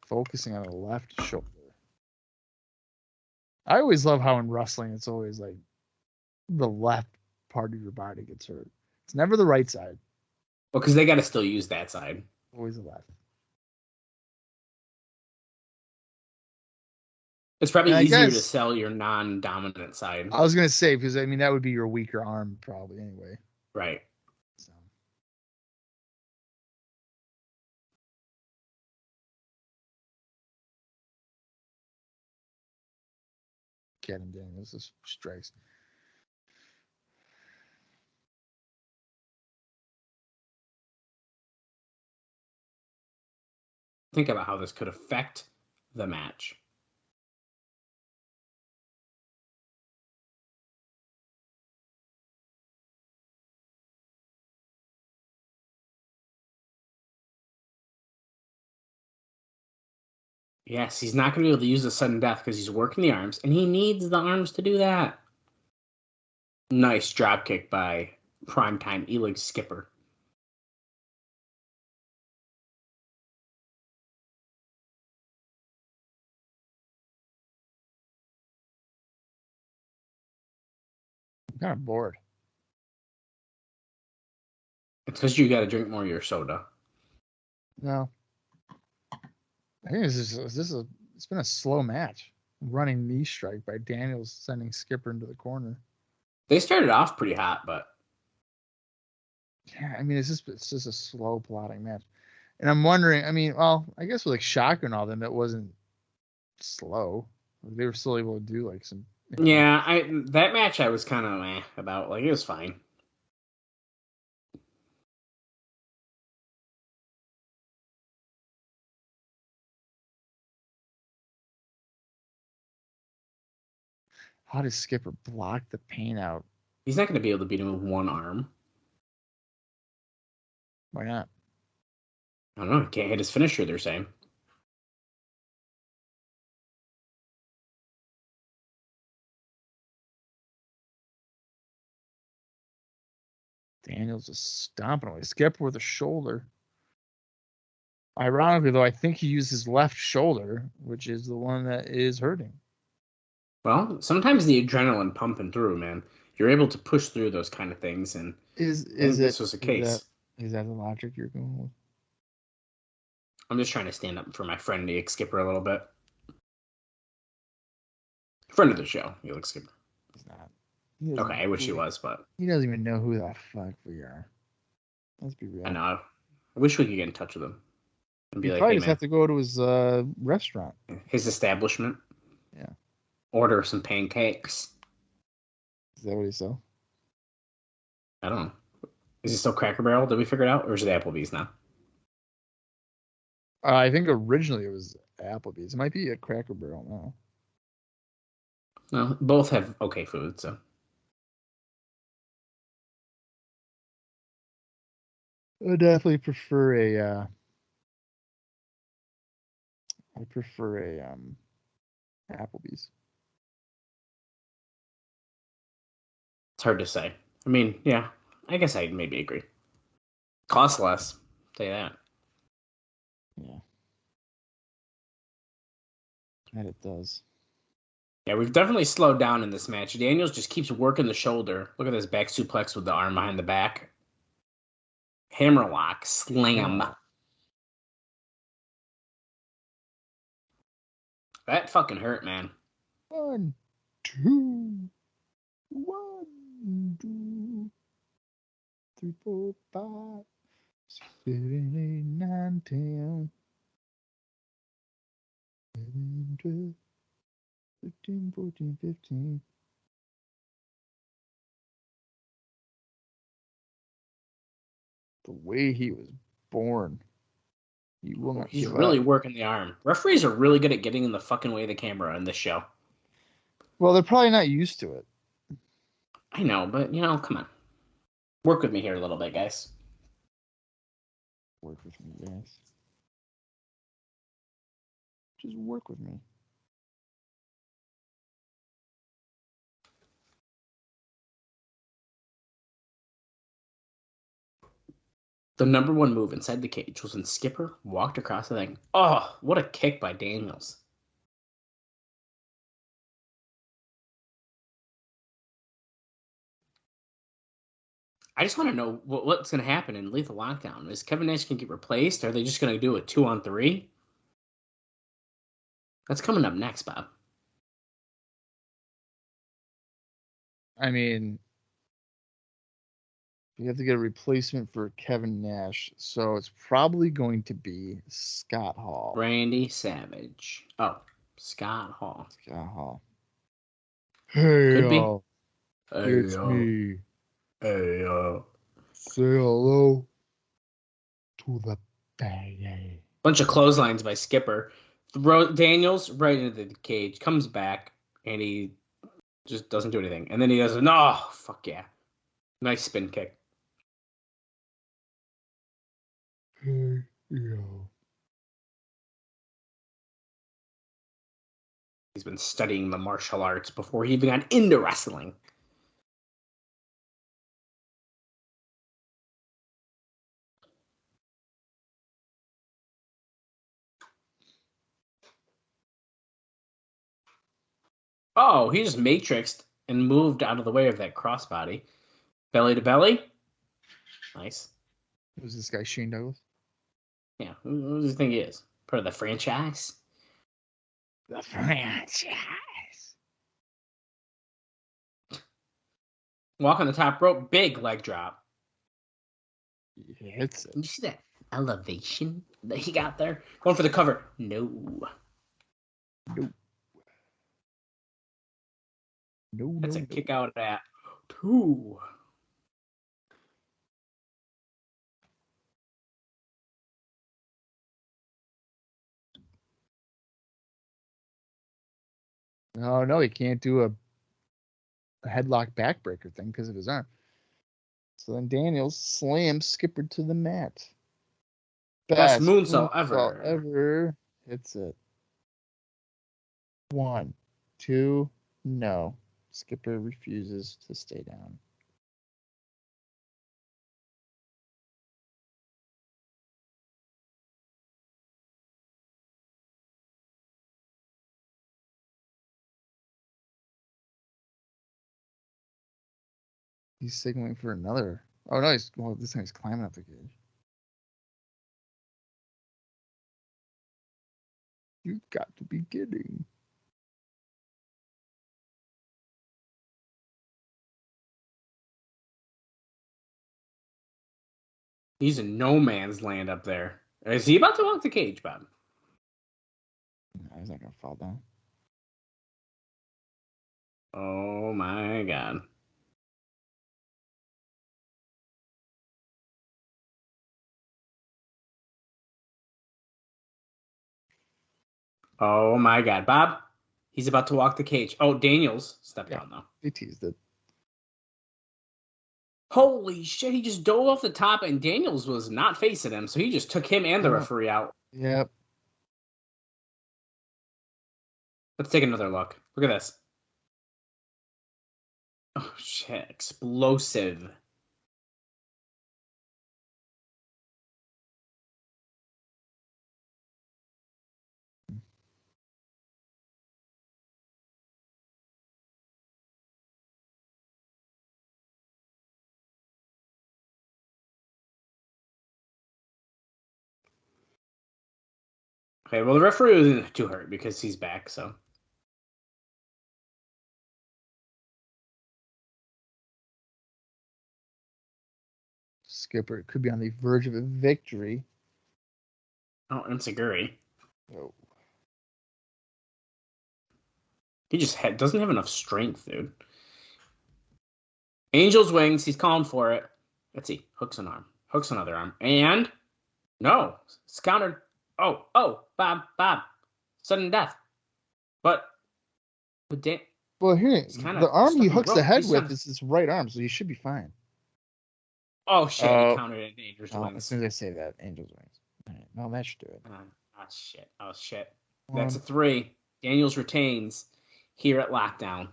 Focusing on the left shoulder. I always love how in wrestling it's always like the left part of your body gets hurt. It's never the right side. Well, because they got to still use that side. Always the left. It's probably easier to sell your non-dominant side. I was going to say, because I mean, that would be your weaker arm probably anyway. Right. So. Get him doing this is strikes. Think about how this could affect the match. Yes, he's not going to be able to use the sudden death because he's working the arms, and he needs the arms to do that. Nice drop kick by primetime Elix Skipper. I'm kind of bored. It's because you got to drink more of your soda. No. I think it's been a slow match. Running knee strike by Daniels sending Skipper into the corner. They started off pretty hot, but yeah, I mean it's just a slow plotting match. And I'm wondering, I mean, well, I guess with like Shocker and all them, it wasn't slow. They were still able to do like some. Yeah, that match I was kind of about. Like, it was fine. How does Skipper block the pain out? He's not going to be able to beat him with one arm. Why not? I don't know. He can't hit his finisher, they're saying. Daniels just stomping away. Skipper with a shoulder. Ironically, though, I think he used his left shoulder, which is the one that is hurting. Well, sometimes the adrenaline pumping through, man. You're able to push through those kind of things, and this was a case. Is that the logic you're going with? I'm just trying to stand up for my friend, Elix Skipper, a little bit. Friend of the show, Elix Skipper. He's not. Okay, I wish he was, but he doesn't even know who the fuck we are. Let's be real. I know. I wish we could get in touch with him and be like, probably hey, just man. have to go to his restaurant. His establishment. Yeah. Order some pancakes. Is that what he said? I don't know. Is it still Cracker Barrel? Did we figure it out? Or is it Applebee's now? I think originally it was Applebee's. It might be a Cracker Barrel now. No, both have okay food, so. I definitely prefer a Applebee's. It's hard to say. I mean, yeah, I guess I'd maybe agree. Costs less. Say that. Yeah. That it does. Yeah, we've definitely slowed down in this match. Daniels just keeps working the shoulder. Look at this back suplex with the arm behind the back. Hammerlock. Slam. Yeah. That fucking hurt, man. 1, 2. 1, 2, 3, 4, 5, 6, 7, 8, 9, 10, 11, 12, 13, 14, 15. The way he was born. He will not. He's really working the arm. Referees are really good at getting in the fucking way of the camera in this show. Well, they're probably not used to it. I know, but, come on. Work with me here a little bit, guys. Work with me, guys. Just work with me. The number one move inside the cage was when Skipper walked across the thing. Oh, what a kick by Daniels. I just want to know what's going to happen in Lethal Lockdown. Is Kevin Nash going to get replaced? Are they just going to do a 2-on-3? That's coming up next, Bob. I mean, you have to get a replacement for Kevin Nash, so it's probably going to be Scott Hall. Randy Savage. Oh, Scott Hall. Scott Hall. Hey, Could be. It's me. Hey, Say hello to the baby. Bunch of clotheslines by Skipper. Daniels right into the cage, comes back, and he just doesn't do anything. And then he does, no, fuck yeah. Nice spin kick. Yeah. He's been studying the martial arts before he even got into wrestling. Oh, he just matrixed and moved out of the way of that crossbody. Belly to belly. Nice. Who's this guy, Shane Douglas? Yeah, who does he think he is? Part of the franchise? The franchise. Walk on the top rope, big leg drop. He hits it. You see that elevation that he got there? Going for the cover. No. Nope. No, That's no, a no. kick out at 2. No, he can't do a headlock backbreaker thing because of his arm. So then Daniels slams Skipper to the mat. Best moonsault ever. Ever hits it. 1, 2, no. Skipper refuses to stay down. He's signaling for another. Oh no, this time he's climbing up the cage. You've got to be kidding. He's in no man's land up there. Is he about to walk the cage, Bob? No, he's not gonna fall down. Oh my god. Oh my god. Bob, he's about to walk the cage. Oh, Daniels stepped down though. He teased it. Holy shit, he just dove off the top and Daniels was not facing him, so he just took him and the referee out. Yep. Let's take another look. Look at this. Oh shit, explosive. Okay, well, the referee wasn't too hurt because he's back, so. Skipper could be on the verge of a victory. Oh, Enziguri. Oh. He just doesn't have enough strength, dude. Angel's wings, he's calling for it. Let's see. Hooks an arm. Hooks another arm. And no. It's countered. Oh, Bob. Sudden death. But Well, here, the arm he hooks the head with is his right arm, so he should be fine. Oh, shit. He countered it. Angel's wings. As soon as I say that, Angel's wings. All right, no, that should do it. Oh, shit. That's a 3. Daniels retains here at Lockdown.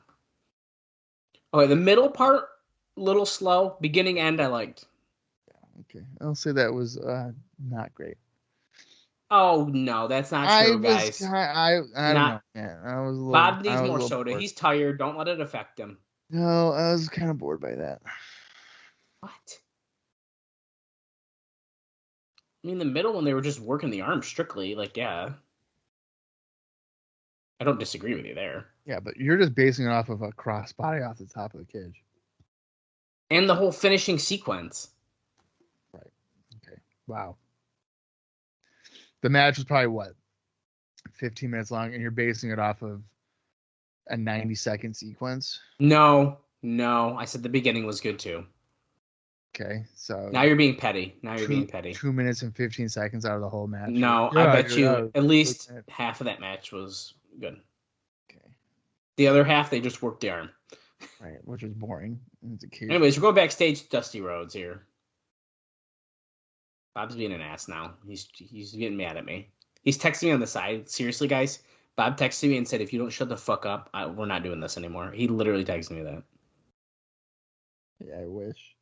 Okay, the middle part, little slow. Beginning, end, I liked. Yeah, okay. I'll say that was not great. Oh, no, that's not true, guys. I don't know. Yeah, I was a little, Bob needs more soda. Bored. He's tired. Don't let it affect him. No, I was kind of bored by that. What? I mean, the middle when they were just working the arm strictly, like, yeah. I don't disagree with you there. Yeah, but you're just basing it off of a crossbody off the top of the cage. And the whole finishing sequence. Right. Okay. Wow. The match was probably, 15 minutes long, and you're basing it off of a 90-second sequence? No. I said the beginning was good, too. Okay, so Now you're being petty. Now you're being petty. 2 minutes and 15 seconds out of the whole match. No, Yeah, I bet dude, you at least good match. half of that match was good. Okay, The other half, they just worked the arm. right, which was boring. Anyways, we're going backstage to Dusty Rhodes here. Bob's being an ass now. He's getting mad at me. He's texting me on the side. Seriously, guys, Bob texted me and said, if you don't shut the fuck up, we're not doing this anymore. He literally texted me that. Yeah, I wish.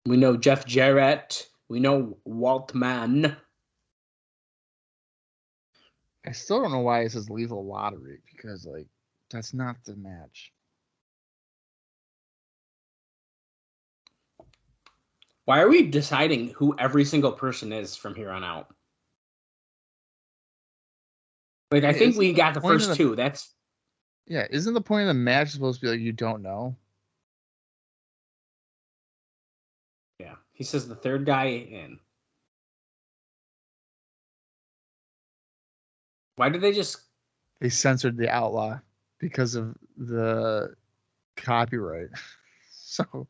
We know Jeff Jarrett. We know Waltman. I still don't know why it says Lethal Lottery, because, like, that's not the match. Why are we deciding who every single person is from here on out? Like, I think we got the first two. That's... Yeah, isn't the point of the match supposed to be like you don't know? Yeah, he says the third guy in. Why did they just... They censored the Outlaw because of the copyright. So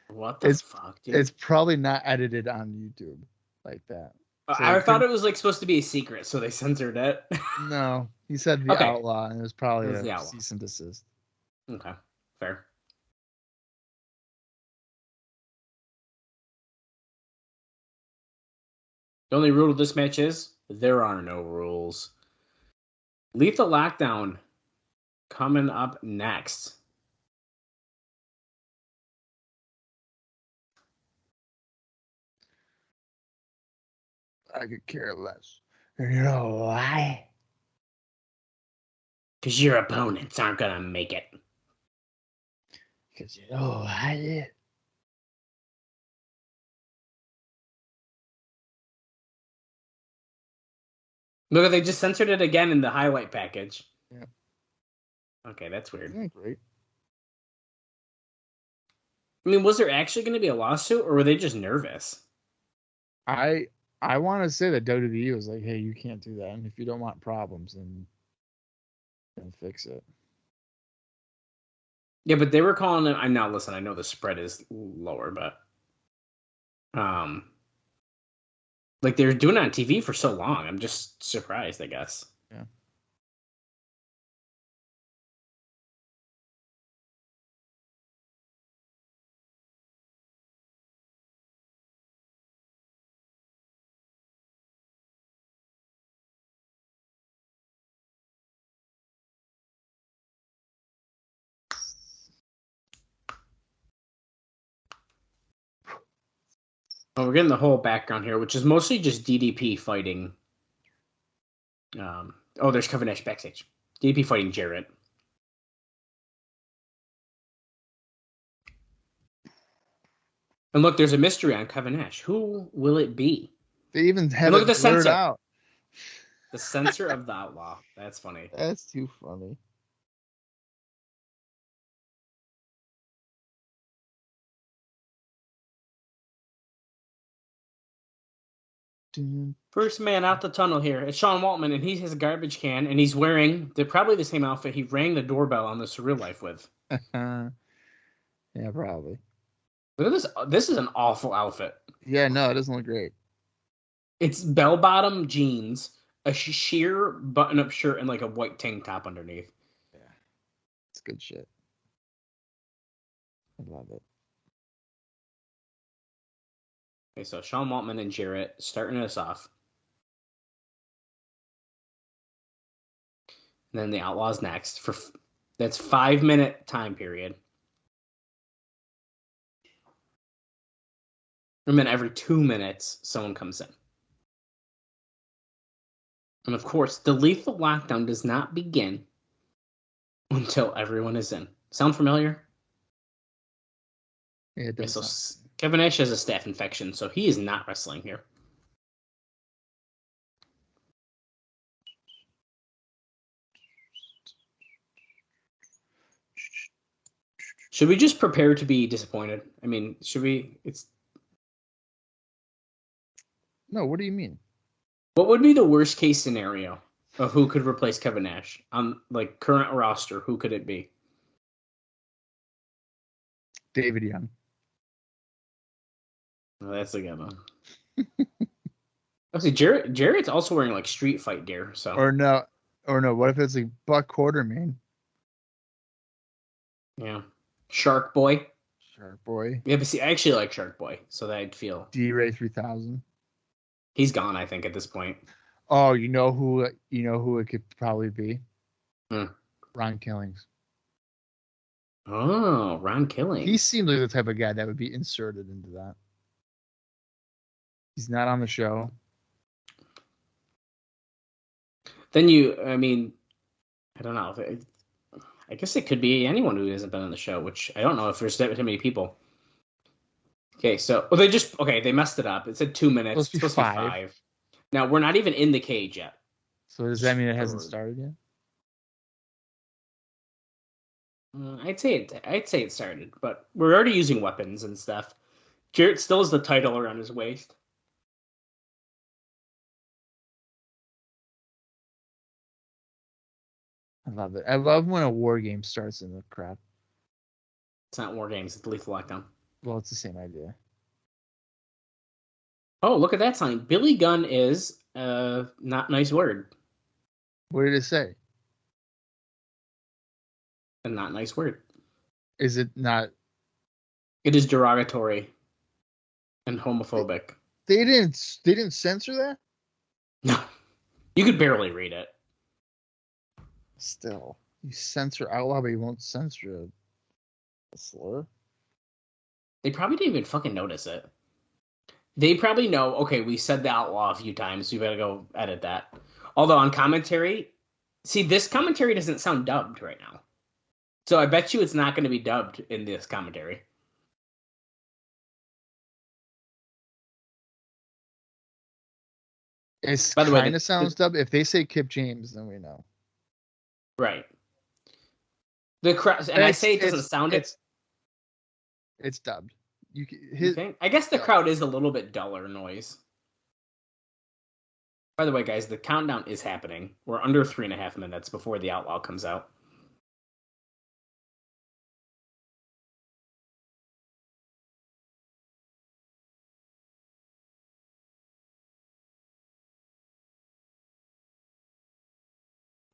what the fuck, dude? It's probably not edited on YouTube like that. So I thought it was like supposed to be a secret, so they censored it. No, he said the Outlaw, and it was probably a cease and desist. Okay, fair. The only rule of this match is there are no rules. Lethal Lockdown coming up next. I could care less. You know why? Because your opponents aren't going to make it. Because you know why? Look, they just censored it again in the highlight package. Yeah. Okay, that's weird. Great. I mean, was there actually going to be a lawsuit, or were they just nervous? I want to say that WWE was like, hey, you can't do that. And if you don't want problems, then fix it. Yeah, but they were calling it... I'm now, listen, I know the spread is lower, but... like, they were doing it on TV for so long. I'm just surprised, I guess. Yeah. Well, we're getting the whole background here, which is mostly just DDP fighting. There's Kevin Nash backstage. DDP fighting Jarrett. And look, there's a mystery on Kevin Nash. Who will it be? They even have look at the censor. Out. The censor of the Outlaw. That's funny. That's too funny. First man out the tunnel here. It's Sean Waltman, and he has a garbage can, and he's wearing probably the same outfit he rang the doorbell on the Surreal Life with. Yeah, probably. Look at this. This is an awful outfit. Yeah, no, it doesn't look great. It's bell-bottom jeans, a sheer button-up shirt, and like a white tank top underneath. Yeah, it's good shit. I love it. Okay, so Sean Waltman and Jarrett starting us off. And then the Outlaws next. That's 5-minute time period. And then every 2 minutes, someone comes in. And of course, the Lethal Lockdown does not begin until everyone is in. Sound familiar? Yeah, okay, so Kevin Nash has a staph infection, so he is not wrestling here. Should we just prepare to be disappointed? I mean, should we? No, what do you mean? What would be the worst case scenario of who could replace Kevin Nash on like current roster? Who could it be? David Young. Oh, that's a good one. Actually, Jarrett's also wearing like street fight gear. So Or no. What if it's like Buck Quartermain? yeah, Shark Boy. Shark Boy. Yeah, but see, I actually like Shark Boy, so that I'd feel D-Ray 3000. he's gone. I think at this point. Oh, you know who it could probably be? Hmm. Ron Killings. Oh, Ron Killing. He seemed like the type of guy that would be inserted into that. He's not on the show. Then I mean, I don't know. I guess it could be anyone who hasn't been on the show, which I don't know if there's that many people. Okay, so they messed it up. It said 2 minutes. It's supposed to be 5. Now we're not even in the cage yet. So does that mean it hasn't started yet? I'd say it started, but we're already using weapons and stuff. Jarrett still has the title around his waist. I love it. I love when a war game starts in the crowd. It's not War Games, it's Lethal Lockdown. Well, it's the same idea. Oh, look at that sign. Billy Gunn is not nice word. What did it say? A not nice word. Is it not? It is derogatory and homophobic. They didn't censor that? No. You could barely read it. Still. You censor outlaw, but you won't censor a slur? They probably didn't even fucking notice it. They probably know, okay, we said the outlaw a few times, so you better go edit that. Although on commentary, see, this commentary doesn't sound dubbed right now. So I bet you it's not going to be dubbed in this commentary. It By the way, kind of sounds dubbed. If they say Kip James, then we know. Right. The crowd, and I say it doesn't sound it. It's dubbed. You think? I guess the crowd is a little bit duller noise. By the way, guys, the countdown is happening. We're under 3.5 minutes before the outlaw comes out.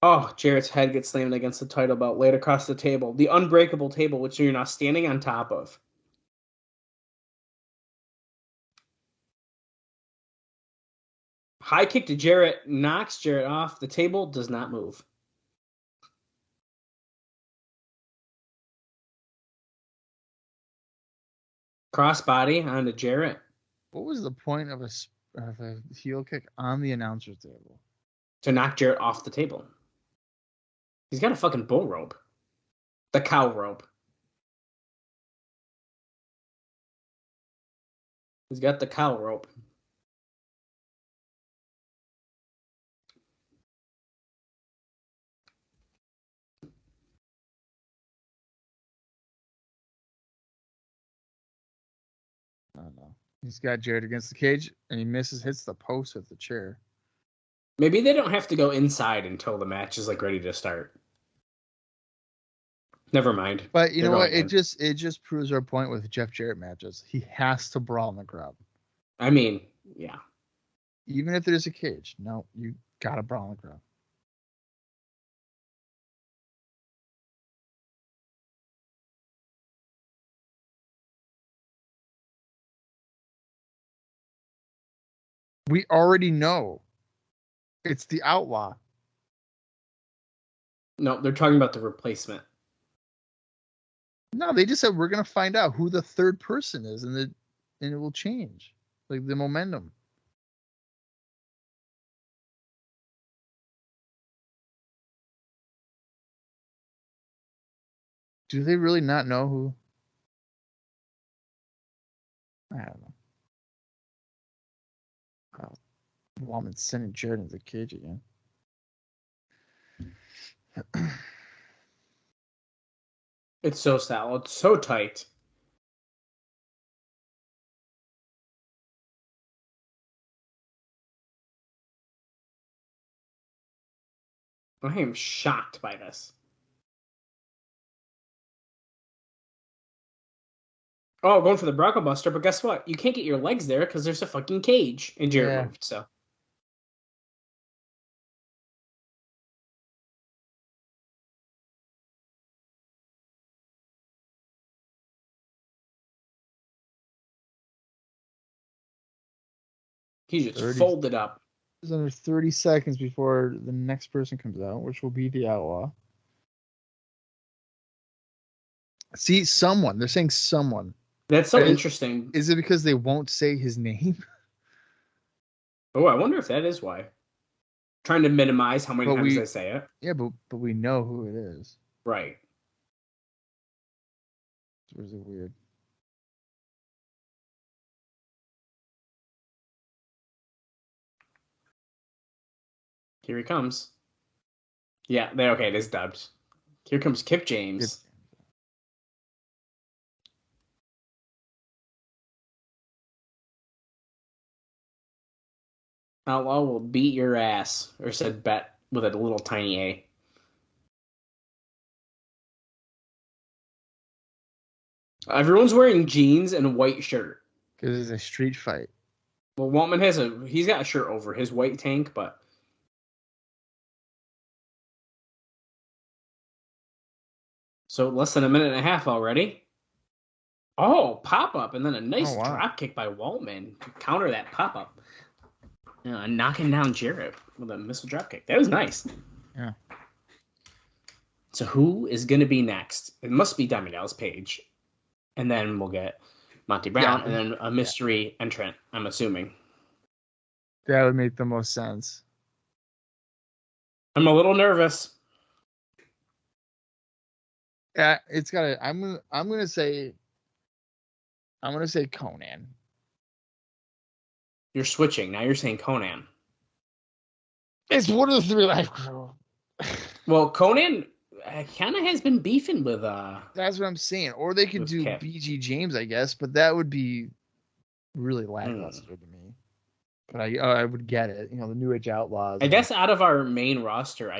Oh, Jarrett's head gets slammed against the title belt, laid across the table. The unbreakable table, which you're now standing on top of. High kick to Jarrett, knocks Jarrett off. The table does not move. Crossbody onto Jarrett. What was the point of a heel kick on the announcer's table? To knock Jarrett off the table. He's got a fucking bull rope. The cow rope. He's got the cow rope. I don't know. He's got Jarrett against the cage, and he hits the post with the chair. Maybe they don't have to go inside until the match is like ready to start. Never mind. But you know what? It just proves our point with Jeff Jarrett matches. He has to brawl in the crowd. I mean, yeah. Even if there's a cage, no, you gotta brawl in the crowd. We already know it's the outlaw. No, they're talking about the replacement. No, they just said we're gonna find out who the third person is, and it will change, like the momentum. Do they really not know who? I don't know. Oh, Woman's sending Jarrett into the cage again. It's so sallow. It's so tight. I am shocked by this. Oh, going for the Bronco Buster, but guess what? You can't get your legs there because there's a fucking cage. And Jarrett moved, so. He just folded up. There's under 30 seconds before the next person comes out, which will be the Outlaw. See, someone. They're saying someone. That's so interesting. Is it because they won't say his name? Oh, I wonder if that is why. Trying to minimize how many times they say it. Yeah, but we know who it is. Right. Or is it weird? Here he comes. Yeah, okay, it is dubbed. Here comes Kip James. Outlaw will beat your ass, or said bet with a little tiny A. Everyone's wearing jeans and a white shirt. Because it's a street fight. Well, Waltman he's got a shirt over his white tank, but. So less than a minute and a half already. Oh, pop-up, and then a nice drop kick by Waltman to counter that pop-up. Knocking down Jarrett with a missile dropkick. That was nice. Yeah. So who is going to be next? It must be Diamond Dallas Page. And then we'll get Monty Brown and then a mystery entrant, I'm assuming. That would make the most sense. I'm a little nervous. Yeah, it's got to. I'm gonna say Conan. You're switching. Now you're saying Conan. It's one of the 3 Live Crew. Well, Conan kind of has been beefing with. That's what I'm saying. Or they could do Cap. BG James, I guess, but that would be really lackluster to me. But I would get it. You know, the New Age Outlaws. I guess out of our main roster,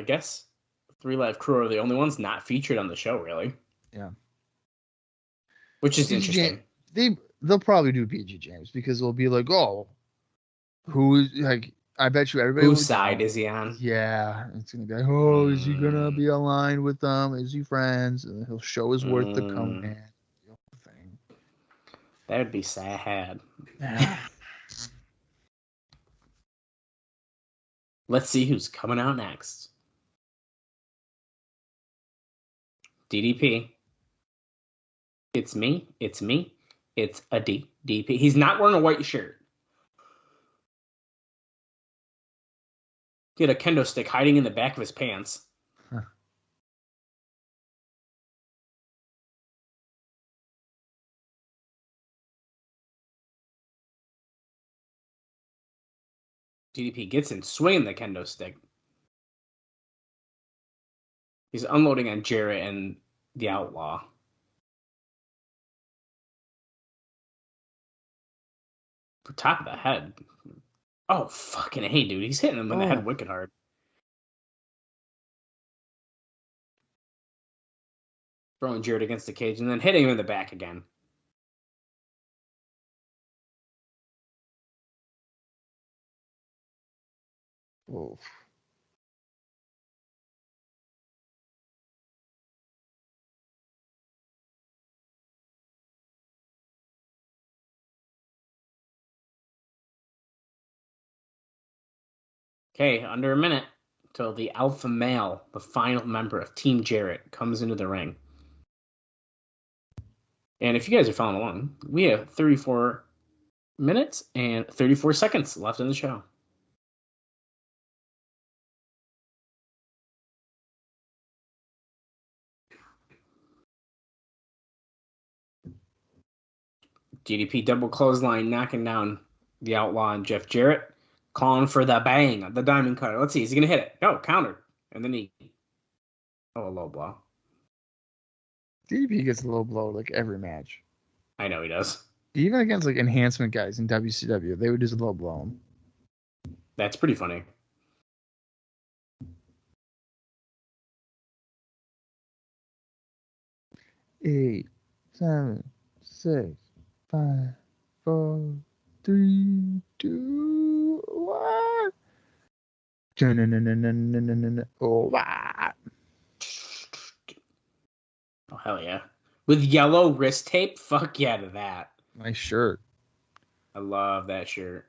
3 Live Crew are the only ones not featured on the show, really. Yeah. Which is BG interesting. They'll probably do BG James because they'll be like, oh, who is like? I bet you everybody. Whose side is he on? Yeah, it's gonna be like, oh, is he gonna be aligned with them? Is he friends? And he'll show his worth to Conan. Thing. That would be sad. Let's see who's coming out next. DDP. It's me. It's a DDP. He's not wearing a white shirt. He had a kendo stick hiding in the back of his pants. Huh. DDP gets in, swinging the kendo stick. He's unloading on Jarrett and the Outlaw. For top of the head. Oh, fucking hey, dude. He's hitting him in the head wicked hard. Throwing Jarrett against the cage and then hitting him in the back again. Oof. Okay, under a minute till the alpha male, the final member of Team Jarrett, comes into the ring. And if you guys are following along, we have 34 minutes and 34 seconds left in the show. DDP double clothesline, knocking down the Outlaw and Jeff Jarrett. Calling for the bang, the diamond cutter. Let's see, is he going to hit it? No, counter. And then a low blow. DDP gets a low blow like every match. I know he does. Even against like enhancement guys in WCW, they would just low blow him. That's pretty funny. 8, 7, 6, 5, 4, 3, 2, 1. Oh, wow. Oh, hell yeah. With yellow wrist tape? Fuck yeah to that. Nice shirt. I love that shirt.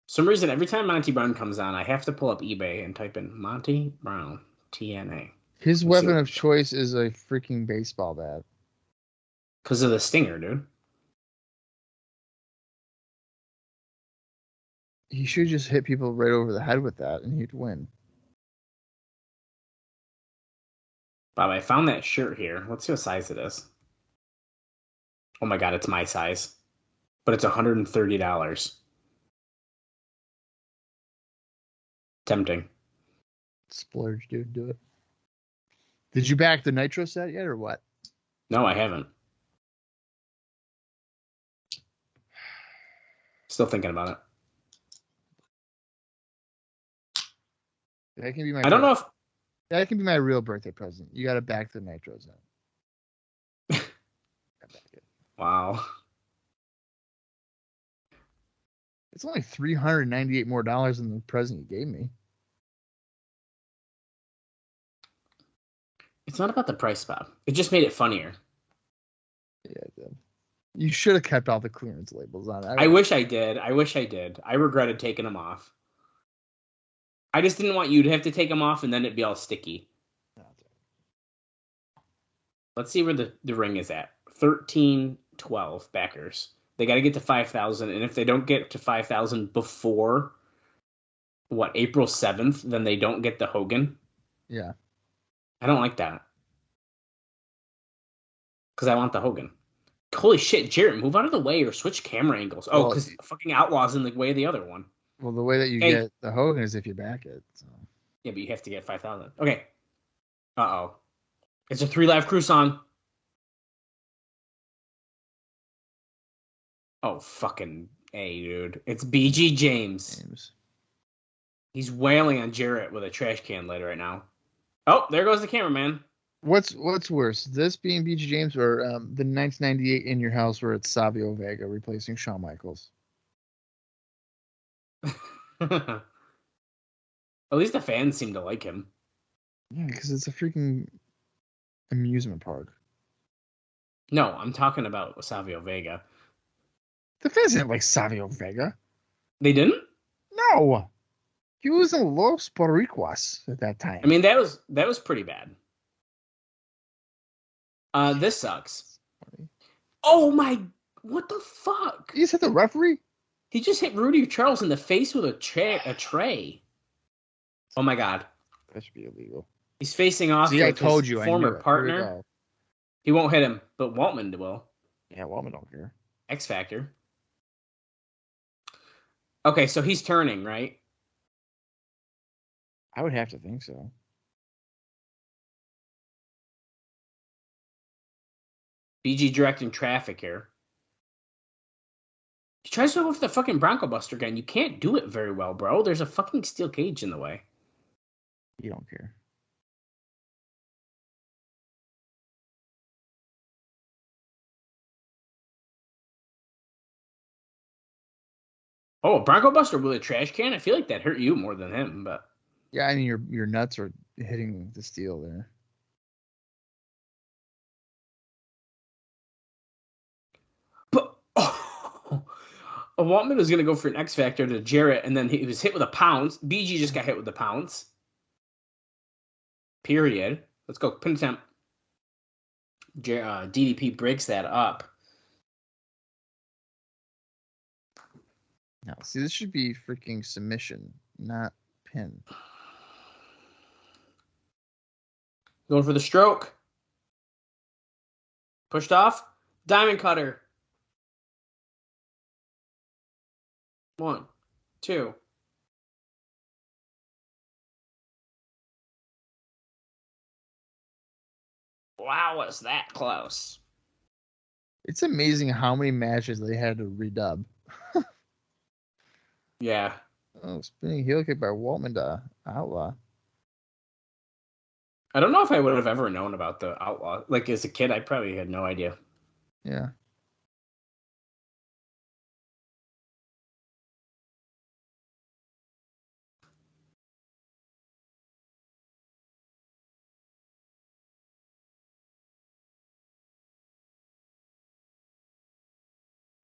For some reason, every time Monty Brown comes on, I have to pull up eBay and type in Monty Brown TNA. His weapon of choice is a freaking baseball bat. Because of the stinger, dude. He should just hit people right over the head with that, and he'd win. Bob, I found that shirt here. Let's see what size it is. Oh my god, it's my size. But it's $130. Tempting. Splurge, dude. Do it. Did you back the Nitro set yet, or what? No, I haven't. Still thinking about it. That can be my. I don't know if that can be my real birthday present. You got to back the Nitro set. Wow. It's only $398 more than the present you gave me. It's not about the price, Bob. It just made it funnier. Yeah, it did. You should have kept all the clearance labels on it. I wish I did. I regretted taking them off. I just didn't want you to have to take them off and then it'd be all sticky. Let's see where the ring is at. 1312 backers. They got to get to 5,000. And if they don't get to 5,000 before, April 7th, then they don't get the Hogan. Yeah. I don't like that. Because I want the Hogan. Holy shit, Jarrett, move out of the way or switch camera angles. Oh, because fucking Outlaw's in the way of the other one. Well, the way that you get the Hogan is if you back it. So. Yeah, but you have to get 5,000. Okay. Uh-oh. It's a 3 Live Crew song. Oh, fucking A, dude. It's BG James. He's wailing on Jarrett with a trash can lid right now. Oh, there goes the cameraman. What's worse, this being BG James or the 1998 In Your House where it's Savio Vega replacing Shawn Michaels? At least the fans seem to like him. Yeah, because it's a freaking amusement park. No, I'm talking about Savio Vega. The fans didn't like Savio Vega. They didn't? No. He was in Los Boricuas at that time. I mean, that was pretty bad. This sucks. Oh my, what the fuck? He just hit the referee? He just hit Rudy Charles in the face with a tray. Oh my god. That should be illegal. He's facing off with his former partner. He won't hit him, but Waltman will. Yeah, Waltman don't care. X Factor. Okay, so he's turning, right? I would have to think so. BG directing traffic here. He tries to go for the fucking Bronco Buster again. You can't do it very well, bro. There's a fucking steel cage in the way. You don't care. Oh, Bronco Buster with a trash can? I feel like that hurt you more than him, but... Yeah, I mean, your nuts are hitting the steel there. But... Oh, Waltman was going to go for an X Factor to Jarrett, and then he was hit with a pounce. BG just got hit with the pounce. Period. Let's go. Pin attempt. DDP breaks that up. No, see, this should be freaking submission, not pin. Going for the stroke. Pushed off. Diamond cutter. 1, 2. Wow, was that close? It's amazing how many matches they had to redub. Yeah. Oh, spinning heel kick by Waltman to Outlaw. I don't know if I would have ever known about the Outlaw. Like, as a kid, I probably had no idea. Yeah.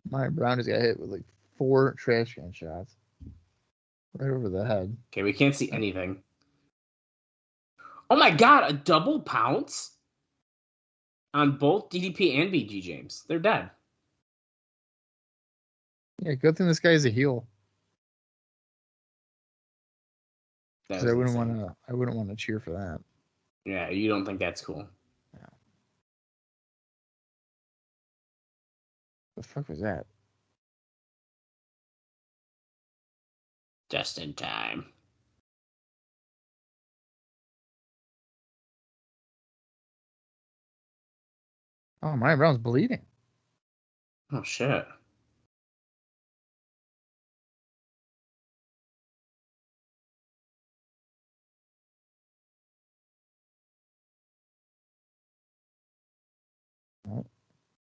My Brown just got hit with like 4 trash can shots right over the head. Okay, we can't see anything. Oh my god, a double pounce on both DDP and BG James. They're dead. Yeah, good thing this guy's a heel. That 'Cause was I wouldn't insane. want to. I wouldn't want to cheer for that. Yeah, you don't think that's cool? The fuck was that? Just in time. Oh, my Brown's bleeding. Oh shit.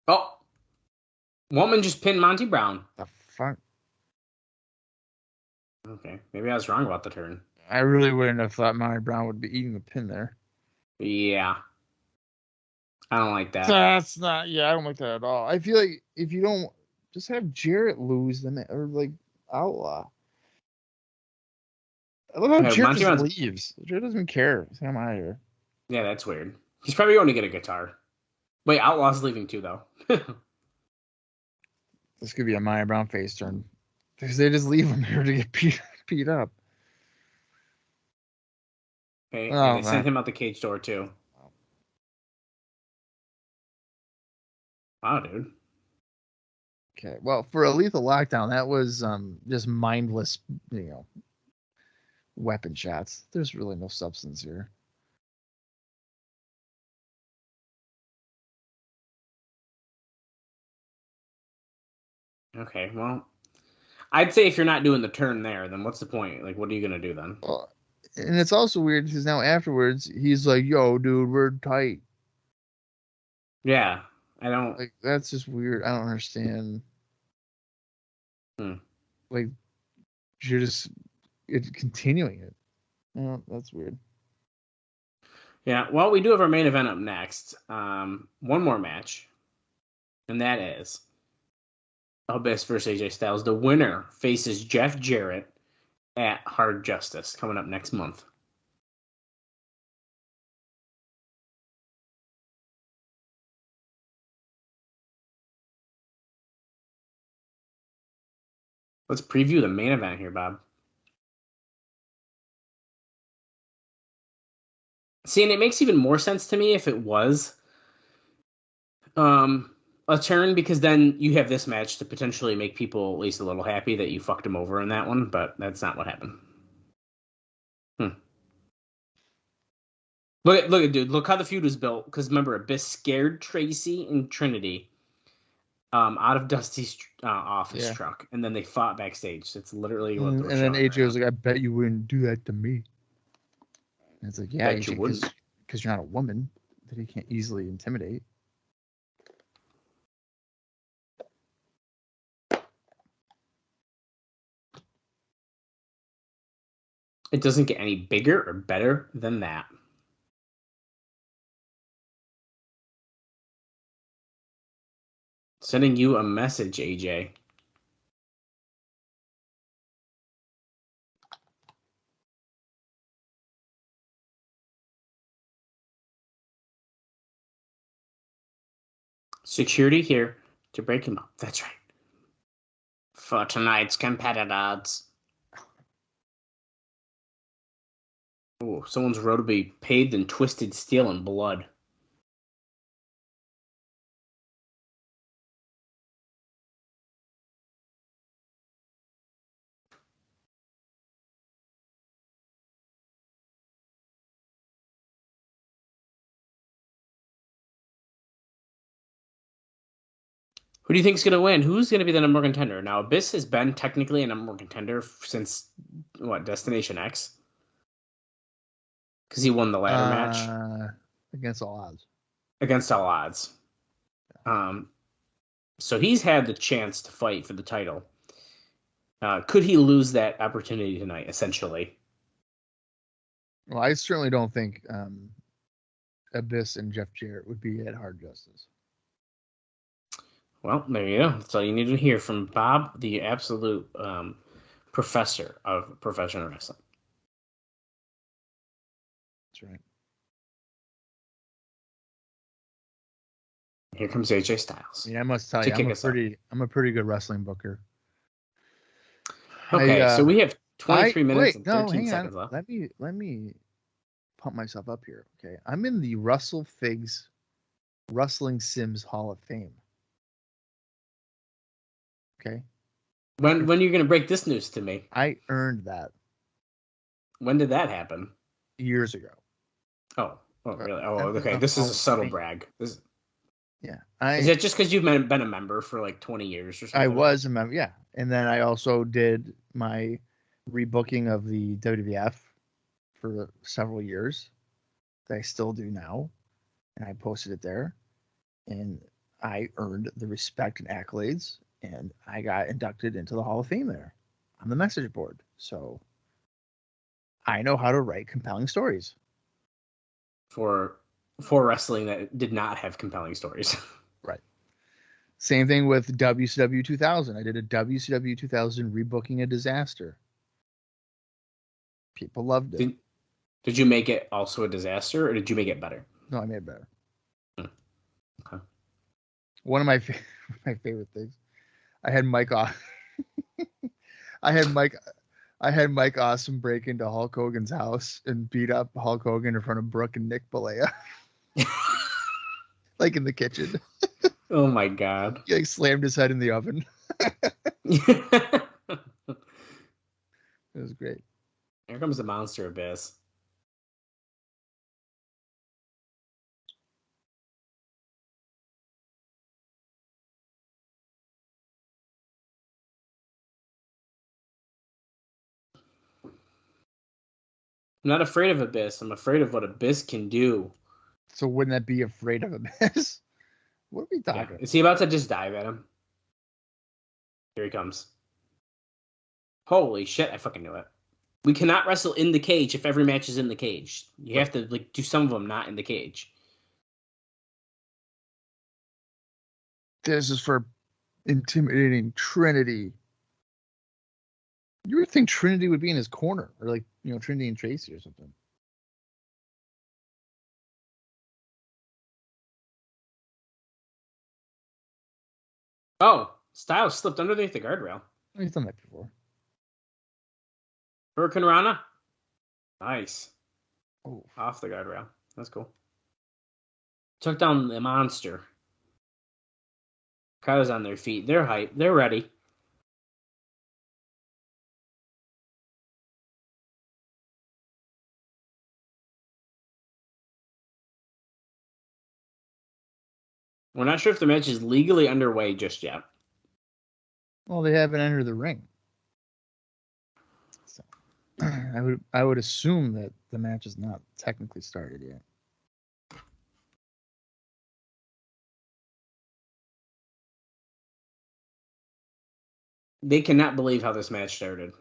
Oh, woman just pinned Monty Brown. The fuck? Okay, maybe I was wrong about the turn. I really wouldn't have thought Monty Brown would be eating the pin there. Yeah, I don't like that. That's not. Yeah, I don't like that at all. I feel like if you don't just have Jarrett lose them or like Outlaw. I love how Yeah, Jarrett Monty just Brown's- leaves. Jarrett doesn't care. He's like, I'm out of here. Yeah, that's weird. He's probably going to get a guitar. Wait, Outlaw's leaving too, though. This could be a Maya Brown face turn. Because they just leave him here to get beat up. Okay, Oh, and they sent him out the cage door too. Wow, dude. Okay, well, for a lethal lockdown, that was just mindless, weapon shots. There's really no substance here. Okay, well, I'd say if you're not doing the turn there, then what's the point? Like, what are you gonna do then? Well, and it's also weird because now afterwards he's like, "Yo, dude, we're tight." Yeah, I don't. Like that's just weird. I don't understand. Like you're just continuing it. That's weird. Yeah, well, we do have our main event up next. One more match, and that is Abyss versus AJ Styles. The winner faces Jeff Jarrett at Hard Justice coming up next month. Let's preview the main event here, Bob. See, and it makes even more sense to me if it was a turn, because then you have this match to potentially make people at least a little happy that you fucked him over in that one, but that's not what happened. Look, dude, look how the feud was built. Because remember, Abyss scared Tracy and Trinity out of Dusty's office truck, and then they fought backstage. It's literally what And then AJ was like, "I bet you wouldn't do that to me." And it's like, "Yeah, Bet you wouldn't. because you're not a woman that he can't easily intimidate." It doesn't get any bigger or better than that. Sending you a message, AJ. Security here to break him up. That's right. For tonight's competitors. Oh, someone's road to be paved in twisted steel and blood. Who do you think's going to win? Who's going to be the number one contender? Now, Abyss has been technically a number one contender since, what, Destination X? because he won the ladder match Against all odds. Against all odds. So he's had the chance to fight for the title. Could he lose that opportunity tonight, essentially? Well, I certainly don't think Abyss and Jeff Jarrett would be at hard justice. Well, there you go. That's all you need to hear from Bob, the absolute professor of professional wrestling. That's right. Here comes AJ Styles. I must tell you, I'm a pretty good wrestling booker. Okay, so we have 23 minutes and 13 seconds left. Let me pump myself up here. Okay, I'm in the Russell Figs Wrestling Sims Hall of Fame. Okay. When are you going to break this news to me? I earned that. When did that happen? Years ago. Oh, really? Oh, okay. This is a subtle brag. Yeah. Is it just because you've been a member for like 20 years or something? I was a member, yeah. And then I also did my rebooking of the WWF for several years that I still do now. And I posted it there. And I earned the respect and accolades. And I got inducted into the Hall of Fame there on the message board. So I know how to write compelling stories. For wrestling that did not have compelling stories. Right. Same thing with WCW 2000. I did a WCW 2000 rebooking a disaster. People loved it. Did you make it also a disaster, or did you make it better? No, I made it better. Okay. One of my favorite things. I had Mike Awesome break into Hulk Hogan's house and beat up Hulk Hogan in front of Brooke and Nick Balea. Like in the kitchen. Oh my God. He like slammed his head in the oven. It was great. Here comes the Monster Abyss. I'm not afraid of Abyss. I'm afraid of what Abyss can do. So wouldn't that be afraid of Abyss? What are we talking about? Is he about to just dive at him? Here he comes. Holy shit, I fucking knew it. We cannot wrestle in the cage if every match is in the cage. You have to do some of them not in the cage. This is for intimidating Trinity. You would think Trinity would be in his corner, or Trinity and Tracy or something. Oh, Styles slipped underneath the guardrail. He's done that before. Hurricane Rana. Nice. Oh, off the guardrail. That's cool. Took down the monster. Crowd's on their feet. They're hyped. They're ready. We're not sure if the match is legally underway just yet. Well, they haven't entered the ring. So I would assume that the match is not technically started yet. They cannot believe how this match started.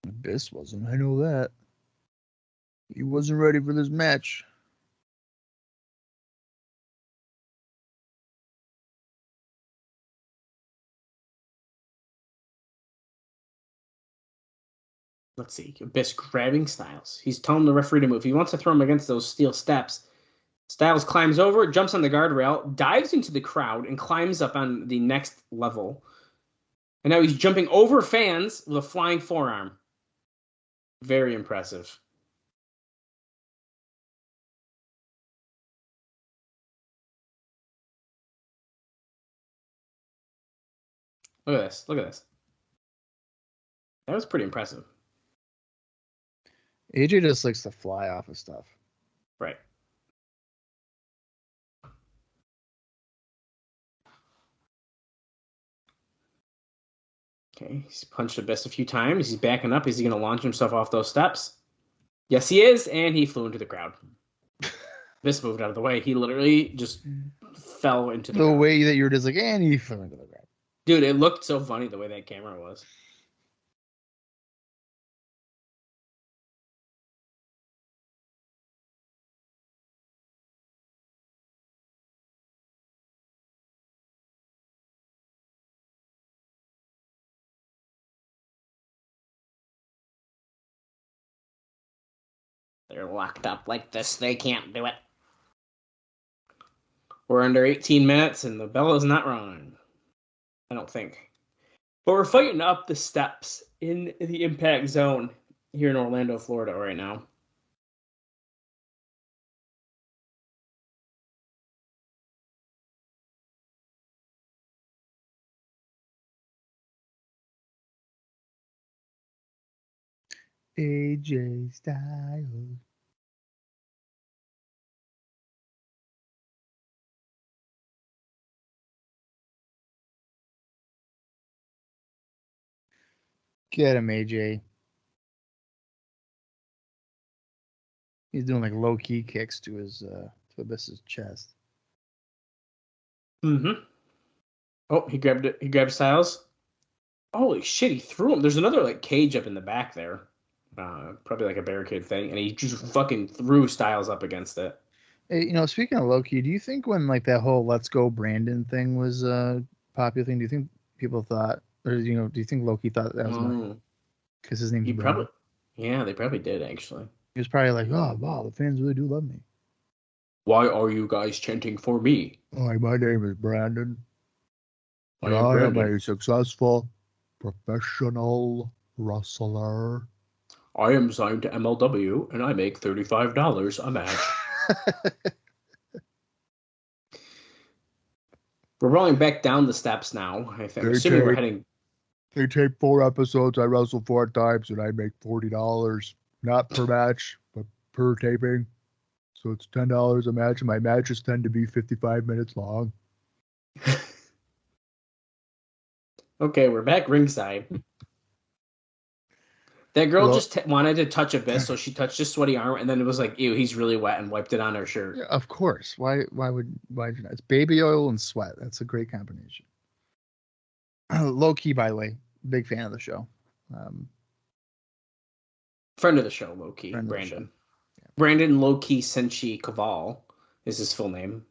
Abyss wasn't. I know that. He wasn't ready for this match. Let's see. Abyss grabbing Styles. He's telling the referee to move. He wants to throw him against those steel steps. Styles climbs over, jumps on the guardrail, dives into the crowd, and climbs up on the next level. And now he's jumping over fans with a flying forearm. Very impressive. Look at this. Look at this. That was pretty impressive. AJ just likes to fly off of stuff. Right. Okay, he's punched Abyss a few times. He's backing up. Is he going to launch himself off those steps? Yes, he is, and he flew into the crowd. Abyss moved out of the way. He literally just fell into the crowd. way that you're just like, and he fell into the crowd. Dude, it looked so funny the way that camera was. They're locked up like this. They can't do it. We're under 18 minutes, and the bell is not rung. I don't think. But we're fighting up the steps in the Impact Zone here in Orlando, Florida right now. AJ Styles. Get him, AJ. He's doing like low key kicks to his to Abyss's chest. Mm-hmm. Oh, he grabbed it. He grabbed Styles. Holy shit! He threw him. There's another like cage up in the back there, probably like a barricade thing, and he just fucking threw Styles up against it. Hey, you know, speaking of low key, do you think when like that whole "Let's Go Brandon" thing was a popular thing, do you think people thought, or do you think Loki thought that was because his name's Brandon? Yeah, they probably did actually. He was probably like, "Oh wow, the fans really do love me." Why are you guys chanting for me? Like, my name is Brandon. I am a successful professional wrestler. I am signed to MLW, and I make $35 a match. We're rolling back down the steps now. I think. Assuming we're heading. They tape 4 episodes. I wrestle 4 times, and I make $40, not per match, but per taping. So it's $10 a match, and my matches tend to be 55 minutes long. Okay, we're back ringside. That girl just wanted to touch Abyss, so she touched his sweaty arm, and then it was like, ew, he's really wet, and wiped it on her shirt. Yeah, of course. Why would you not? It's baby oil and sweat. That's a great combination. Low key, by the way, big fan of the show. Friend of the show, low key, Brandon. Yeah. Brandon Low Key Senshi Kaval is his full name.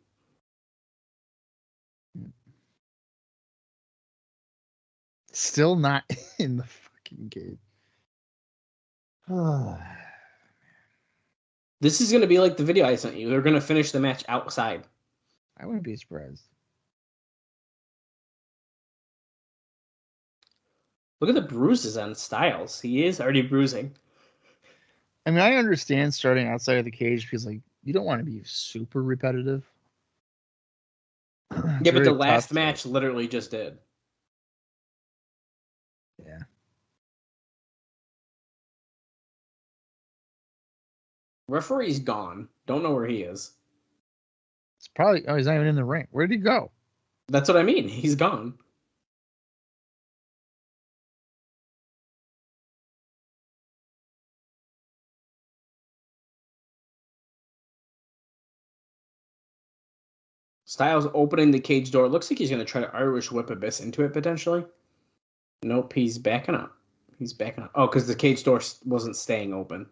Still not in the fucking game. This is going to be like the video I sent you. They're going to finish the match outside. I wouldn't be surprised. Look at the bruises on Styles. He is already bruising. I mean, I understand starting outside of the cage because, like, you don't want to be super repetitive. Yeah, but the last match literally just did. Yeah. Referee's gone. Don't know where he is. It's probably he's not even in the ring. Where did he go? That's what I mean. He's gone. Styles opening the cage door. Looks like he's going to try to Irish whip Abyss into it potentially. Nope, he's backing up. He's backing up. Oh, because the cage door wasn't staying open.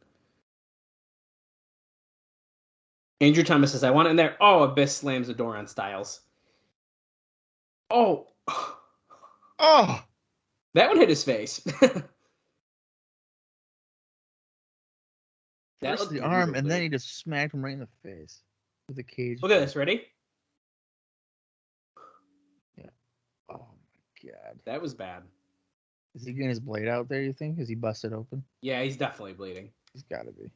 Andrew Thomas says, I want it in there. Oh, Abyss slams the door on Styles. Oh. Oh. That one hit his face. That was the arm, and then he just smacked him right in the face with the cage. Look at this. Ready? Yeah. Oh, my God. That was bad. Is he getting his blade out there, you think? Is he busted open? Yeah, he's definitely bleeding. He's got to be.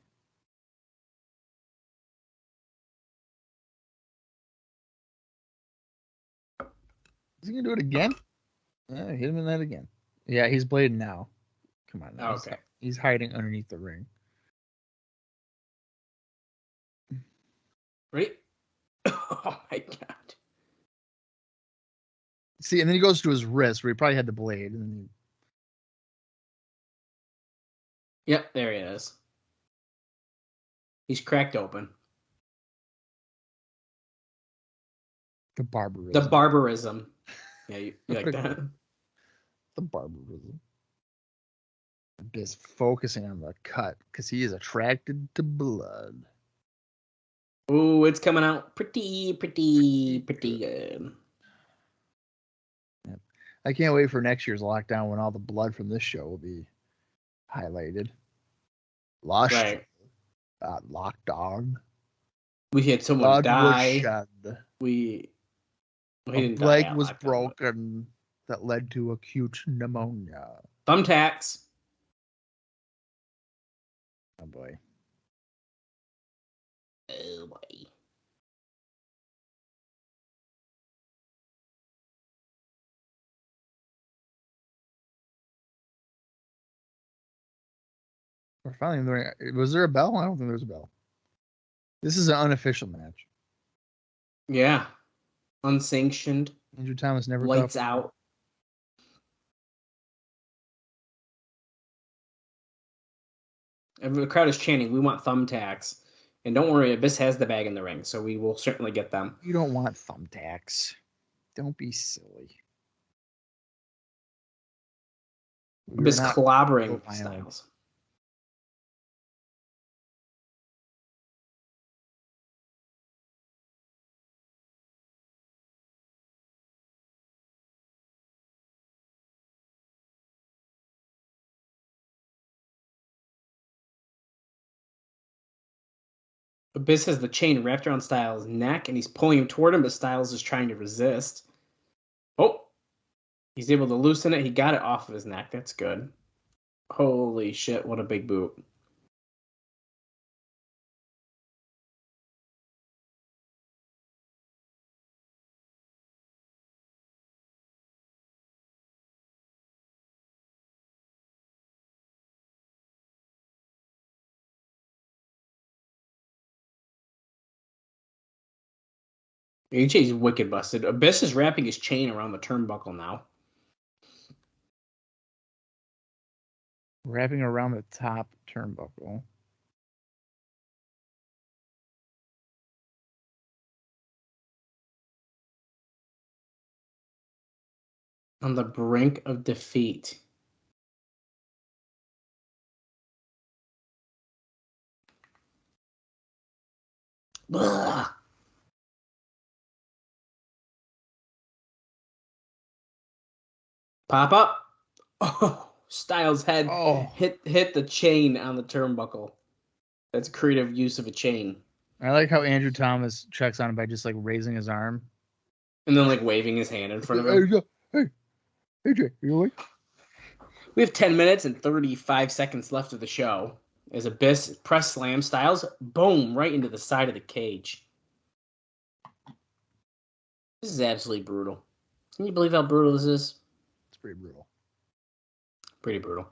Is he going to do it again? Yeah, hit him in that again. Yeah, he's bleeding now. Come on. Now. Okay. He's hiding underneath the ring. Ready? Oh, my God. See, and then he goes to his wrist where he probably had the blade. And then Yep, there he is. He's cracked open. The barbarism. The barbarism. Yeah, you like that? The barbarism. Just focusing on the cut because he is attracted to blood. Ooh, it's coming out pretty good. Yep. I can't wait for next year's lockdown when all the blood from this show will be highlighted. Lost. Right. Lockdown. We had someone Blood die. was shed. We A didn't leg die was lockdown, broken that led to acute pneumonia. Thumbtacks. Oh boy. Oh boy. We're finally was there a bell? I don't think there was a bell. This is an unofficial match. Yeah. Unsanctioned. Andrew Thomas never Lights thought. out. And the crowd is chanting, "We want thumbtacks." And don't worry, Abyss has the bag in the ring, so we will certainly get them. You don't want thumbtacks. Don't be silly. Abyss clobbering Styles. Abyss has the chain wrapped around Styles' neck, and he's pulling him toward him, but Styles is trying to resist. Oh! He's able to loosen it. He got it off of his neck. That's good. Holy shit, what a big boot. AJ's wicked busted. Abyss is wrapping his chain around the turnbuckle now. Wrapping around the top turnbuckle. On the brink of defeat. Ugh. Pop up. Oh, Styles' head hit the chain on the turnbuckle. That's a creative use of a chain. I like how Andrew Thomas checks on him by just like raising his arm. And then like waving his hand in front of him. Hey, AJ, you awake? We have 10 minutes and 35 seconds left of the show. As Abyss press slam Styles, boom, right into the side of the cage. This is absolutely brutal. Can you believe how brutal this is? It's pretty brutal. Pretty brutal.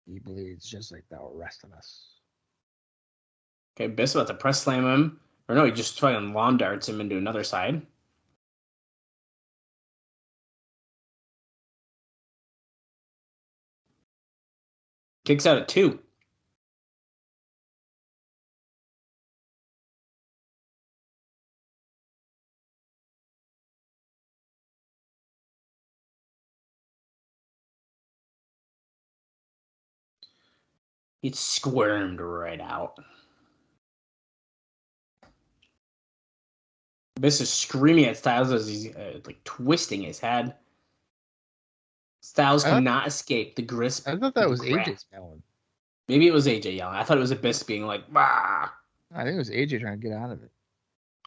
He bleeds just like the rest of us. Okay, Abyss about to press slam him. Or no, he just fucking lawn darts him into another side. Kicks out at 2. He squirmed right out. Abyss is screaming at Styles as he's like twisting his head. Styles cannot escape the grasp. I thought that was AJ's yelling. Maybe it was AJ yelling. I thought it was Abyss being like, bah! I think it was AJ trying to get out of it.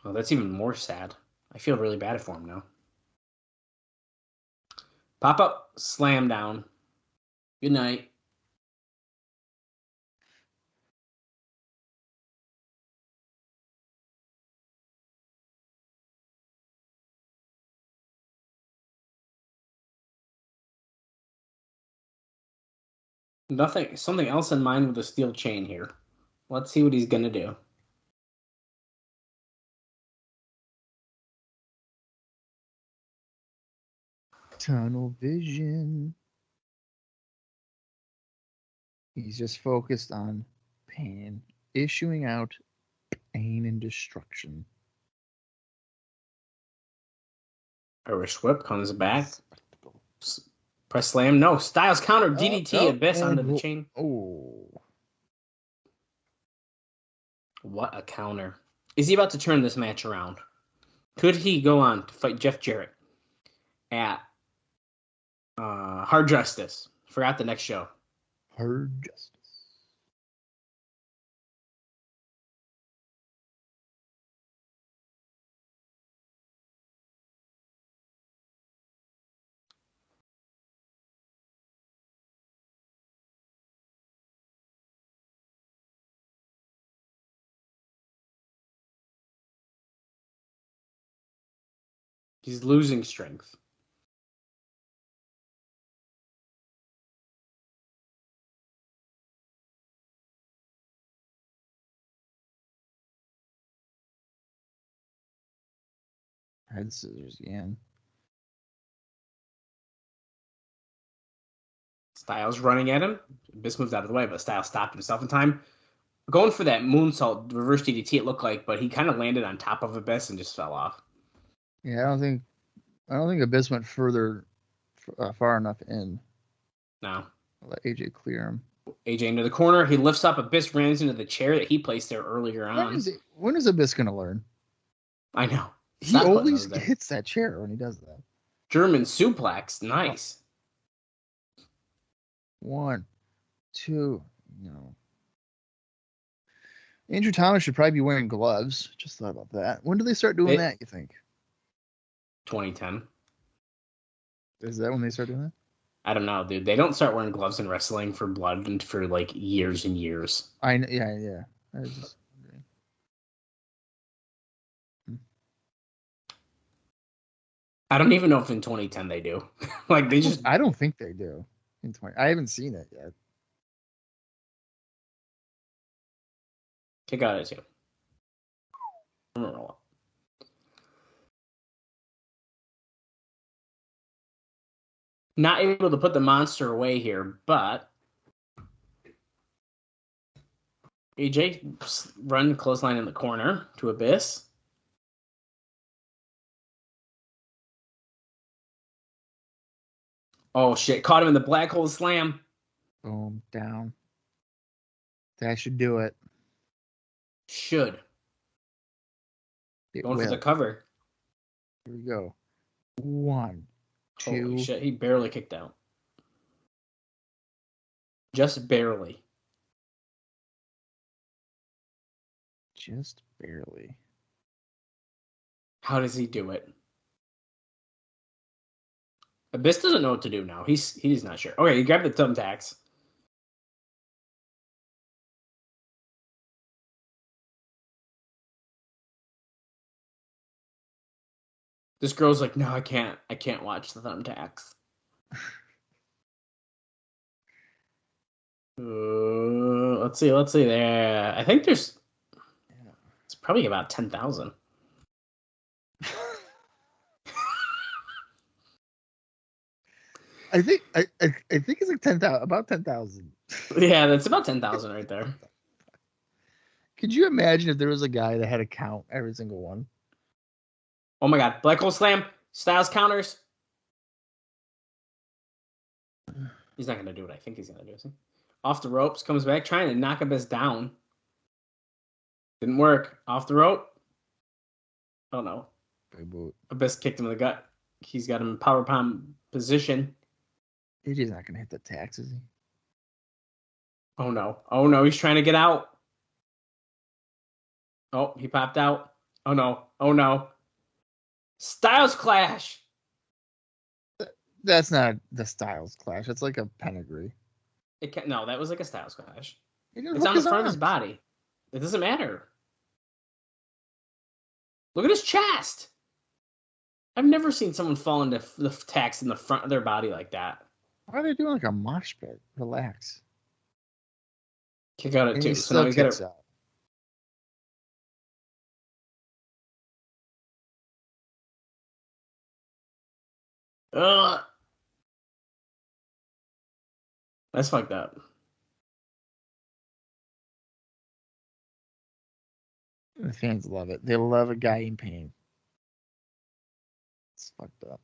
Oh, that's even more sad. I feel really bad for him now. Pop up, slam down. Good night. Something else in mind with the steel chain here. Let's see what he's gonna do. Tunnel vision. He's just focused on pain, issuing out pain and destruction. Irish whip comes back. Press slam. No. Styles counter. DDT. Abyss onto the chain. Oh. What a counter. Is he about to turn this match around? Could he go on to fight Jeff Jarrett at Hard Justice? Forgot the next show. Hard Justice. He's losing strength. Head scissors again. Styles running at him. Abyss moved out of the way, but Styles stopped himself in time. Going for that moonsault reverse DDT, it looked like, but he kind of landed on top of Abyss and just fell off. Yeah, I don't think Abyss went far enough in. No. I'll let AJ clear him. AJ into the corner. He lifts up. Abyss runs into the chair that he placed there earlier on. When is Abyss going to learn? I know. He always hits that chair when he does that. German suplex. Nice. 1, 2, no. Andrew Thomas should probably be wearing gloves. Just thought about that. When do they start doing that, you think? 2010. Is that when they start doing that? I don't know, dude. They don't start wearing gloves in wrestling for blood and for like years and years. Yeah. I was just wondering. I don't even know if in 2010 they do. Like they just. I don't think they do. I haven't seen it yet. Kick out of it too. Not able to put the monster away here, but AJ run clothesline in the corner to Abyss. Oh shit! Caught him in the black hole slam. Boom, down. That should do it. Should. Going for the cover. Here we go. 1, 2. Holy shit, he barely kicked out. Just barely. Just barely. How does he do it? Abyss doesn't know what to do now. He's not sure. Okay, he grabbed the thumbtacks. This girl's like, no, I can't watch the thumbtacks. Let's see. There, I think it's probably about 10,000. I think it's like 10,000, about 10,000. Yeah, that's about 10,000 right there. Could you imagine if there was a guy that had to count every single one? Oh my god, black hole slam, Styles counters. He's not gonna do what I think he's gonna do, is he? Off the ropes, comes back, trying to knock Abyss down. Didn't work. Off the rope. Oh no. Abyss kicked him in the gut. He's got him in power palm position. AJ's not gonna hit the tax, is he? Oh no, he's trying to get out. Oh, he popped out. Oh no. Styles clash. That's not the Styles clash. That's like a pedigree. No, that was like a Styles clash. It's on the front of his body. It doesn't matter. Look at his chest. I've never seen someone fall into the tacks in the front of their body like that. Why are they doing like a mosh pit? Relax. Kick out at 2. So now he's got to. That's fucked up. The fans love it. They love a guy in pain. It's fucked up.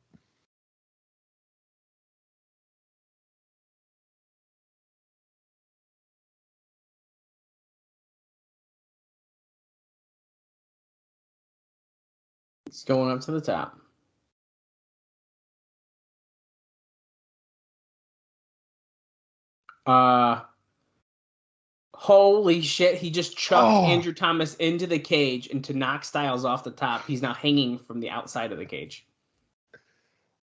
He's going up to the top. Holy shit, he just chucked Andrew Thomas into the cage and to knock Styles off the top. He's now hanging from the outside of the cage.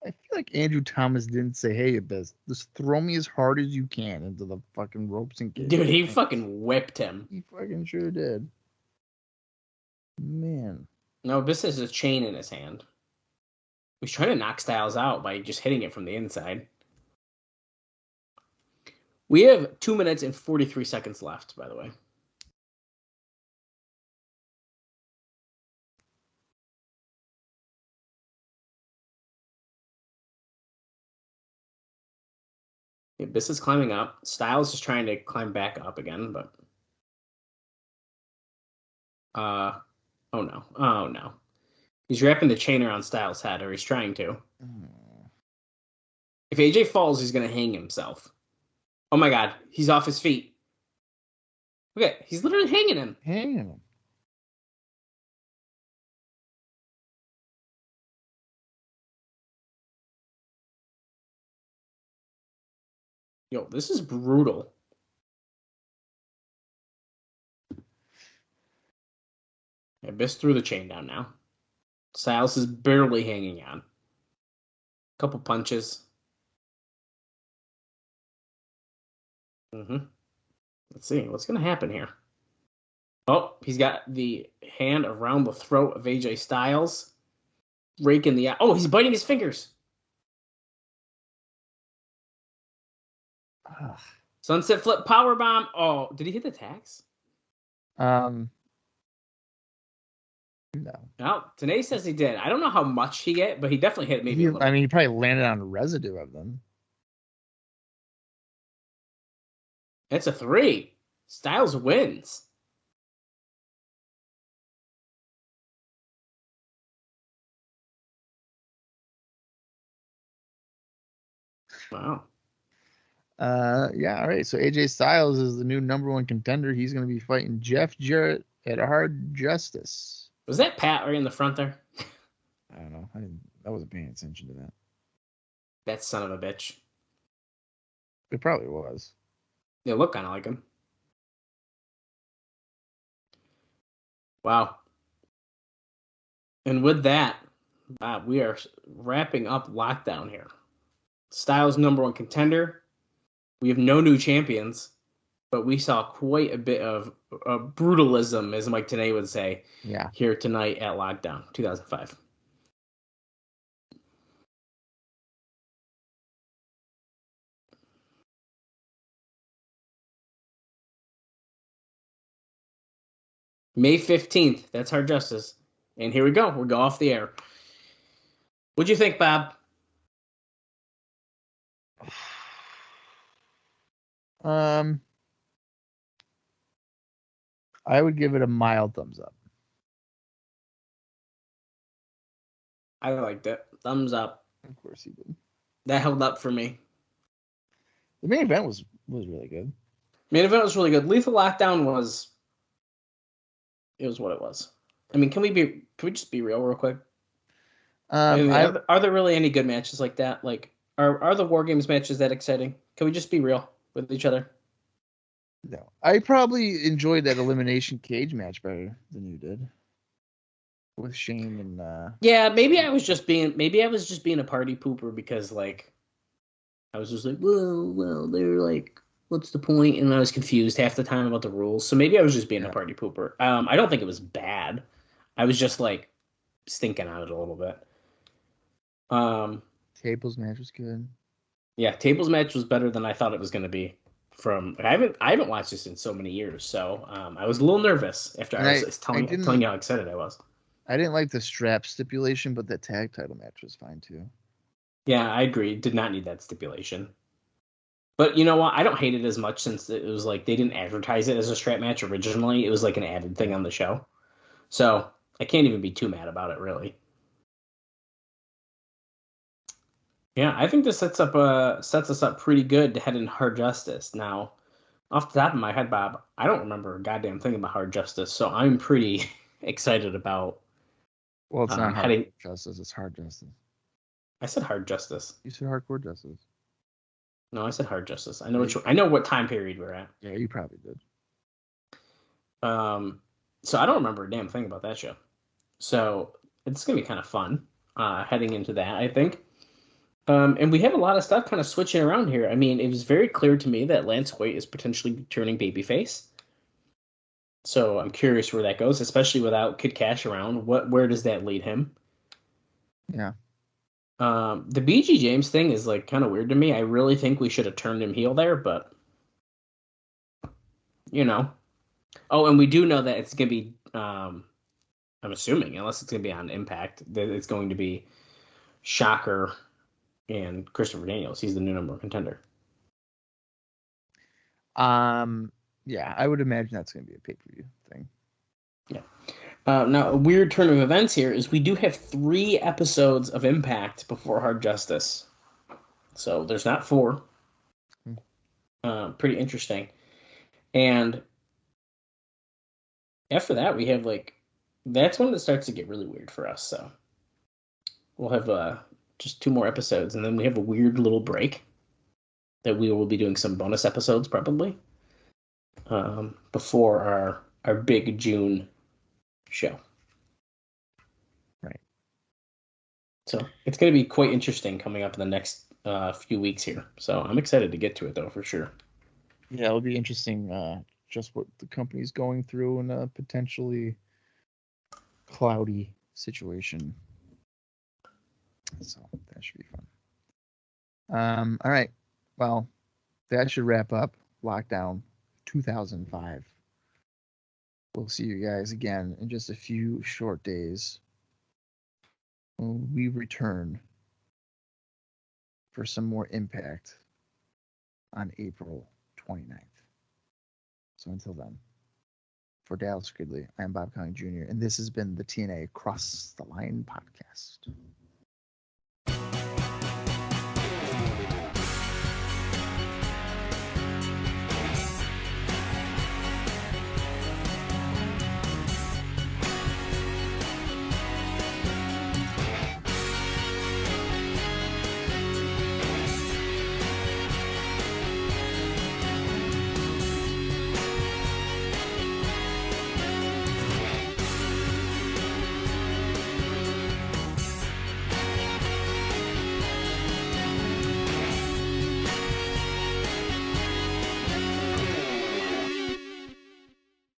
I feel like Andrew Thomas didn't say, hey, Abyss, just throw me as hard as you can into the fucking ropes and cage. Dude, he fucking whipped him. He fucking sure did. Man. No, Abyss has a chain in his hand. He's trying to knock Styles out by just hitting it from the inside. We have 2 minutes and 43 seconds left, by the way. Abyss is climbing up. Styles is trying to climb back up again, but... oh no. He's wrapping the chain around Styles' head, or he's trying to. If AJ falls, he's going to hang himself. Oh my god, he's off his feet. Okay, he's literally hanging him. Hanging him. Yo, this is brutal. Abyss threw the chain down now. Styles is barely hanging on. Couple punches. Let's see. What's going to happen here? Oh, he's got the hand around the throat of AJ Styles. Raking the... Oh, he's biting his fingers. Sunset flip powerbomb. Oh, did he hit the tags? No. No, Tanay says he did. I don't know how much he hit, but he definitely hit maybe a little. I mean, he probably landed on a residue of them. It's a 3. Styles wins. Wow. Yeah, all right. So AJ Styles is the new #1 contender. He's going to be fighting Jeff Jarrett at Hard Justice. Was that Pat right in the front there? I don't know. I wasn't paying attention to that. That son of a bitch. It probably was. They look kind of like him. Wow. And with that, we are wrapping up Lockdown here. Styles #1 contender. We have no new champions, but we saw quite a bit of brutalism, as Mike Tenay would say, here tonight at Lockdown 2005. May 15th, that's Hard Justice. And here we go. We'll go off the air. What'd you think, Bob? I would give it a mild thumbs up. I liked it. Thumbs up. Of course he did. That held up for me. The main event was really good. Main event was really good. Lethal Lockdown was... It was what it was. I mean, can we just be real quick? Are there really any good matches like that? Like, are the War Games matches that exciting? Can we just be real with each other? No. I probably enjoyed that elimination cage match better than you did. With Shane and Yeah, maybe I was just being a party pooper because like I was just like, well, they're like, what's the point? And I was confused half the time about the rules. So maybe I was just being a party pooper. I don't think it was bad. I was just like stinking on it a little bit. Tables match was good. Yeah, tables match was better than I thought it was going to be. I haven't watched this in so many years, so I was a little nervous after I was telling you how excited I was. I didn't like the strap stipulation, but the tag title match was fine too. Yeah, I agree. Did not need that stipulation. But you know what? I don't hate it as much since it was like they didn't advertise it as a strap match originally. It was like an added thing on the show. So I can't even be too mad about it, really. Yeah, I think this sets us up pretty good to head in Hard Justice. Now, off the top of my head, Bob, I don't remember a goddamn thing about Hard Justice, so I'm pretty excited about Well, it's not heading. hard justice. It's hard justice. I said Hard Justice. You said hardcore justice. No, I said Hard Justice. I know what time period we're at. Yeah, you probably did. So I don't remember a damn thing about that show. So it's gonna be kind of fun heading into that, I think. And we have a lot of stuff kind of switching around here. I mean, it was very clear to me that Lance Hoyt is potentially turning babyface. So I'm curious where that goes, especially without Kid Cash around. Where does that lead him? Yeah. The BG James thing is like kind of weird to me. I really think we should have turned him heel there, but you know. Oh, and we do know that it's gonna be. I'm assuming, unless it's gonna be on Impact, that it's going to be Shocker and Christopher Daniels. He's the new number one contender. Yeah, I would imagine that's going to be a pay-per-view thing. Yeah. Now, a weird turn of events here is we do have 3 episodes of Impact before Hard Justice. So there's not 4. Pretty interesting. And after that, we have that's when it starts to get really weird for us. So we'll have just 2 more episodes, and then we have a weird little break that we will be doing some bonus episodes probably before our big June show. Right. So it's going to be quite interesting coming up in the next few weeks here. So I'm excited to get to it, though, for sure. Yeah, it'll be interesting just what the company's going through in a potentially cloudy situation. So that should be fun. All right. Well, that should wrap up Lockdown 2005. We'll see you guys again in just a few short days when we return for some more Impact on April 29th. So until then, for Dallas Gridley, I am Bob Colling Jr., and this has been the TNA Cross the Line podcast.